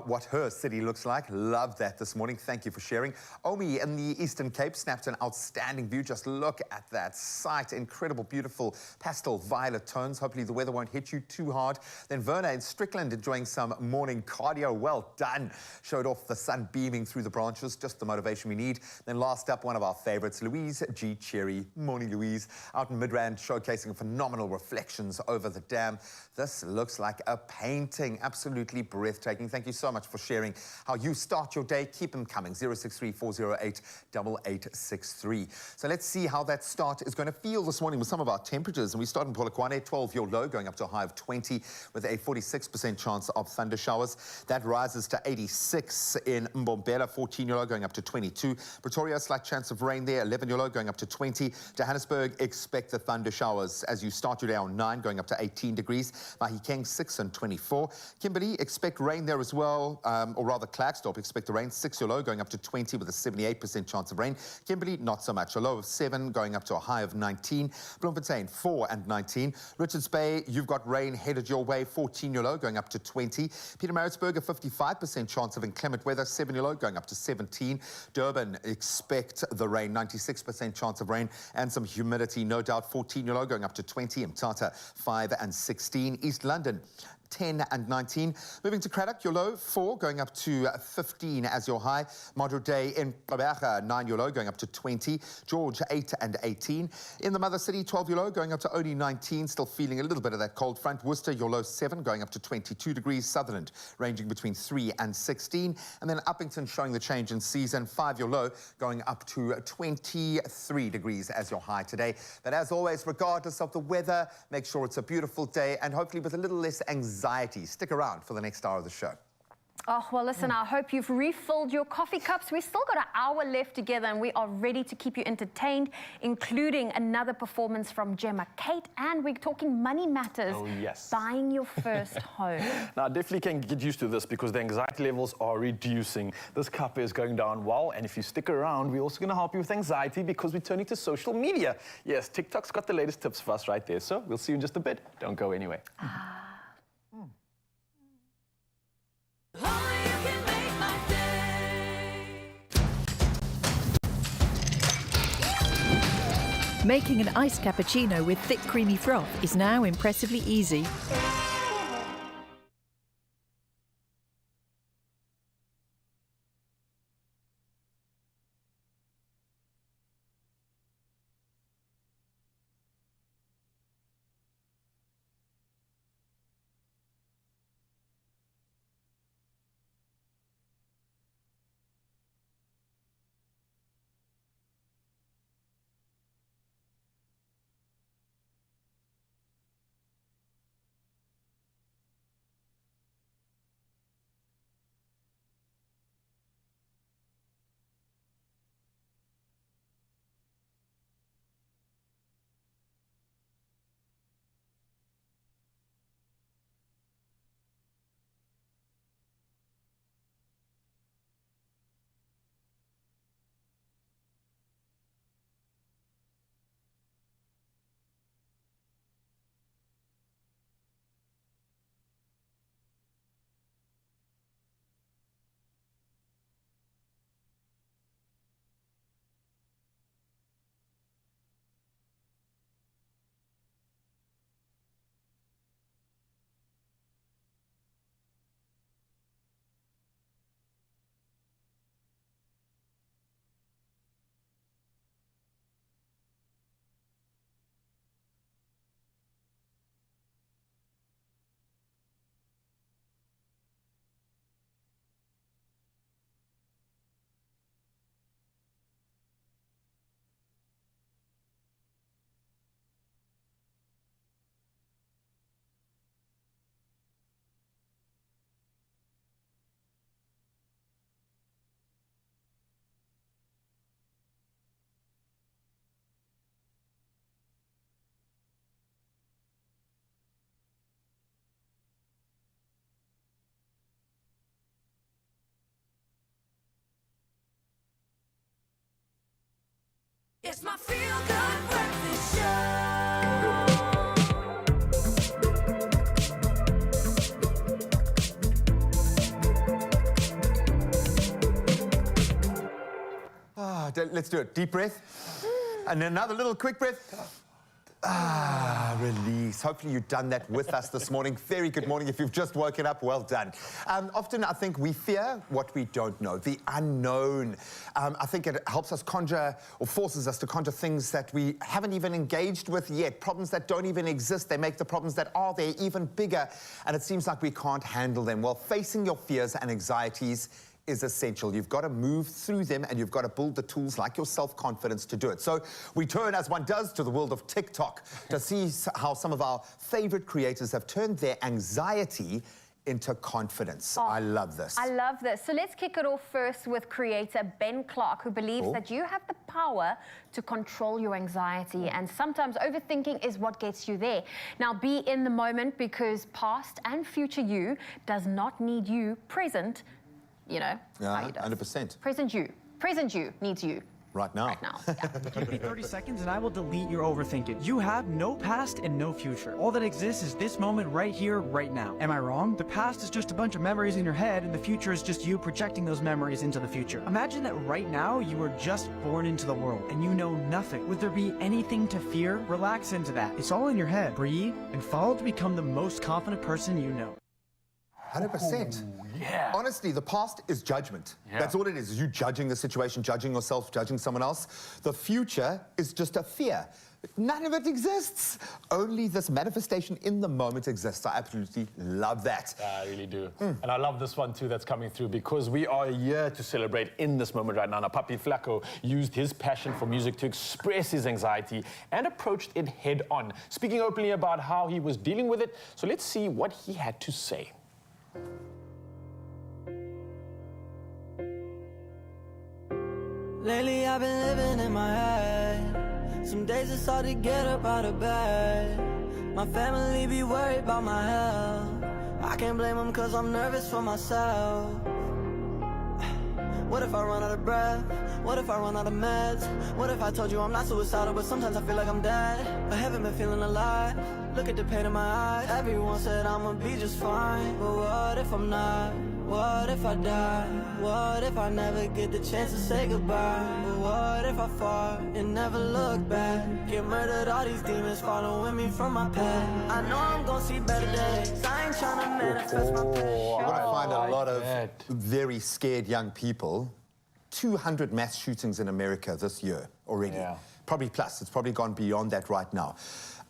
what her city looks like. Love that this morning. Thank you for sharing. Omi in the Eastern Cape snapped an outstanding view. Just look at that sight. Incredible, beautiful pastel violet tones. Hopefully the weather won't hit you too hard. Then Verna in Strickland enjoying some morning cardio. Well done. Showed off the sun beaming through the branches. Just the motivation we need. Then last up, one of our favorites, Louise G. Cherry. Morning, Louise. Out in Midrand, showcasing phenomenal reflections over the dam. This looks like a painting. Absolutely breathtaking. Thank you so much for sharing how you start your day. Keep them coming. 063-408-8863. So let's see how that start is going to feel this morning with some of our temperatures. And we start in Polokwane, 12 your low, going up to a high of 20 with a 46% chance of thunder showers. That rises to 86 in Mbombela, 14 your low, going up to 22. Pretoria, slight chance of rain there, 11 your low, going up to 20. Johannesburg, expect the thunder showers as you start your day on 9, going up to 18 degrees. Mahikeng, 6 and 24. Kimberley, expect rain there as well, or rather Klerksdorp, expect the rain, 6 your low, going up to 20 with a 78% chance of rain. Kimberley, not so much, a low of 7, going up to a high of 19. Bloemfontein, 4 and 19. Richards Bay, you've got rain headed your way, 14 your low, going up to 20. Pietermaritzburg, a 55% chance of inclement weather, 7 your low, going up to 17. Durban, expect the rain, 96% chance of rain, and some humidity, no doubt, 14 your low, going up to 20. Mthatha, 5 and 16. East London, 10 and 19. Moving to Craddock, your low, 4, going up to 15 as your high. Moderate day in Gqeberha, 9 your low, going up to 20. George, 8 and 18. In the mother city, 12 your low, going up to only 19. Still feeling a little bit of that cold front. Worcester, your low, 7, going up to 22 degrees. Sutherland, ranging between 3 and 16. And then Uppington showing the change in season, 5 your low, going up to 23 degrees as your high today. But as always, regardless of the weather, make sure it's a beautiful day and hopefully with a little less anxiety. Stick around for the next hour of the show. Oh, well, listen, I hope you've refilled your coffee cups. We've still got an hour left together and we are ready to keep you entertained, including another performance from Gemma Kate, and we're talking money matters. Oh, yes. Buying your first home. Now, I definitely can get used to this because the anxiety levels are reducing. This cup is going down well, and if you stick around, we're also going to help you with anxiety because we're turning to social media. Yes, TikTok's got the latest tips for us right there, so we'll see you in just a bit. Don't go anywhere. Oh, you can make my day. Making an iced cappuccino with thick creamy froth is now impressively easy. It's my feel-good breakfast show. Let's do it. Deep breath. And another little quick breath. Release. Hopefully you've done that with us this morning. Very good morning. If you've just woken up, well done. Often I think we fear what we don't know, the unknown. I think it helps us conjure, or forces us to conjure things that we haven't even engaged with yet, problems that don't even exist. They make the problems that are there even bigger, and it seems like we can't handle them. Well, facing your fears and anxieties is essential. You've got to move through them, and you've got to build the tools like your self-confidence to do it. So we turn, as one does, to the world of TikTok to see how some of our favorite creators have turned their anxiety into confidence. I love this. I love this. So let's kick it off first with creator Ben Clark, who believes that you have the power to control your anxiety, and sometimes overthinking is what gets you there. Now, be in the moment, because past and future you does not need you present. You know, how you does. 100%. Present you needs you. Right now. Right now, yeah. Give me 30 seconds and I will delete your overthinking. You have no past and no future. All that exists is this moment right here, right now. Am I wrong? The past is just a bunch of memories in your head, and the future is just you projecting those memories into the future. Imagine that right now you were just born into the world and you know nothing. Would there be anything to fear? Relax into that. It's all in your head. Breathe and follow to become the most confident person you know. 100%. Yeah. Honestly, the past is judgment. Yeah. That's all it is you judging the situation, judging yourself, judging someone else. The future is just a fear. None of it exists. Only this manifestation in the moment exists. I absolutely love that. I really do. And I love this one too that's coming through, because we are here to celebrate in this moment right now. Now, Papi Flacco used his passion for music to express his anxiety and approached it head on, speaking openly about how he was dealing with it. So let's see what he had to say. Lately I've been living in my head. Some days it's hard to get up out of bed. My family be worried about my health. I can't blame them cause I'm nervous for myself. What if I run out of breath? What if I run out of meds? What if I told you I'm not suicidal, but sometimes I feel like I'm dead? I haven't been feeling alive. Look at the pain in my eyes. Everyone said I'ma be just fine, but what if I'm not? What if I die? What if I never get the chance to say goodbye? What if I fall and never look back? Get murdered, all these demons following me from my past. I know I'm gonna see better days. I ain't trying to manifest my past. I'm going to find a lot of very scared young people. 200 mass shootings in America this year already. Probably plus. It's probably gone beyond that right now.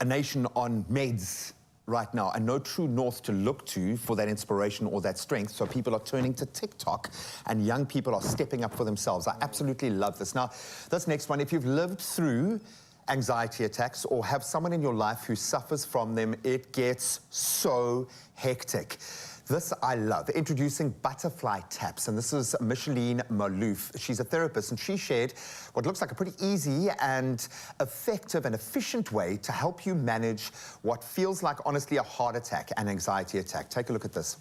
A nation on meds right now, and no true north to look to for that inspiration or that strength. So people are turning to TikTok, and young people are stepping up for themselves. I absolutely love this. Now, this next one, if you've lived through anxiety attacks or have someone in your life who suffers from them, it gets so hectic. This I love. Introducing butterfly taps, and this is Micheline Malouf. She's a therapist, and she shared what looks like a pretty easy and effective and efficient way to help you manage what feels like, honestly, a heart attack, an anxiety attack. Take a look at this.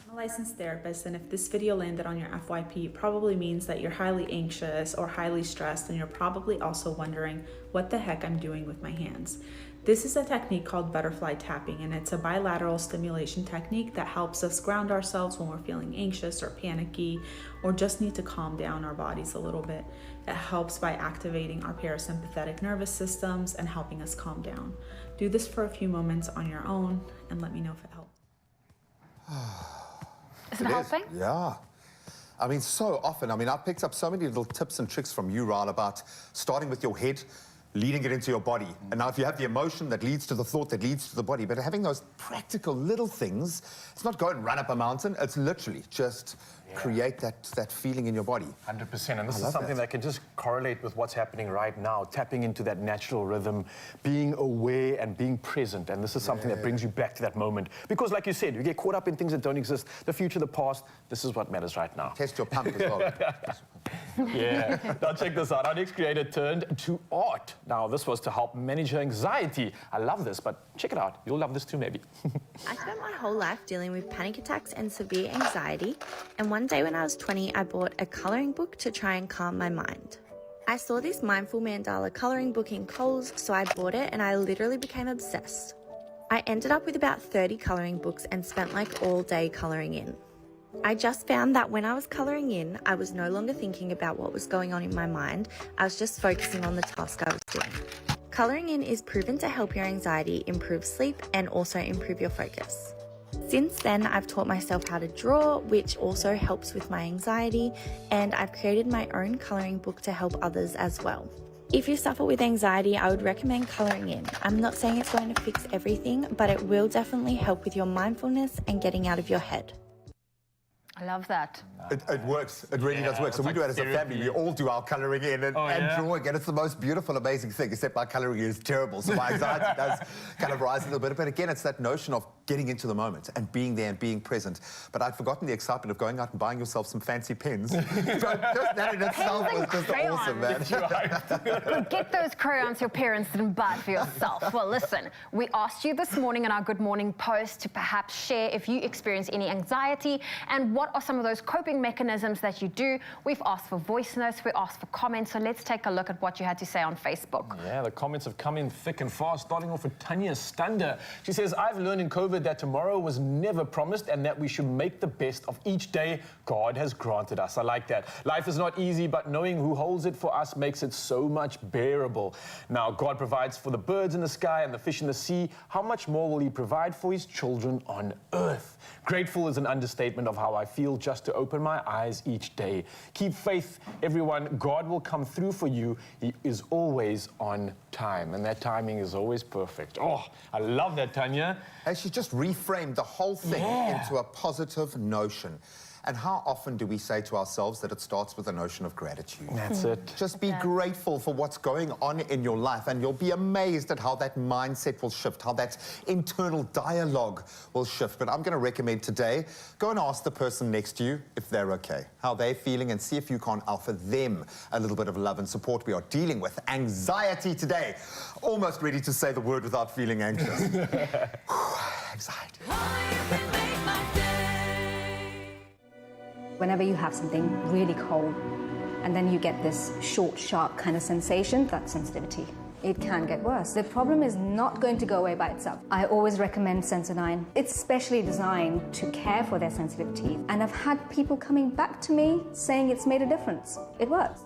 I'm a licensed therapist, and if this video landed on your FYP, it probably means that you're highly anxious or highly stressed, and you're probably also wondering what the heck I'm doing with my hands. This is a technique called butterfly tapping, and it's a bilateral stimulation technique that helps us ground ourselves when we're feeling anxious or panicky or just need to calm down our bodies a little bit. It helps by activating our parasympathetic nervous systems and helping us calm down. Do this for a few moments on your own and let me know if it helps. Is it helping? Yeah. I mean, so often, I've picked up so many little tips and tricks from you, Raal, about starting with your head, leading it into your body. And now if you have the emotion that leads to the thought that leads to the body, but having those practical little things, it's not go and run up a mountain, it's literally just create that feeling in your body. 100%, and this is something that can just correlate with what's happening right now, tapping into that natural rhythm, being aware and being present, and this is something that brings you back to that moment. Because like you said, you get caught up in things that don't exist, the future, the past, this is what matters right now. Test your pump as well. Yeah, now check this out. Our next creator turned to art. Now, this was to help manage her anxiety. I love this, but check it out. You'll love this too, maybe. I spent my whole life dealing with panic attacks and severe anxiety, and one day when I was 20, I bought a colouring book to try and calm my mind. I saw this mindful mandala colouring book in Coles, so I bought it and I literally became obsessed. I ended up with about 30 colouring books and spent like all day colouring in. I just found that when I was colouring in, I was no longer thinking about what was going on in my mind, I was just focusing on the task I was doing. Colouring in is proven to help your anxiety, improve sleep, and also improve your focus. Since then, I've taught myself how to draw, which also helps with my anxiety, and I've created my own colouring book to help others as well. If you suffer with anxiety, I would recommend colouring in. I'm not saying it's going to fix everything, but it will definitely help with your mindfulness and getting out of your head. I love that. It works. It really does work. So we do it as a family. We all do our colouring in and drawing, and it's the most beautiful, amazing thing, except my colouring is terrible. So my anxiety does kind of rise a little bit. But again, it's that notion of getting into the moment and being there and being present. But I'd forgotten the excitement of going out and buying yourself some fancy pens. Just that in itself was just awesome, man. Get those crayons your parents didn't buy for yourself. Well, listen, we asked you this morning in our Good Morning post to perhaps share if you experience any anxiety and what are some of those coping mechanisms that you do. We've asked for voice notes, we asked for comments, so let's take a look at what you had to say on Facebook. Yeah, the comments have come in thick and fast, starting off with Tanya Stander. She says, I've learned in COVID that tomorrow was never promised and that we should make the best of each day God has granted us. I like that. Life is not easy, but knowing who holds it for us makes it so much bearable. Now, God provides for the birds in the sky and the fish in the sea. How much more will He provide for His children on earth? Grateful is an understatement of how I feel just to open my eyes each day. Keep faith, everyone. God will come through for you. He is always on time, and that timing is always perfect. Oh, I love that, Tanya. And she just reframed the whole thing into a positive notion. And how often do we say to ourselves that it starts with a notion of gratitude? That's it. Just be grateful for what's going on in your life, and you'll be amazed at how that mindset will shift, how that internal dialogue will shift. But I'm going to recommend today, go and ask the person next to you if they're okay, how they're feeling, and see if you can't offer them a little bit of love and support. We are dealing with anxiety today. Almost ready to say the word without feeling anxious. Anxiety. Whenever you have something really cold, and then you get this short, sharp kind of sensation, that's sensitivity. It can get worse. The problem is not going to go away by itself. I always recommend Sensodyne. It's specially designed to care for their sensitivity. And I've had people coming back to me saying it's made a difference. It works.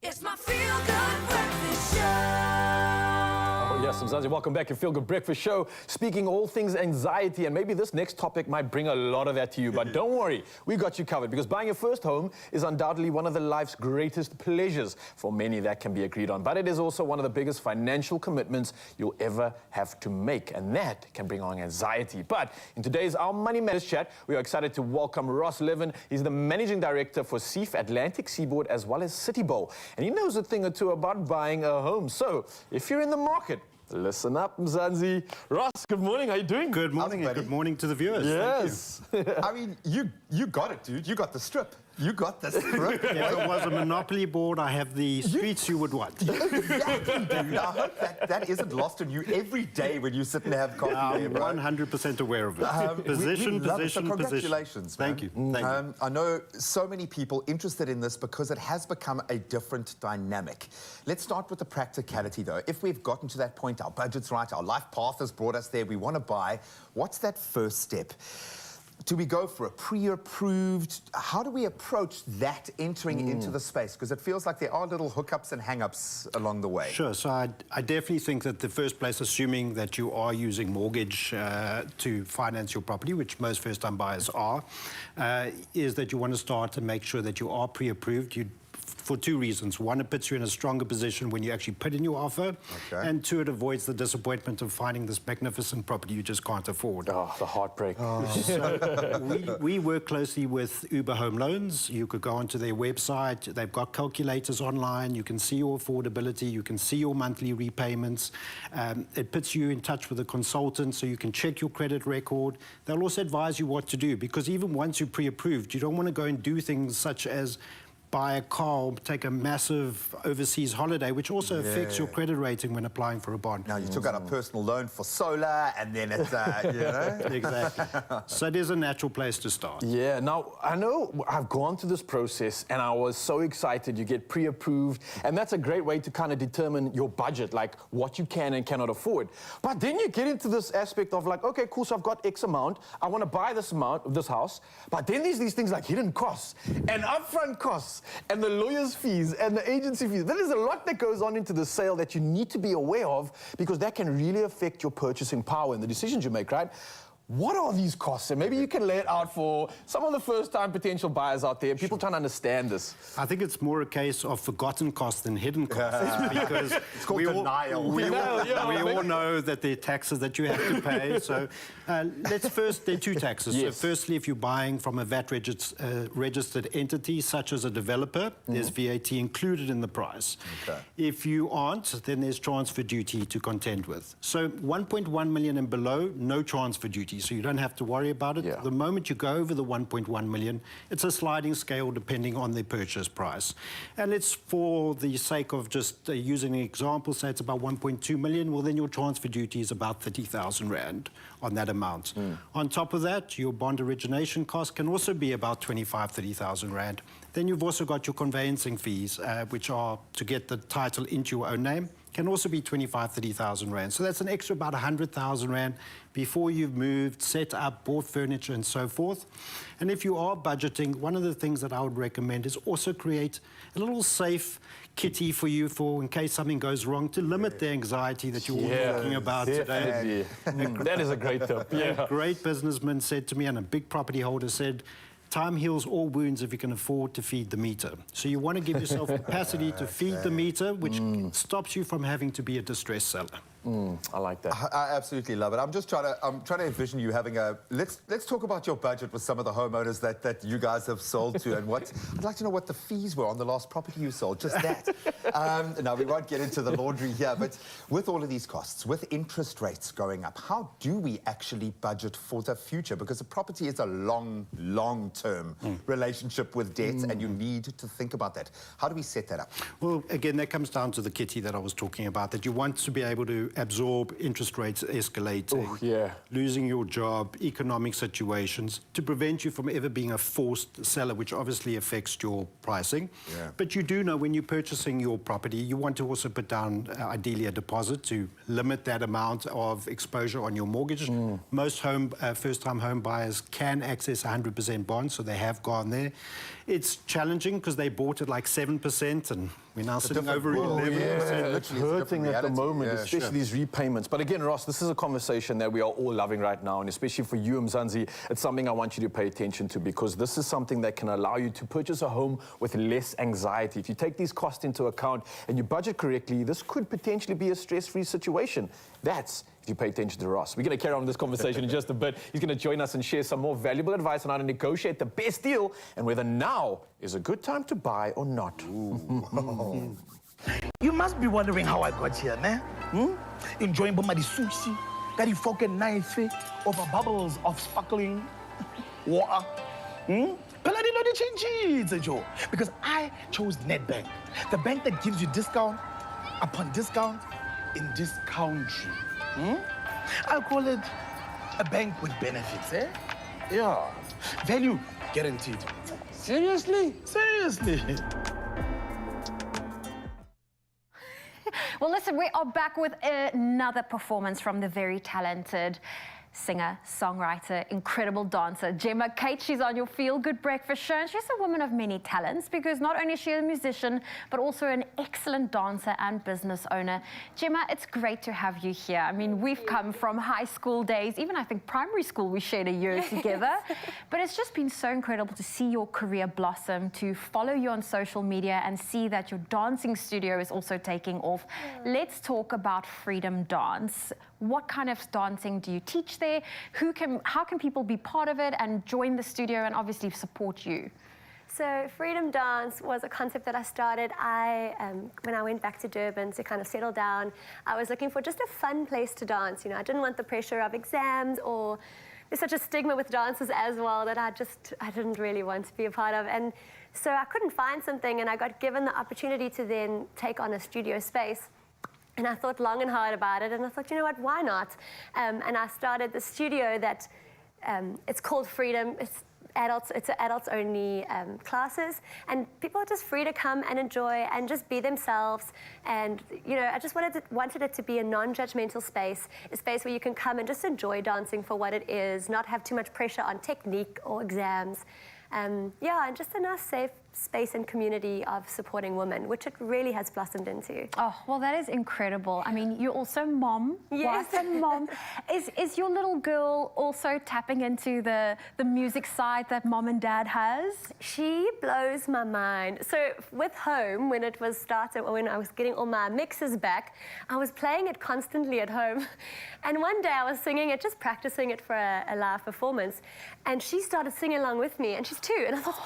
It's my feel-good breakfast show. Oh, yes, Mzansi, welcome back to Feel Good Breakfast Show. Speaking all things anxiety, and maybe this next topic might bring a lot of that to you, but don't worry, we got you covered, because buying your first home is undoubtedly one of the life's greatest pleasures. For many, that can be agreed on, but it is also one of the biggest financial commitments you'll ever have to make, and that can bring on anxiety. But in today's Our Money Matters chat, we are excited to welcome Ross Levin. He's the Managing Director for CEEF Atlantic Seaboard as well as City Bowl, and he knows a thing or two about buying a home. So if you're in the market, listen up, Mzansi. Ross, good morning. How you doing? Good morning, and good morning to the viewers. Yes. I mean, you got it, dude. You got the strip. You got the strip. If it was a Monopoly board, I have the streets you would want. Exactly, dude. I hope that isn't lost on you every day when you sit and have coffee. I'm 100% aware of it. Position. So congratulations, man. Thank you. Thank you. I know so many people interested in this because it has become a different dynamic. Let's start with the practicality, though. If we've gotten to that point, our budget's right, our life path has brought us there, we want to buy, what's that first step? Do we go for a pre-approved? How do we approach that entering into the space? Because it feels like there are little hookups and hang-ups along the way. Sure. So I definitely think that the first place, assuming that you are using mortgage to finance your property, which most first-time buyers are, is that you want to start and make sure that you are pre-approved. For two reasons. One, it puts you in a stronger position when you actually put in your offer. Okay. And two, it avoids the disappointment of finding this magnificent property you just can't afford. Oh, the heartbreak. So we work closely with Uber Home Loans. You could go onto their website. They've got calculators online. You can see your affordability. You can see your monthly repayments. It puts you in touch with a consultant so you can check your credit record. They'll also advise you what to do, because even once you're pre-approved, you don't want to go and do things such as buy a car or take a massive overseas holiday, which also affects your credit rating when applying for a bond. Now, you took out a personal loan for solar, and then it's, you know? Exactly. So there's a natural place to start. Yeah, now, I know I've gone through this process, and I was so excited. You get pre-approved, and that's a great way to kind of determine your budget, like what you can and cannot afford. But then you get into this aspect of like, okay, cool, so I've got X amount. I want to buy this amount of this house, but then there's these things like hidden costs and upfront costs and the lawyer's fees and the agency fees. There is a lot that goes on into the sale that you need to be aware of, because that can really affect your purchasing power and the decisions you make, right? What are these costs? And maybe you can lay it out for some of the first-time potential buyers out there, people trying to understand this. I think it's more a case of forgotten costs than hidden costs, because it's called denial. We all know that there are taxes that you have to pay. So let's first, there are two taxes. Yes. So firstly, if you're buying from a VAT registered entity, such as a developer, there's VAT included in the price. Okay. If you aren't, then there's transfer duty to contend with. So 1.1 million and below, no transfer duty. So you don't have to worry about it. Yeah. The moment you go over the 1.1 million, it's a sliding scale depending on the purchase price. And it's for the sake of just using an example, say it's about 1.2 million, well then your transfer duty is about 30,000 Rand on that amount. On top of that, your bond origination cost can also be about 30,000 Rand. Then you've also got your conveyancing fees, which are to get the title into your own name, can also be 30,000 Rand. So that's an extra about 100,000 Rand before you've moved, set up, bought furniture and so forth. And if you are budgeting, one of the things that I would recommend is also create a little safe kitty for you for in case something goes wrong, to limit the anxiety that you're all talking about today. That is a great tip. A great businessman said to me, and a big property holder said, time heals all wounds if you can afford to feed the meter. So you want to give yourself capacity to feed the meter, which stops you from having to be a distressed seller. I like that. I absolutely love it. I'm trying to envision you having a, let's talk about your budget with some of the homeowners that you guys have sold to, and what, I'd like to know what the fees were on the last property you sold, just that. Now, we won't get into the laundry here, but with all of these costs, with interest rates going up, how do we actually budget for the future? Because a property is a long-term relationship with debt, and you need to think about that. How do we set that up? Well, again, that comes down to the kitty that I was talking about, that you want to be able to absorb interest rates escalating, losing your job, economic situations, to prevent you from ever being a forced seller, which obviously affects your pricing. But you do know when you're purchasing your property, you want to also put down, ideally, a deposit to limit that amount of exposure on your mortgage. Most first-time home buyers can access 100% bonds, so they have gone there. It's challenging because they bought it like 7%, and we're now sitting over 11%. It's hurting at the moment, especially these repayments. But again, Ross, this is a conversation that we are all loving right now, and especially for you, Mzansi, it's something I want you to pay attention to, because this is something that can allow you to purchase a home with less anxiety. If you take these costs into account and you budget correctly, this could potentially be a stress-free situation. That's if you pay attention to Ross. We're going to carry on this conversation in just a bit. He's going to join us and share some more valuable advice on how to negotiate the best deal and whether now is a good time to buy or not. You must be wondering how I got here, ne? Enjoying bomadi sushi, got fork and knife over bubbles of sparkling water. But I didn't know the changes, Joe, because I chose Nedbank, the bank that gives you discount upon discount in this country. I'll call it a bank with benefits, eh? Yeah. Value guaranteed. Seriously? Seriously. Well, listen, we are back with another performance from the very talented singer, songwriter, incredible dancer, Gemma Kate. She's on your Feel Good Breakfast show, and she's a woman of many talents, because not only is she a musician, but also an excellent dancer and business owner. Gemma, it's great to have you here. I mean, we've come from high school days, even I think primary school, we shared a year together, but it's just been so incredible to see your career blossom, to follow you on social media and see that your dancing studio is also taking off. Let's talk about Freedom Dance. What kind of dancing do you teach there? How can people be part of it and join the studio and obviously support you? So Freedom Dance was a concept that I started. When I went back to Durban to kind of settle down, I was looking for just a fun place to dance. You know, I didn't want the pressure of exams or there's such a stigma with dancers as well that I didn't really want to be a part of. And so I couldn't find something, and I got given the opportunity to then take on a studio space. And I thought long and hard about it, and I thought, you know what, why not? And I started the studio that, it's called Freedom. It's adults-only classes, and people are just free to come and enjoy and just be themselves. And you know, I just wanted it to be a non-judgmental space, a space where you can come and just enjoy dancing for what it is, not have too much pressure on technique or exams. Yeah, and just a nice, safe space and community of supporting women, which it really has blossomed into. Oh, well, that is incredible. I mean, you're also mom, yes. wife and mom. Is your little girl also tapping into the music side that mom and dad has? She blows my mind. So with home, when it was started, or when I was getting all my mixes back, I was playing it constantly at home. And one day I was singing it, just practicing it for a live performance. And she started singing along with me, and she's 2. And I thought,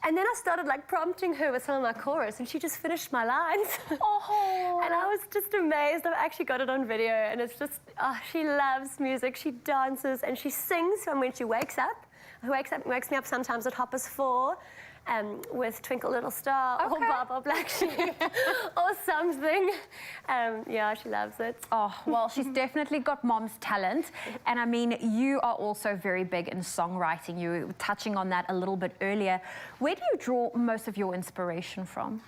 and then I started like prompting her with some of my chorus, and she just finished my lines. Oh. And I was just amazed. I've actually got it on video, and it's just, oh, she loves music. She dances and she sings from when she wakes up. Wakes me up sometimes at 4:30 with Twinkle Little Star or Baba Black Sheep or something. Yeah, she loves it. Oh, well, she's definitely got mom's talent. And I mean, you are also very big in songwriting. You were touching on that a little bit earlier. Where do you draw most of your inspiration from?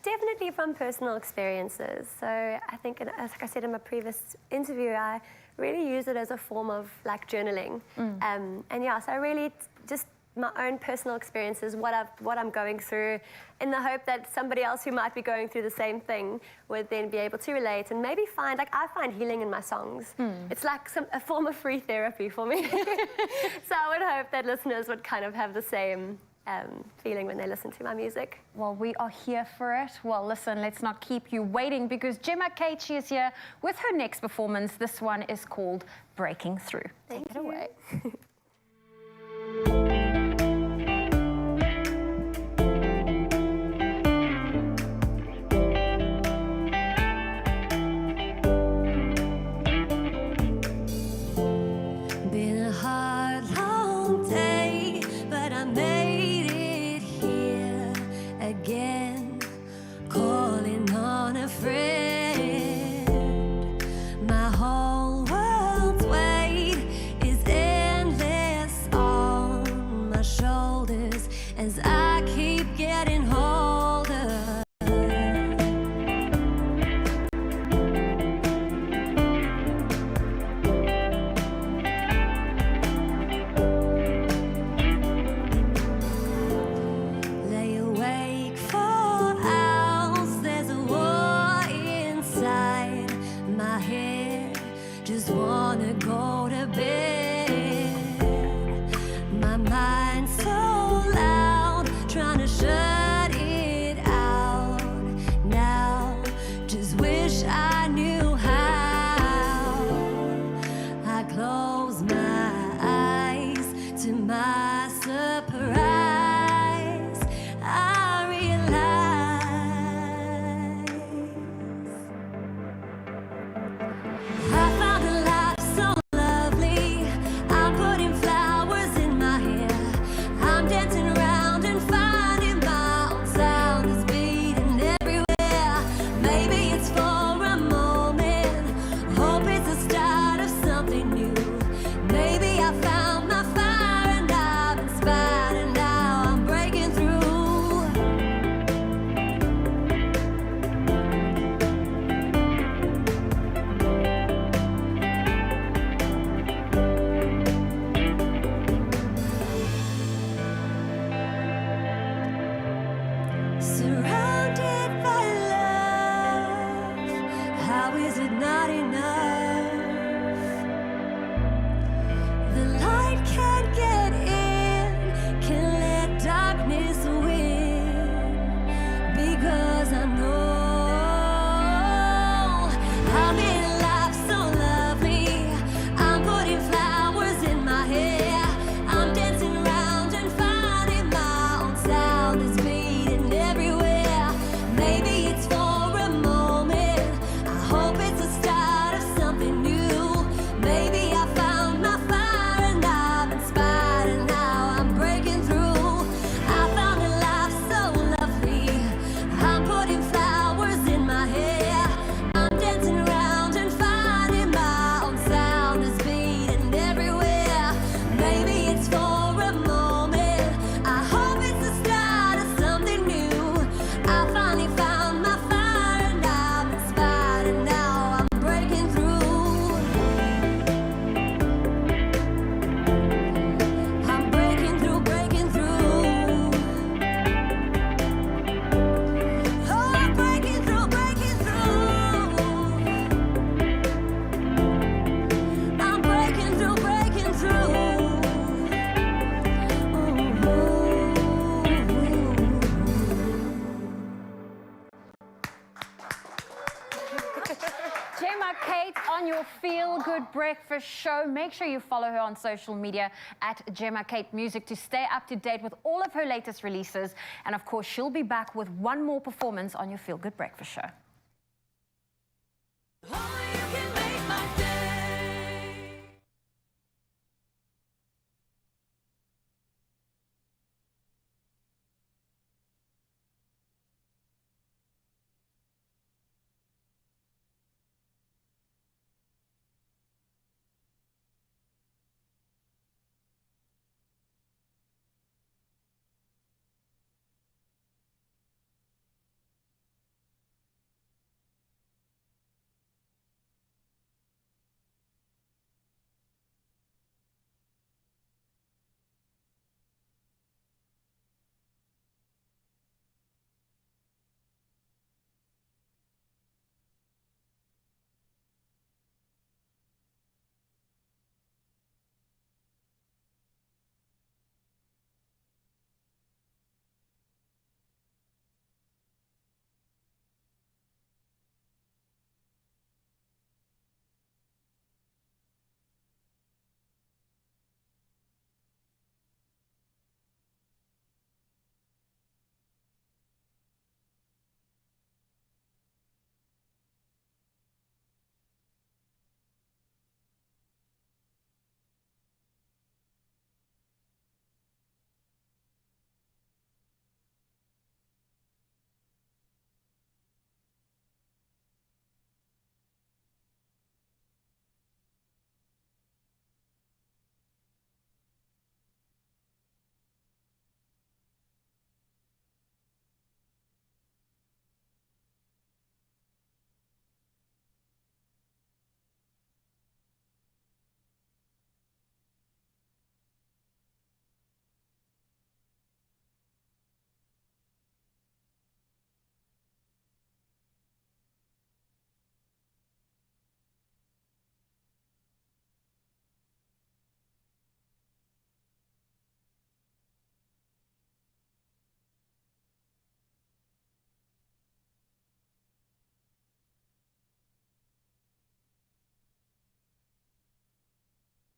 Definitely from personal experiences. So I think, like I said in my previous interview, I really use it as a form of like journaling. And yeah, so I really just my own personal experiences, what I'm going through, in the hope that somebody else who might be going through the same thing would then be able to relate and maybe find, like I find healing in my songs. It's like a form of free therapy for me. So I would hope that listeners would kind of have the same feeling when they listen to my music. Well, we are here for it. Well, listen, let's not keep you waiting because Gemma Cachi is here with her next performance. This one is called Breaking Through. Take it away. Been a hard, long day, but I made it here again, calling on a friend. My whole world's weight is endless on my shoulders as I keep getting older. Lay awake for hours, there's a war inside my head. Just wanna go to bed. My mind's so loud, trying to shut it out now. Just wish I knew how. I close my eyes, to my surprise I realize I found a life so lovely. I'm putting flowers in my hair. I'm dancing around and finding my own sound is beating everywhere. Maybe it's for a moment. Hope it's the start of something new. Maybe I found my fire and I'm inspired, and now I'm breaking through. Surrounded by love, how is it not enough? The light can't get in, can let darkness win, because I know I'm in life so lovely. I'm putting flowers in my hair. I'm dancing around and finding my own sound is beating everywhere. Maybe it's for a moment. I hope it's the start of something Gemma Kate on your Feel Good Breakfast show. Make sure you follow her on social media at Gemma Kate Music to stay up to date with all of her latest releases. And of course, she'll be back with one more performance on your Feel Good Breakfast show.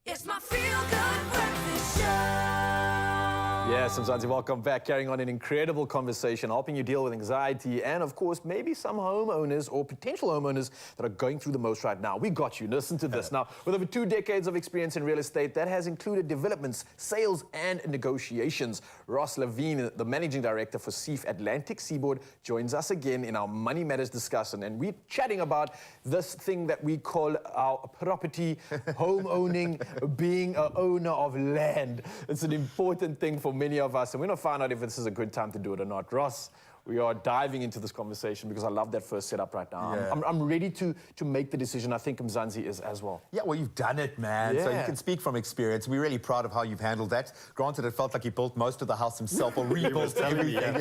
It's my Feel Good Breakfast Show. Yes, Mzansi, welcome back. Carrying on an incredible conversation, helping you deal with anxiety and, of course, maybe some homeowners or potential homeowners that are going through the most right now. We got you. Listen to this. Now, with over 2 decades of experience in real estate, that has included developments, sales, and negotiations. Ross Levine, the managing director for SEEF Atlantic Seaboard, joins us again in our Money Matters discussion. And we're chatting about this thing that we call our property, home owning, being an owner of land. It's an important thing for many of us, and we're going to find out if this is a good time to do it or not. Ross, we are diving into this conversation because I love that first setup right now. Yeah. I'm ready to make the decision. I think Mzansi is as well. Yeah, well, you've done it, man. So you can speak from experience. We're really proud of how you've handled that. Granted, it felt like he built most of the house himself or rebuilt everything.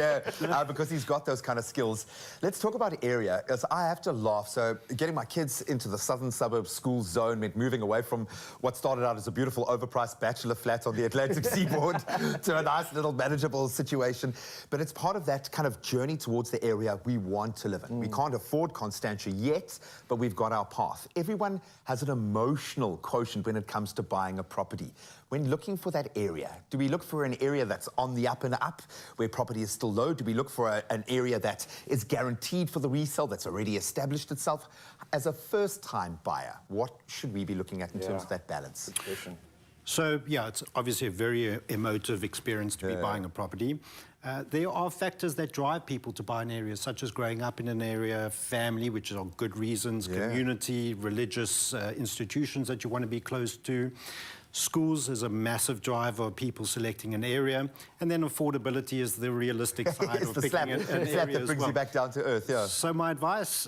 Because he's got those kind of skills. Let's talk about area. As I have to laugh. So getting my kids into the southern suburbs school zone meant moving away from what started out as a beautiful overpriced bachelor flat on the Atlantic seaboard to a nice little manageable situation. But it's part of that kind of journey towards the area we want to live in. We can't afford Constantia yet, but we've got our path. Everyone has an emotional quotient when it comes to buying a property. When looking for that area, do we look for an area that's on the up and up, where property is still low? Do we look for an area that is guaranteed for the resale, that's already established itself? As a first-time buyer, what should we be looking at in terms of that balance? Good question. So, yeah, it's obviously a very emotive experience to be buying a property. There are factors that drive people to buy an area, such as growing up in an area, family, which are good reasons, community, religious institutions that you want to be close to. Schools is a massive driver of people selecting an area. And then affordability is the realistic side of picking an area that brings you back down to earth, So my advice,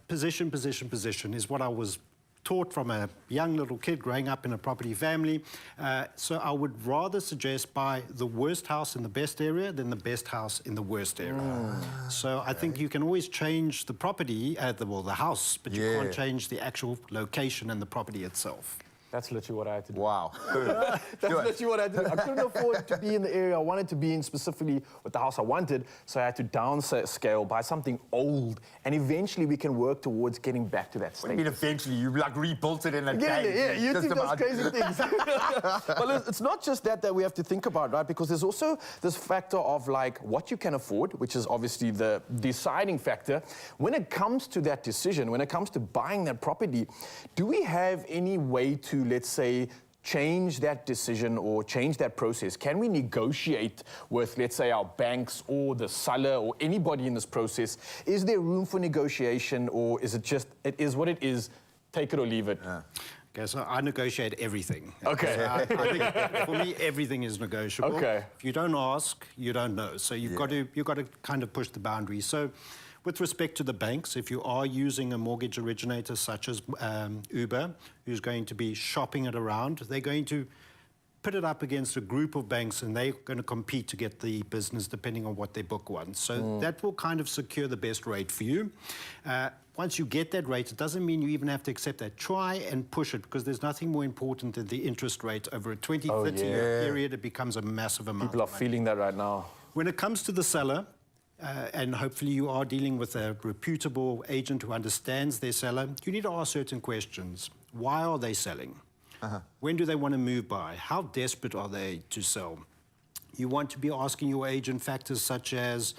position is what I was taught from a young little kid growing up in a property family. So I would rather suggest buy the worst house in the best area than the best house in the worst area. So I think you can always change the property, the house, but you can't change the actual location and the property itself. That's literally what I had to do. Wow. That's literally what I had to do. I couldn't afford to be in the area I wanted to be in, specifically with the house I wanted, so I had to downscale, buy something old, and eventually we can work towards getting back to that state. What do you mean eventually? You like rebuilt it in a day? Yeah, you Just think those about. crazy things. But it's not just that we have to think about, right? Because there's also this factor of like what you can afford, which is obviously the deciding factor. When it comes to that decision, when it comes to buying that property, do we have any way to, let's say, change that decision or change that process? Can we negotiate with, let's say, our banks or the seller or anybody in this process? Is there room for negotiation, or is it just, it is what it is, take it or leave it? Yeah. Okay, so I negotiate everything. Okay. I think for me, everything is negotiable. Okay. If you don't ask, you don't know. So you've got to kind of push the boundaries. So with respect to the banks, if you are using a mortgage originator such as Uber, who's going to be shopping it around, they're going to put it up against a group of banks and they're going to compete to get the business depending on what their book wants. So that will kind of secure the best rate for you. Once you get that rate, it doesn't mean you even have to accept that. Try and push it, because there's nothing more important than the interest rate. Over a 20, 30-year period, it becomes a massive amount. People are feeling that right now. When it comes to the seller, and hopefully you are dealing with a reputable agent who understands their seller, you need to ask certain questions. Why are they selling? When do they want to move by? How desperate are they to sell? You want to be asking your agent factors such as,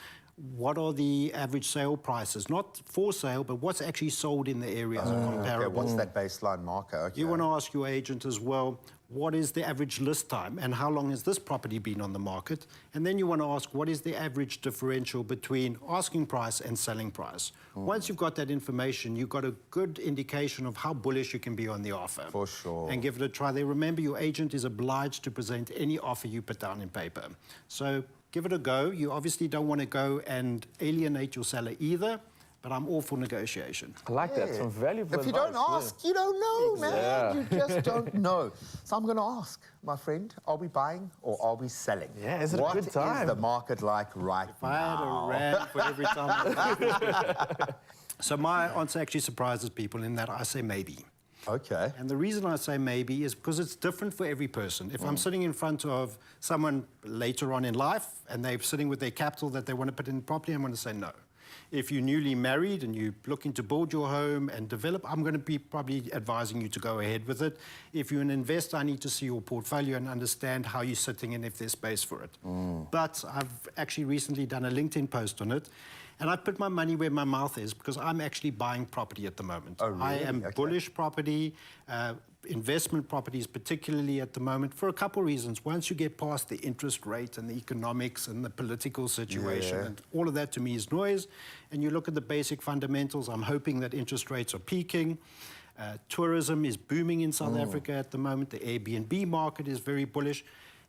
what are the average sale prices? Not for sale, but what's actually sold in the area as a comparable. Okay, what's that baseline marker? Okay. You want to ask your agent as well, what is the average list time and how long has this property been on the market? And then you want to ask, what is the average differential between asking price and selling price? Once you've got that information, you've got a good indication of how bullish you can be on the offer. For sure. And give it a try. They remember, your agent is obliged to present any offer you put down in paper. So give it a go. You obviously don't want to go and alienate your seller either, but I'm all for negotiation. I like that. Some valuable If you advice. don't ask, you don't know, man. Yeah. You just don't know. So I'm going to ask, my friend, are we buying or are we selling? Yeah, is it a good time? What is the market like right now? I had a rant for every time. So my answer actually surprises people in that I say maybe. Okay. And the reason I say maybe is because it's different for every person. If I'm sitting in front of someone later on in life and they're sitting with their capital that they want to put in property, I'm going to say no. If you're newly married and you're looking to build your home and develop, I'm going to be probably advising you to go ahead with it. If you're an investor, I need to see your portfolio and understand how you're sitting and if there's space for it. But I've actually recently done a LinkedIn post on it, and I put my money where my mouth is because I'm actually buying property at the moment. Oh, really? I am bullish property, investment properties particularly at the moment, for a couple of reasons. Once you get past the interest rate and the economics and the political situation, and all of that to me is noise, and you look at the basic fundamentals, I'm hoping that interest rates are peaking. Tourism is booming in South Africa at the moment. The Airbnb market is very bullish.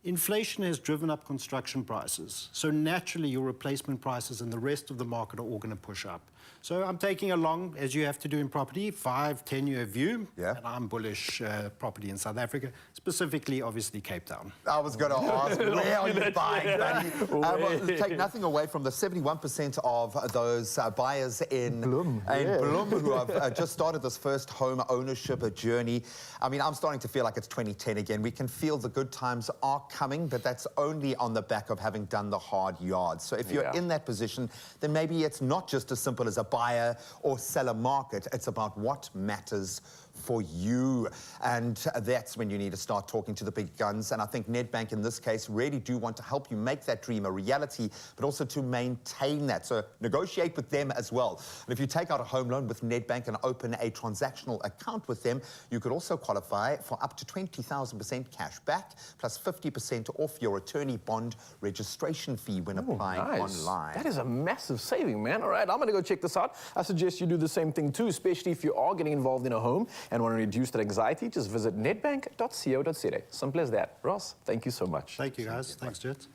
Inflation has driven up construction prices. So naturally, your replacement prices and the rest of the market are all going to push up. So I'm taking a long, as you have to do in property, 5-10-year view. And I'm bullish property in South Africa, specifically, obviously, Cape Town. I was going to ask, where are you buying, buddy? Well, take nothing away from the 71% of those buyers in Bloem who have just started this first home ownership journey. I mean, I'm starting to feel like it's 2010 again. We can feel the good times are coming, but that's only on the back of having done the hard yards. So if you're in that position, then maybe it's not just as simple as a buyer or seller market. It's about what matters for you. And that's when you need to start talking to the big guns. And I think Nedbank in this case really do want to help you make that dream a reality, but also to maintain that. So negotiate with them as well. And if you take out a home loan with Nedbank and open a transactional account with them, you could also qualify for up to 20,000% cash back, plus 50% off your attorney bond registration fee when applying online. That is a massive saving, man. All right, I'm going to go check this out. I suggest you do the same thing too, especially if you are getting involved in a home and want to reduce that anxiety. Just visit nedbank.co.za. Simple as that. Ross, thank you so much. Thank you, guys. Thanks, Jet.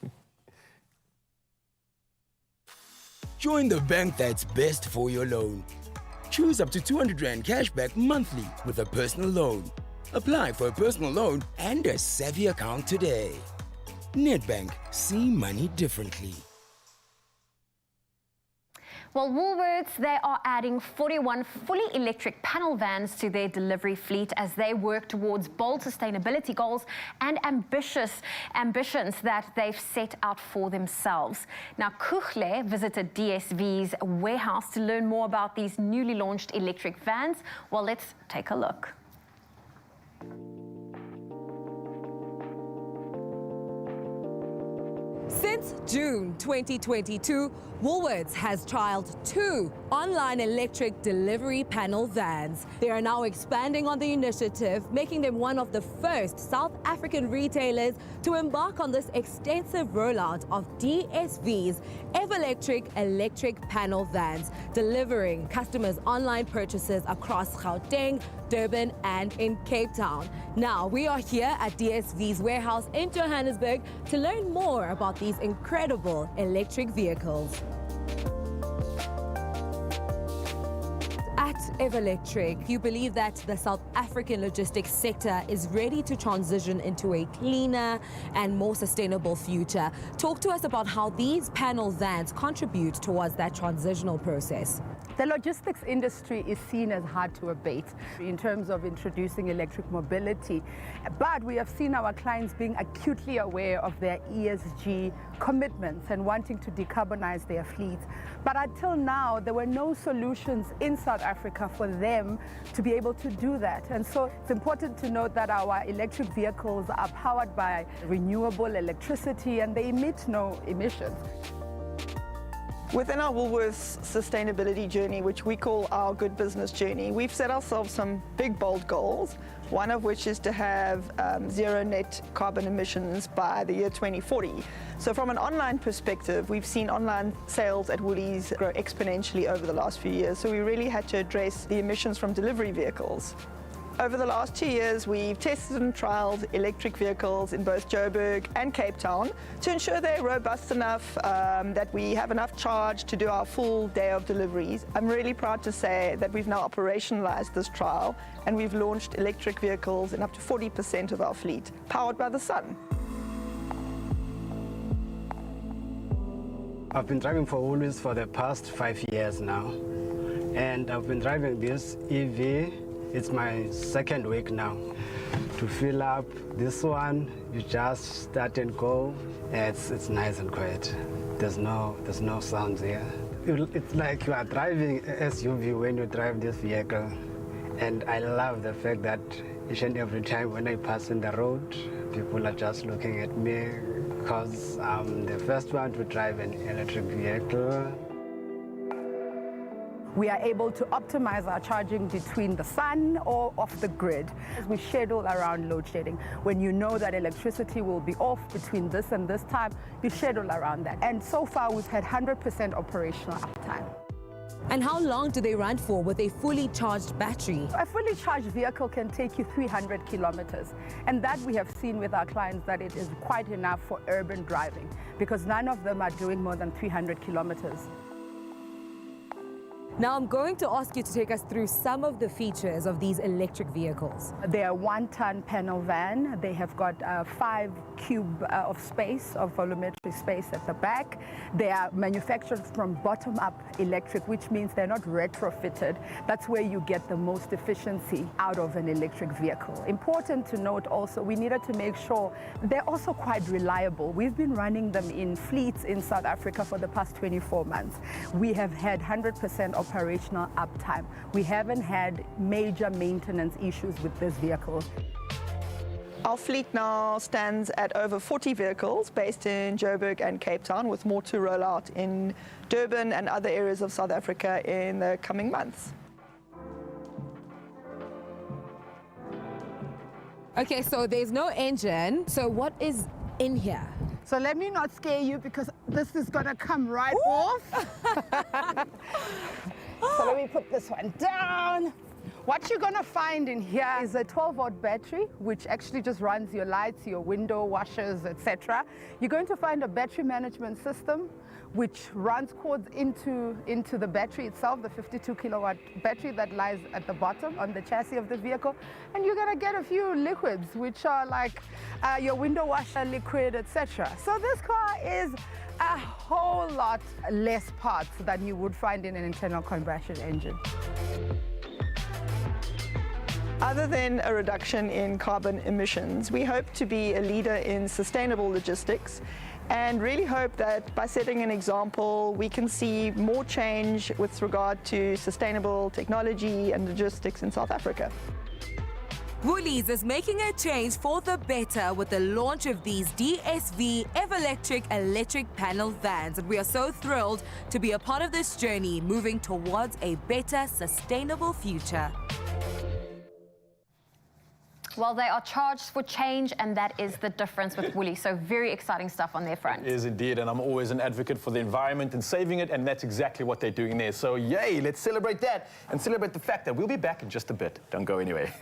Join the bank that's best for your loan. Choose up to 200 Rand cashback monthly with a personal loan. Apply for a personal loan and a savvy account today. Nedbank, see money differently. Well, Woolworths, they are adding 41 fully electric panel vans to their delivery fleet as they work towards bold sustainability goals and ambitions that they've set out for themselves. Now, Kuchle visited DSV's warehouse to learn more about these newly launched electric vans. Well, let's take a look. Since June 2022, Woolworths has trialled 2 online electric delivery panel vans. They are now expanding on the initiative, making them one of the first South African retailers to embark on this extensive rollout of DSV's Everelectric electric panel vans, delivering customers' online purchases across Gauteng, Durban and in Cape Town. Now, we are here at DSV's warehouse in Johannesburg to learn more about these incredible electric vehicles. At Everelectric, you believe that the South African logistics sector is ready to transition into a cleaner and more sustainable future. Talk to us about how these panel vans contribute towards that transitional process. The logistics industry is seen as hard to abate in terms of introducing electric mobility, but we have seen our clients being acutely aware of their ESG commitments and wanting to decarbonize their fleets. But until now, there were no solutions in South Africa for them to be able to do that. And so it's important to note that our electric vehicles are powered by renewable electricity and they emit no emissions. Within our Woolworths sustainability journey, which we call our good business journey, we've set ourselves some big, bold goals, one of which is to have zero net carbon emissions by the year 2040. So from an online perspective, we've seen online sales at Woolies grow exponentially over the last few years, so we really had to address the emissions from delivery vehicles. Over the last 2 years, we've tested and trialled electric vehicles in both Joburg and Cape Town to ensure they're robust enough, that we have enough charge to do our full day of deliveries. I'm really proud to say that we've now operationalized this trial and we've launched electric vehicles in up to 40% of our fleet, powered by the sun. I've been driving for Woolies for the past 5 years now, and I've been driving this EV. It's my second week now. To fill up this one, you just start and go. It's nice and quiet. There's no sounds here. It's like you are driving an SUV when you drive this vehicle. And I love the fact that each and every time when I pass in the road, people are just looking at me because I'm the first one to drive an electric vehicle. We are able to optimize our charging between the sun or off the grid. We schedule around load shedding. When you know that electricity will be off between this and this time, you schedule around that. And so far, we've had 100% operational uptime. And how long do they run for with a fully charged battery? A fully charged vehicle can take you 300 kilometers. And that we have seen with our clients that it is quite enough for urban driving because none of them are doing more than 300 kilometers. Now I'm going to ask you to take us through some of the features of these electric vehicles. They are 1-ton panel van. They have got 5 cube of space, of volumetric space at the back. They are manufactured from bottom-up electric, which means they're not retrofitted. That's where you get the most efficiency out of an electric vehicle. Important to note also, we needed to make sure they're also quite reliable. We've been running them in fleets in South Africa for the past 24 months. We have had 100% operational uptime. We haven't had major maintenance issues with this vehicle. Our fleet now stands at over 40 vehicles based in Joburg and Cape Town, with more to roll out in Durban and other areas of South Africa in the coming months. Okay, so there's no engine. So what is in here? So let me not scare you because this is gonna come right off. So let me put this one down. What you're gonna find in here is a 12-volt battery, which actually just runs your lights, your window washers, etc. You're going to find a battery management system, which runs cords into the battery itself, the 52 kilowatt battery that lies at the bottom on the chassis of the vehicle. And you're gonna get a few liquids, which are like your window washer liquid, etc. So this car is a whole lot less parts than you would find in an internal combustion engine. Other than a reduction in carbon emissions, we hope to be a leader in sustainable logistics and really hope that by setting an example, we can see more change with regard to sustainable technology and logistics in South Africa. Woolies is making a change for the better with the launch of these DSV electric panel vans. And we are so thrilled to be a part of this journey, moving towards a better, sustainable future. Well, they are charged for change, and that is the difference with Woolies. So very exciting stuff on their front. It is indeed, and I'm always an advocate for the environment and saving it, and that's exactly what they're doing there. So yay, let's celebrate that and celebrate the fact that we'll be back in just a bit. Don't go anywhere.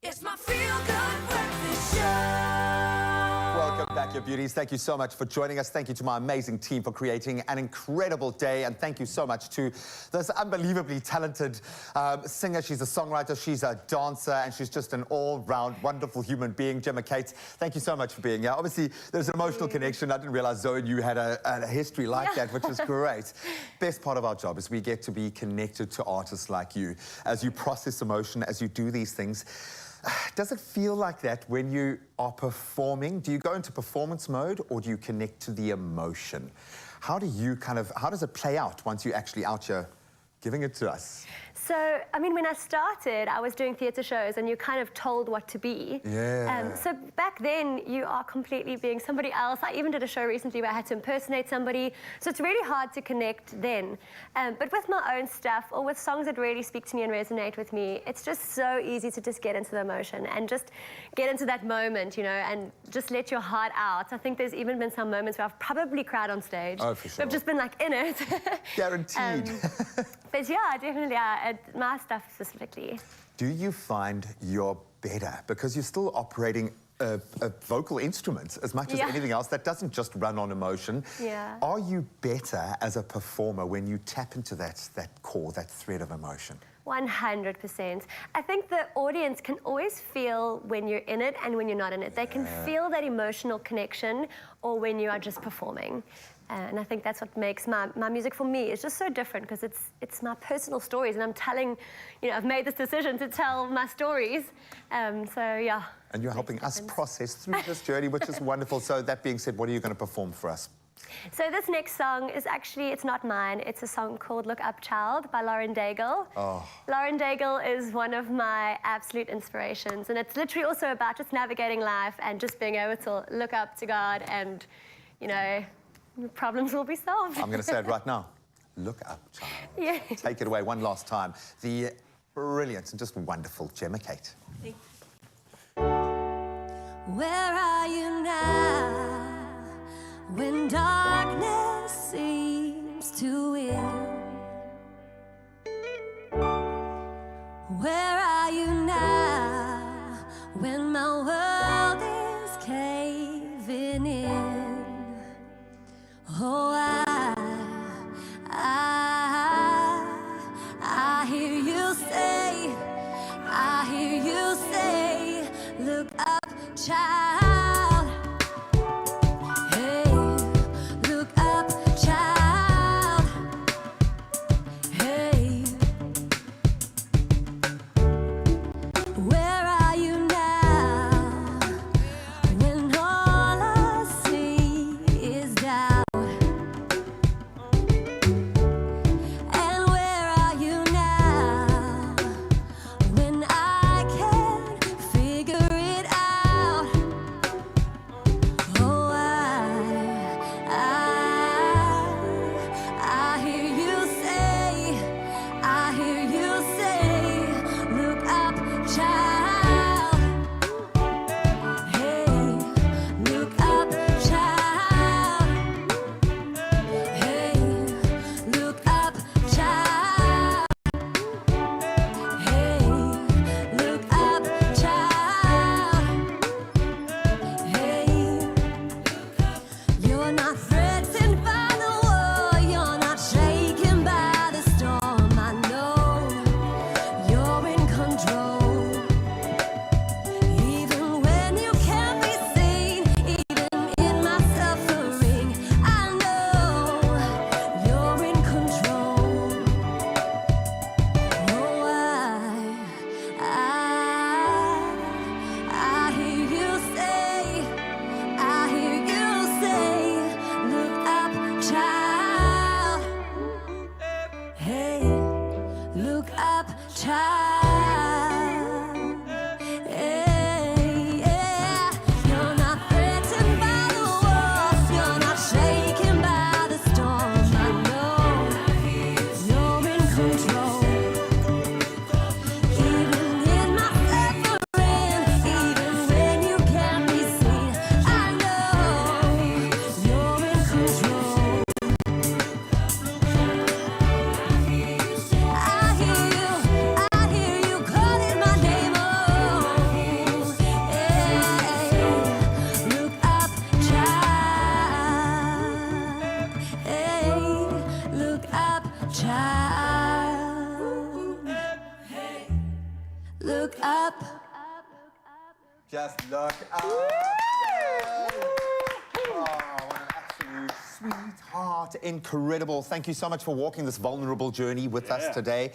It's my feel-good breakfast show. Welcome back, your beauties. Thank you so much for joining us. Thank you to my amazing team for creating an incredible day. And thank you so much to this unbelievably talented singer. She's a songwriter, she's a dancer, and she's just an all-round wonderful human being. Gemma Kate, thank you so much for being here. Obviously, there's an emotional connection. I didn't realize, Zoe, and you had a history like that, which is great. Best part of our job is we get to be connected to artists like you. As you process emotion, as you do these things, does it feel like that when you are performing? Do you go into performance mode or do you connect to the emotion? How does it play out once you're actually out here giving it to us? So, I mean, when I started, I was doing theatre shows and you're kind of told what to be. Yeah. So back then, you are completely being somebody else. I even did a show recently where I had to impersonate somebody. So it's really hard to connect then. But with my own stuff or with songs that really speak to me and resonate with me, it's just so easy to just get into the emotion and just get into that moment, you know, and just let your heart out. I think there's even been some moments where I've probably cried on stage. Oh, for sure. I've just been like in it. Guaranteed. But yeah, definitely, my stuff specifically. Do you find you're better because you're still operating a vocal instrument as much as anything else that doesn't just run on emotion. Yeah. Are you better as a performer when you tap into that core, that thread of emotion? 100%. I think the audience can always feel when you're in it and when you're not in it. They can feel that emotional connection or when you are just performing. And I think that's what makes my music for me is just so different because it's my personal stories and I'm telling, you know, I've made this decision to tell my stories. So yeah. And you're helping us process through this journey, which is wonderful. So that being said, what are you going to perform for us? So this next song is actually, it's not mine. It's a song called Look Up Child by Lauren Daigle. Oh. Lauren Daigle is one of my absolute inspirations. And it's literally also about just navigating life and just being able to look up to God and, you know, your problems will be solved. I'm going to say it right now. Look up, child. Yeah. Take it away one last time. The brilliant and just wonderful Gemma Kate. Where are you now when darkness seems to win? Where are you now when my world is caving in? Oh, I hear you say, look up, child. Hey, look up, child. Hey, where are you now when all I see is doubt? And where are you now when I can't figure it out? Oh, I hear you say, look up, child. Hey, look up, child. Hey, look up, child. Hey, look up, child. Hey, you're not threatened by the war, you're not shaken by the storm. I know you're in control. Even when you can't be seen, even in my suffering, I know you're in control. Oh, I hear you say, look up, child. Hey, look up, child. Hey, yeah. You're not threatened by the war, you're not shaken by the storm. I know you're in control. Even in my suffering, even when you can't be seen, I know you're in control. I hear you calling my name. Oh, hey, look up, child. Hey, look up, child. Look up. Just look up. Oh, what an absolute sweetheart. Incredible. Thank you so much for walking this vulnerable journey with us today.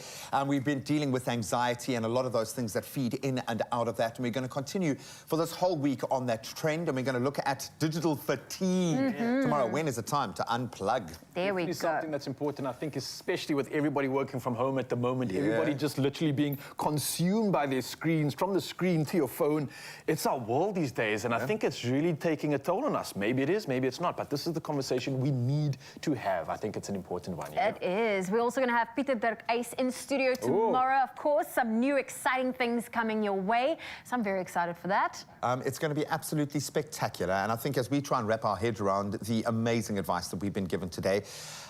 We've been dealing with anxiety and a lot of those things that feed in and out of that. And we're going to continue for this whole week on that trend. And we're going to look at digital fatigue. Tomorrow, when is it time to unplug? There we go. Something that's important, I think, especially with everybody working from home at the moment, everybody just literally being consumed by their screens, from the screen to your phone. It's our world these days, and I think it's really taking a toll on us. Maybe it is, maybe it's not, but this is the conversation we need to have. I think it's an important one. It is. We're also going to have Pieter Dirk Eys in studio tomorrow. Of course, some new exciting things coming your way. So I'm very excited for that. It's going to be absolutely spectacular. And I think as we try and wrap our heads around the amazing advice that we've been given today,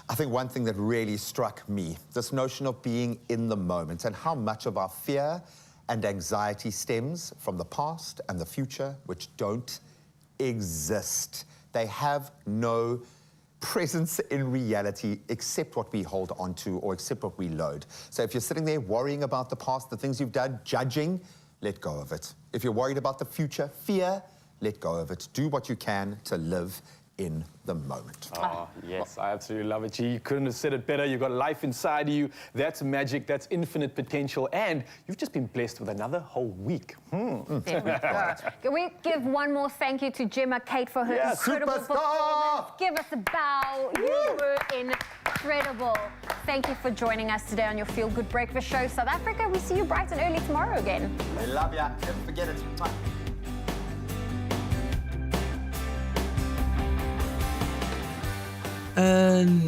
I think one thing that really struck me, this notion of being in the moment and how much of our fear and anxiety stems from the past and the future, which don't exist. They have no presence in reality except what we hold on to or except what we load. So if you're sitting there worrying about the past, the things you've done, judging, let go of it. If you're worried about the future, fear, let go of it. Do what you can to live in the moment. Oh, yes, I absolutely love it. Gee, you couldn't have said it better. You've got life inside of you. That's magic. That's infinite potential. And you've just been blessed with another whole week. There we go. Can we give one more thank you to Gemma Kate for her incredible performance? Give us a bow. You were incredible. Thank you for joining us today on your Feel Good Breakfast Show. South Africa, we see you bright and early tomorrow again. We love ya. Never forget it. Now